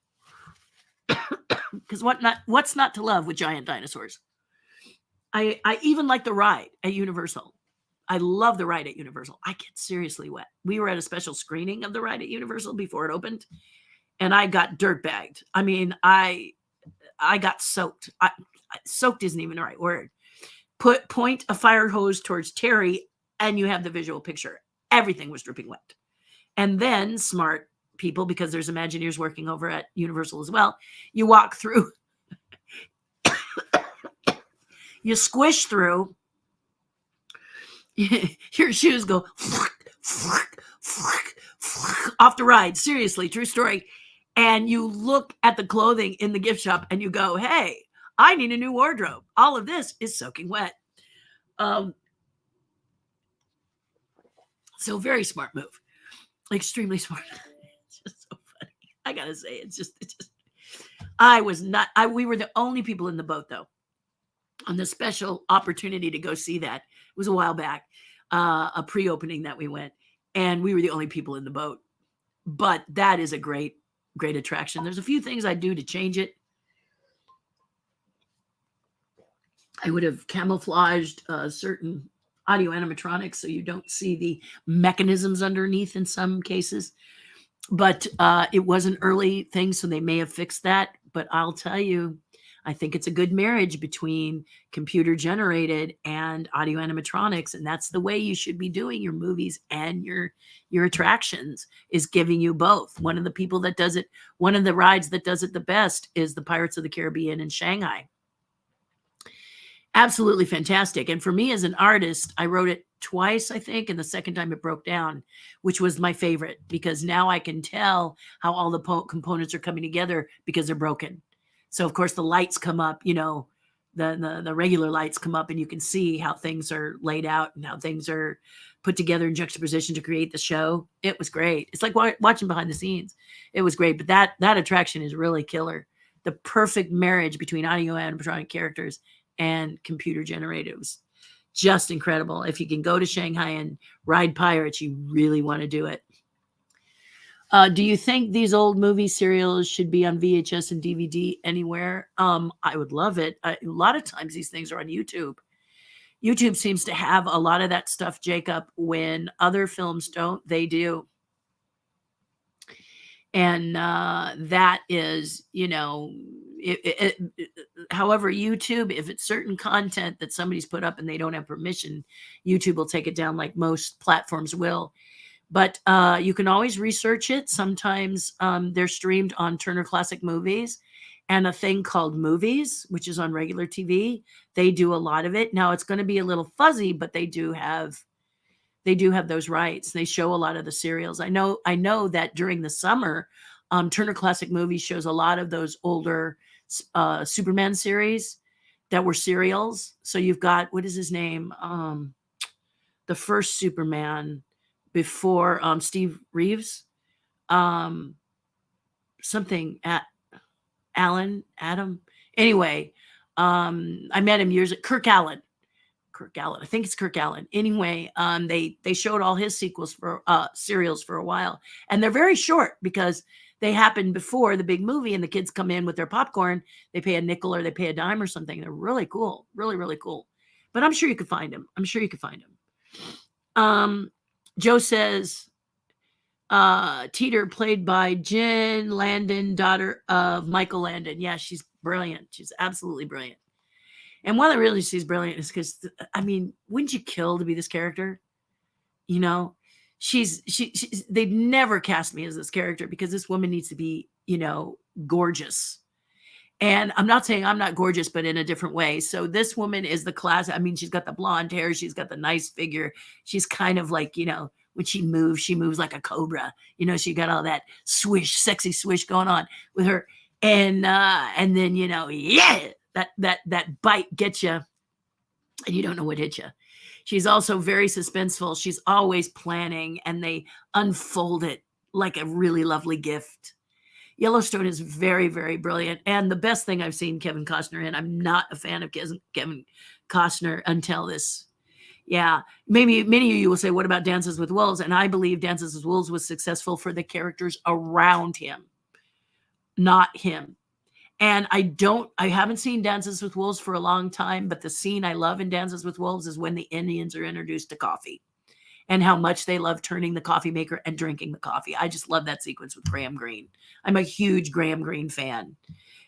Because what's not to love with giant dinosaurs? I even like the ride at Universal. I love the ride at Universal. I get seriously wet. We were at a special screening of the ride at Universal before it opened, and I got dirt bagged. I mean, I got soaked. Soaked isn't even the right word. Point a fire hose towards Terry, and you have the visual picture. Everything was dripping wet. And then smart people, because there's Imagineers working over at Universal as well, you walk through, you squish through, your shoes go off the ride. Seriously, true story. And you look at the clothing in the gift shop and you go, hey, I need a new wardrobe. All of this is soaking wet. So very smart move. Extremely smart. It's just so funny. I gotta say, it's just we were the only people in the boat though, on the special opportunity to go see that. It was a while back, a pre-opening that we went, and we were the only people in the boat. But that is a great, great attraction. There's a few things I'd do to change it. I would have camouflaged certain audio animatronics so you don't see the mechanisms underneath in some cases. But it was an early thing, so they may have fixed that. But I'll tell you, I think it's a good marriage between computer generated and audio animatronics. And that's the way you should be doing your movies and your attractions, is giving you both. One of the people that does it, one of the rides that does it the best is the Pirates of the Caribbean in Shanghai. Absolutely fantastic. And for me as an artist, I wrote it twice, I think, and the second time it broke down, which was my favorite, because now I can tell how all the components are coming together because they're broken. So of course the lights come up, the regular lights come up, and you can see how things are laid out and how things are put together in juxtaposition to create the show. It was great. It's like watching behind the scenes. It was great. But that attraction is really killer. The perfect marriage between audio animatronic characters and computer generated. It was just incredible. If you can go to Shanghai and ride pirates, you really want to do it. Do you think these old movie serials should be on VHS and DVD anywhere? I would love it. A lot of times these things are on YouTube. YouTube seems to have a lot of that stuff, Jacob. When other films don't, they do. And that is, however, YouTube, if it's certain content that somebody's put up and they don't have permission, YouTube will take it down, like most platforms will. But you can always research it. Sometimes they're streamed on Turner Classic Movies, and a thing called Movies, which is on regular TV. They do a lot of it. Now it's going to be a little fuzzy, but they do have those rights. They show a lot of the serials. I know that during the summer, Turner Classic Movies shows a lot of those older Superman series that were serials. So you've got, what is his name? The first Superman before Steve Reeves. Something at Adam. Anyway, I met him years ago. Kirk Allen. I think it's Kirk Allen. Anyway, they showed all his sequels for serials for a while, and they're very short because they happen before the big movie, and the kids come in with their popcorn. They pay a nickel or they pay a dime or something. They're really cool, really, really cool. But I'm sure you could find them. Joe says, Teeter, played by Jen Landon, daughter of Michael Landon. Yeah, she's brilliant. She's absolutely brilliant. And one of the reasons she's brilliant is because, I mean, wouldn't you kill to be this character? You know, they'd never cast me as this character because this woman needs to be, gorgeous. And I'm not saying I'm not gorgeous, but in a different way. So this woman is the class. I mean, she's got the blonde hair. She's got the nice figure. She's kind of like, when she moves like a cobra. She got all that swish, sexy swish going on with her. And then, yeah, that bite gets you and you don't know what hit you. She's also very suspenseful. She's always planning, and they unfold it like a really lovely gift. Yellowstone is very, very brilliant. And the best thing I've seen Kevin Costner in, I'm not a fan of Kevin Costner until this. Yeah, maybe many of you will say, what about Dances with Wolves? And I believe Dances with Wolves was successful for the characters around him, not him. And I haven't seen Dances with Wolves for a long time, but the scene I love in Dances with Wolves is when the Indians are introduced to coffee and how much they love turning the coffee maker and drinking the coffee. I just love that sequence with Graham Greene. I'm a huge Graham Greene fan.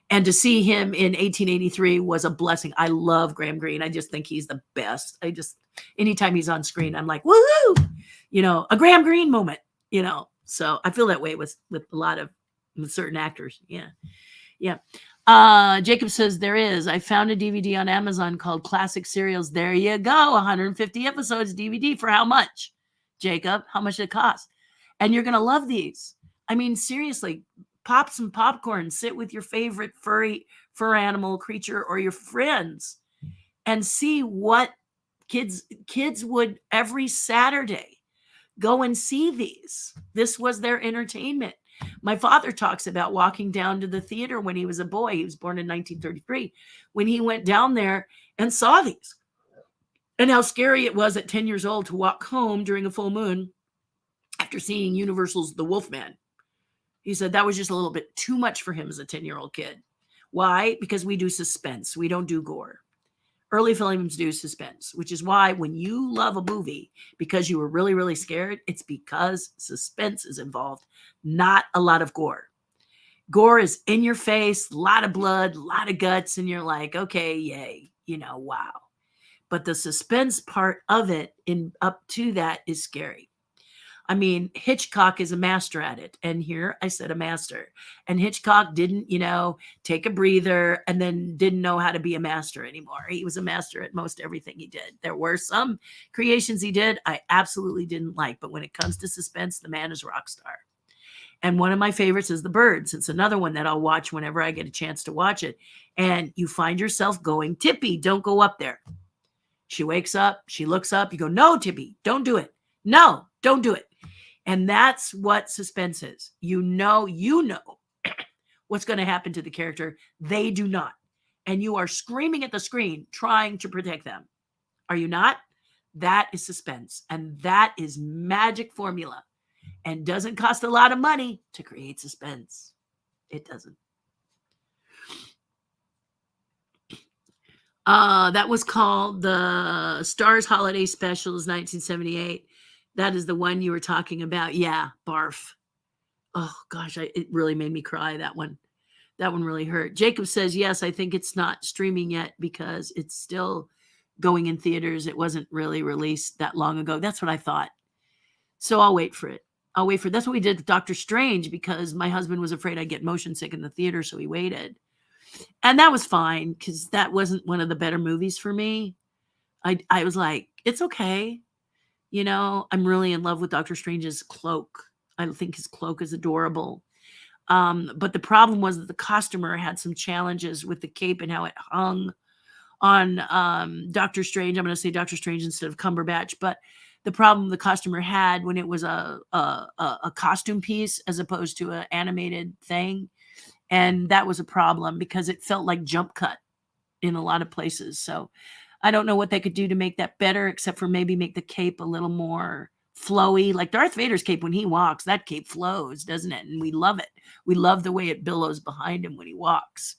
And to see him in 1883 was a blessing. I love Graham Greene. I just think he's the best. Anytime he's on screen, I'm like, woohoo! A Graham Greene moment, So I feel that way with a lot of certain actors. Yeah. Yeah. Jacob says I found a DVD on Amazon called Classic Serials. There you go. 150 episodes DVD for how much? Jacob, how much did it cost? And you're going to love these. I mean, seriously, pop some popcorn, sit with your favorite fur animal creature or your friends and see what kids would every Saturday go and see these. This was their entertainment. My father talks about walking down to the theater when he was a boy. He was born in 1933. When he went down there and saw these, and how scary it was at 10 years old to walk home during a full moon after seeing Universal's The Wolfman. He said that was just a little bit too much for him as a 10-year-old kid. Why? Because we do suspense. We don't do gore. Early films do suspense, which is why when you love a movie because you were really, really scared, it's because suspense is involved, not a lot of gore. Gore is in your face, a lot of blood, a lot of guts, and you're like, okay, yay, wow. But the suspense part of it up to that is scary. I mean, Hitchcock is a master at it. And here I said a master. And Hitchcock didn't, take a breather and then didn't know how to be a master anymore. He was a master at most everything he did. There were some creations he did I absolutely didn't like. But when it comes to suspense, the man is a rock star. And one of my favorites is The Birds. It's another one that I'll watch whenever I get a chance to watch it. And you find yourself going, Tippy, don't go up there. She wakes up, she looks up, you go, no, Tippy, don't do it. No, don't do it. And that's what suspense is. You know what's going to happen to the character. They do not. And you are screaming at the screen, trying to protect them. Are you not? That is suspense. And that is magic formula. And doesn't cost a lot of money to create suspense. It doesn't. That was called the Stars Holiday Specials 1978. That is the one you were talking about. Yeah, barf. Oh, gosh, it really made me cry, that one. That one really hurt. Jacob says, yes, I think it's not streaming yet because it's still going in theaters. It wasn't really released that long ago. That's what I thought. So I'll wait for it. That's what we did with Doctor Strange because my husband was afraid I'd get motion sick in the theater, so he waited. And that was fine because that wasn't one of the better movies for me. I was like, it's okay. You know, I'm really in love with Doctor Strange's cloak. I think his cloak is adorable. But the problem was that the costumer had some challenges with the cape and how it hung on Doctor Strange. I'm going to say Doctor Strange instead of Cumberbatch, but the problem the costumer had when it was a costume piece as opposed to an animated thing, and that was a problem because it felt like jump cut in a lot of places. So I don't know what they could do to make that better, except for maybe make the cape a little more flowy. Like Darth Vader's cape, when he walks, that cape flows, doesn't it? And we love it. We love the way it billows behind him when he walks.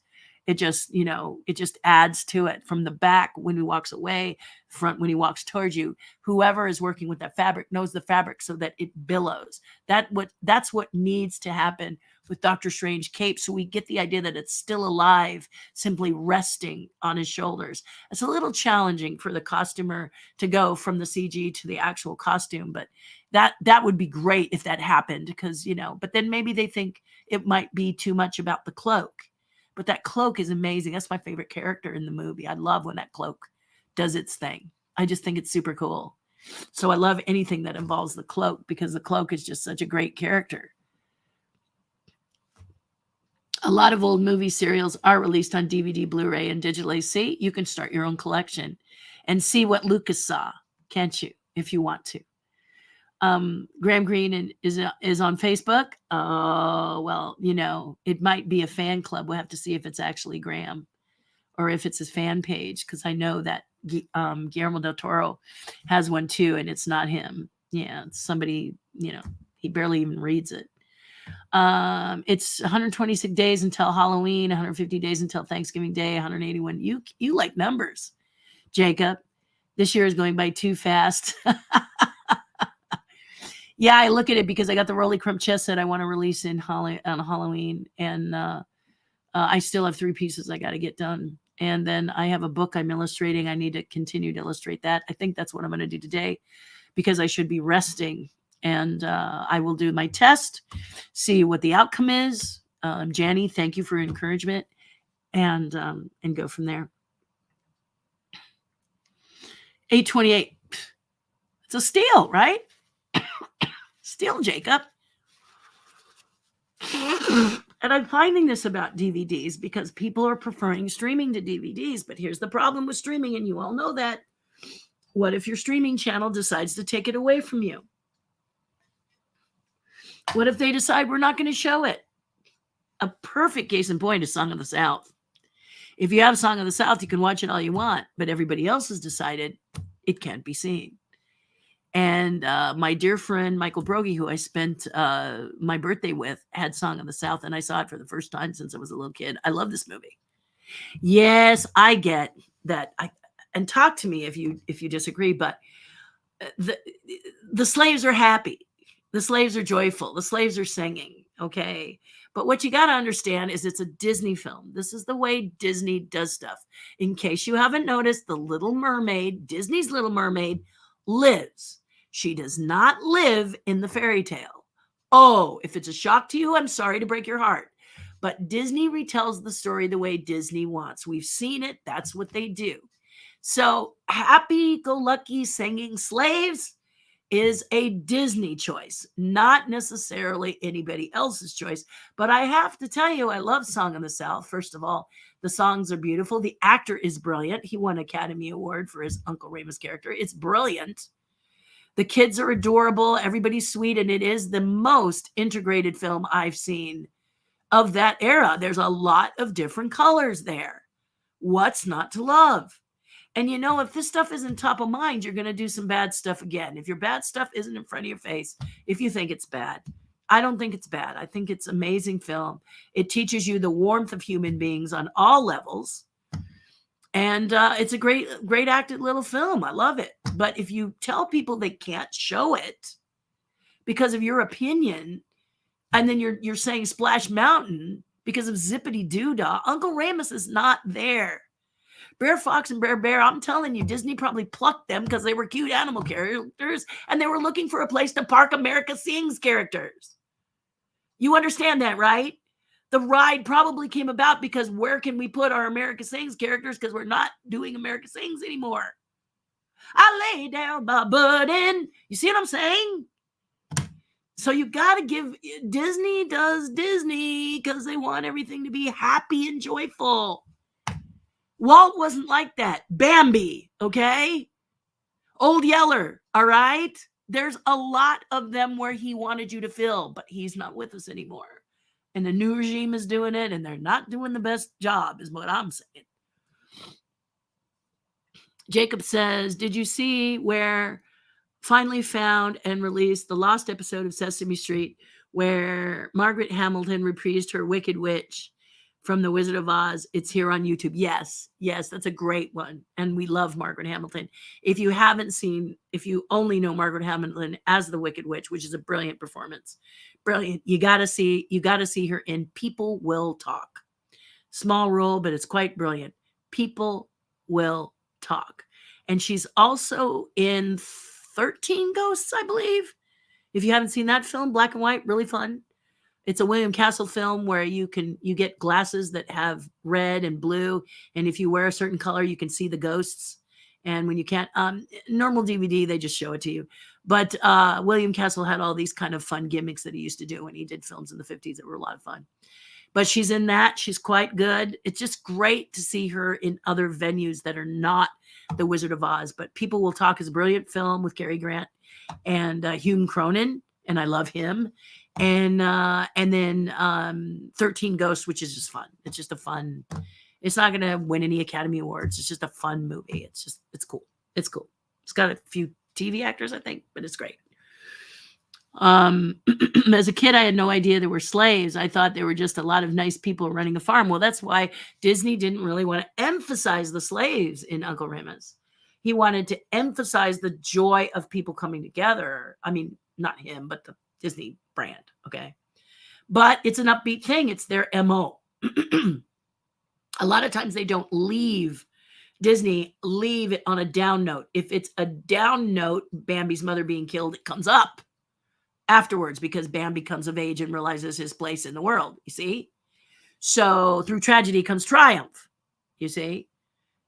It just, you know, it just adds to it from the back when he walks away, front when he walks towards you. Whoever is working with that fabric knows the fabric so that it billows. That's what needs to happen with Doctor Strange cape. So we get the idea that it's still alive, simply resting on his shoulders. It's a little challenging for the costumer to go from the CG to the actual costume, but that would be great if that happened because, you know, but then maybe they think it might be too much about the cloak. But that cloak is amazing. That's my favorite character in the movie. I love when that cloak does its thing. I just think it's super cool. So I love anything that involves the cloak because the cloak is just such a great character. A lot of old movie serials are released on DVD, Blu-ray, and digital AC. You can start your own collection and see what Lucas saw, can't you, if you want to. Graham Greene is on Facebook. Oh, well, you know, it might be a fan club. We'll have to see if it's actually Graham or if it's his fan page, because I know that Guillermo del Toro has one too, and it's not him. Yeah, it's somebody, you know, he barely even reads it. It's 126 days until Halloween, 150 days until Thanksgiving Day, 181. You like numbers, Jacob. This year is going by too fast. Yeah, I look at it because I got the Rolly Crump chess set I want to release on Halloween, and I still have 3 pieces I got to get done. And then I have a book I'm illustrating. I need to continue to illustrate that. I think that's what I'm going to do today because I should be resting. And I will do my test, see what the outcome is. Janny, thank you for encouragement, and go from there. 828. It's a steal, right? Steal, Jacob. And I'm finding this about DVDs because people are preferring streaming to DVDs. But here's the problem with streaming, and you all know that. What if your streaming channel decides to take it away from you? What if they decide we're not going to show it? A perfect case in point is Song of the South. If you have Song of the South, you can watch it all you want, but everybody else has decided it can't be seen. And my dear friend, Michael Brogy, who I spent my birthday with, had Song of the South, and I saw it for the first time since I was a little kid. I love this movie. Yes, I get that. And talk to me if you disagree, but the slaves are happy. The slaves are joyful. The slaves are singing, okay? But what you got to understand is it's a Disney film. This is the way Disney does stuff. In case you haven't noticed, the Little Mermaid, Disney's Little Mermaid, lives. She does not live in the fairy tale. Oh, if it's a shock to you, I'm sorry to break your heart. But Disney retells the story the way Disney wants. We've seen it. That's what they do. So happy-go-lucky singing slaves is a Disney choice, not necessarily anybody else's choice. But I have to tell you, I love Song of the South. First of all, the songs are beautiful. The actor is brilliant. He won an Academy Award for his Uncle Remus character. It's brilliant. The kids are adorable. Everybody's sweet. And it is the most integrated film I've seen of that era. There's a lot of different colors there. What's not to love? And you know, if this stuff isn't top of mind, you're going to do some bad stuff again. If your bad stuff isn't in front of your face, if you think it's bad, I don't think it's bad. I think it's amazing film. It teaches you the warmth of human beings on all levels. And it's a great acted little film. I love it. But if you tell people they can't show it because of your opinion, and then you're saying Splash Mountain because of Zippity Doo-Dah, Uncle Remus is not there. Bear Fox and Bear Bear, I'm telling you, Disney probably plucked them because they were cute animal characters and they were looking for a place to park America Sings characters. You understand that, right? The ride probably came about because where can we put our America Sings characters? Because we're not doing America Sings anymore. I lay down my burden. You see what I'm saying? So you got to give, Disney does Disney because they want everything to be happy and joyful. Walt wasn't like that. Bambi, okay? Old Yeller, all right? There's a lot of them where he wanted you to feel, but he's not with us anymore. And the new regime is doing it, and they're not doing the best job, is what I'm saying. Jacob says, did you see where finally found and released the lost episode of Sesame Street where Margaret Hamilton reprised her Wicked Witch from The Wizard of Oz? It's here on YouTube. Yes, that's a great one. And we love Margaret Hamilton. If you haven't seen, if you only know Margaret Hamilton as the Wicked Witch, which is a brilliant performance, brilliant. You got to see her in People Will Talk. Small role, but it's quite brilliant. People Will Talk. And she's also in 13 Ghosts, I believe. If you haven't seen that film, black and white, really fun. It's a William Castle film where you get glasses that have red and blue, and if you wear a certain color, you can see the ghosts. And when you can't, normal DVD, they just show it to you. But William Castle had all these kind of fun gimmicks that he used to do when he did films in the 50s that were a lot of fun. But she's in that. She's quite good. It's just great to see her in other venues that are not The Wizard of Oz. But People Will Talk is a brilliant film with Cary Grant and Hugh Cronin, and I love him. And then 13 Ghosts, which is just fun. It's just a fun. It's not going to win any Academy Awards. It's just a fun movie. It's cool. It's cool. It's got a few TV actors, I think, but it's great. As a kid, I had no idea there were slaves. I thought there were just a lot of nice people running a farm. Well, that's why Disney didn't really want to emphasize the slaves in Uncle Remus. He wanted to emphasize the joy of people coming together. I mean, not him, but the Disney brand. Okay. But it's an upbeat thing. It's their MO. A lot of times they don't leave it on a down note. If it's a down note, Bambi's mother being killed, it comes up afterwards because Bambi comes of age and realizes his place in the world, you see? So through tragedy comes triumph, you see?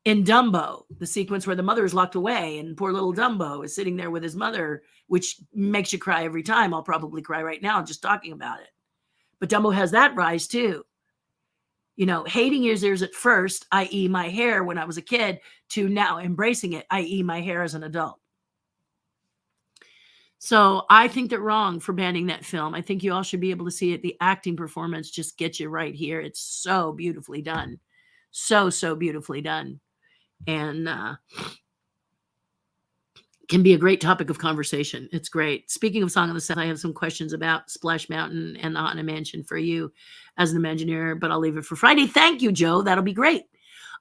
In Dumbo, the sequence where the mother is locked away and poor little Dumbo is sitting there with his mother, which makes you cry every time. I'll probably cry right now just talking about it. But Dumbo has that rise too. You know, hating his ears at first, i.e. my hair when I was a kid, to now embracing it, i.e. my hair as an adult. So I think they're wrong for banning that film. I think you all should be able to see it. The acting performance just gets you right here. It's so beautifully done. So beautifully done. And can be a great topic of conversation. It's great. Speaking of Song of the South, I have some questions about Splash Mountain and the Haunted Mansion for you as an Imagineer, but I'll leave it for Friday. Thank you, Joe. That'll be great.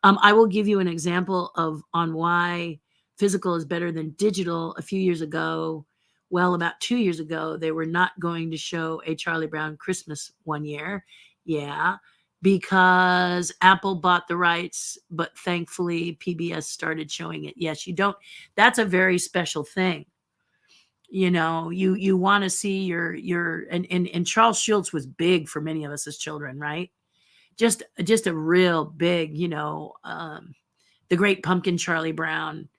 I will give you an example on why physical is better than digital. A few years ago, well, about 2 years ago, they were not going to show a Charlie Brown Christmas one year. Yeah, because Apple bought the rights, but thankfully PBS started showing it. Yes, you don't. That's a very special thing. You know, you want to see your and Charles Schultz was big for many of us as children, right? Just a real big, you know, the Great Pumpkin, Charlie Brown.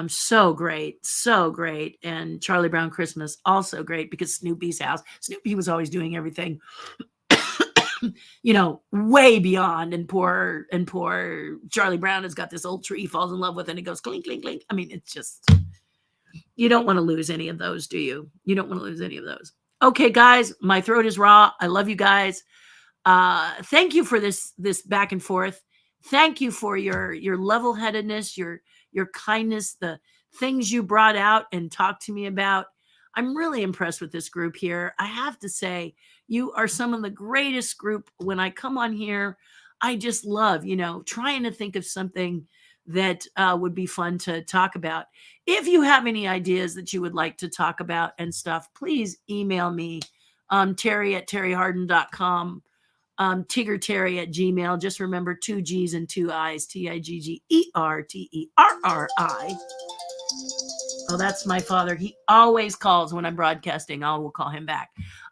So great. And Charlie Brown Christmas, also great because Snoopy's house. Snoopy was always doing everything, you know, way beyond. And poor Charlie Brown has got this old tree he falls in love with and it goes clink, clink, clink. I mean, it's just, you don't want to lose any of those, do you? You don't want to lose any of those. Okay, guys, my throat is raw. I love you guys. Thank you for this back and forth. Thank you for your level-headedness, your kindness, the things you brought out and talked to me about. I'm really impressed with this group here. I have to say, you are some of the greatest group. When I come on here, I just love, you know, trying to think of something that would be fun to talk about. If you have any ideas that you would like to talk about and stuff, please email me, Terri@terrihardin.com. TiggerTerri@gmail. Just remember 2 G's and 2 I's. TIGGERTERRI. Oh, that's my father. He always calls when I'm broadcasting. I will call him back.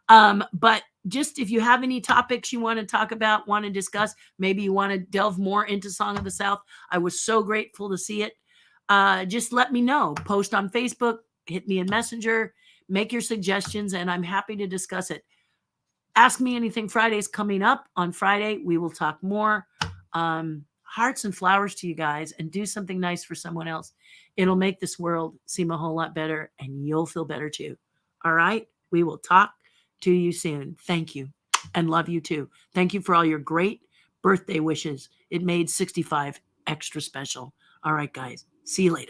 But just if you have any topics you want to talk about, want to discuss, maybe you want to delve more into Song of the South, I was so grateful to see it. Just let me know. Post on Facebook, hit me in Messenger, make your suggestions, and I'm happy to discuss it. Ask Me Anything Friday's coming up. On Friday, we will talk more. Hearts and flowers to you guys, and do something nice for someone else. It'll make this world seem a whole lot better, and you'll feel better too. All right? We will talk to you soon. Thank you, and love you too. Thank you for all your great birthday wishes. It made 65 extra special. All right, guys. See you later.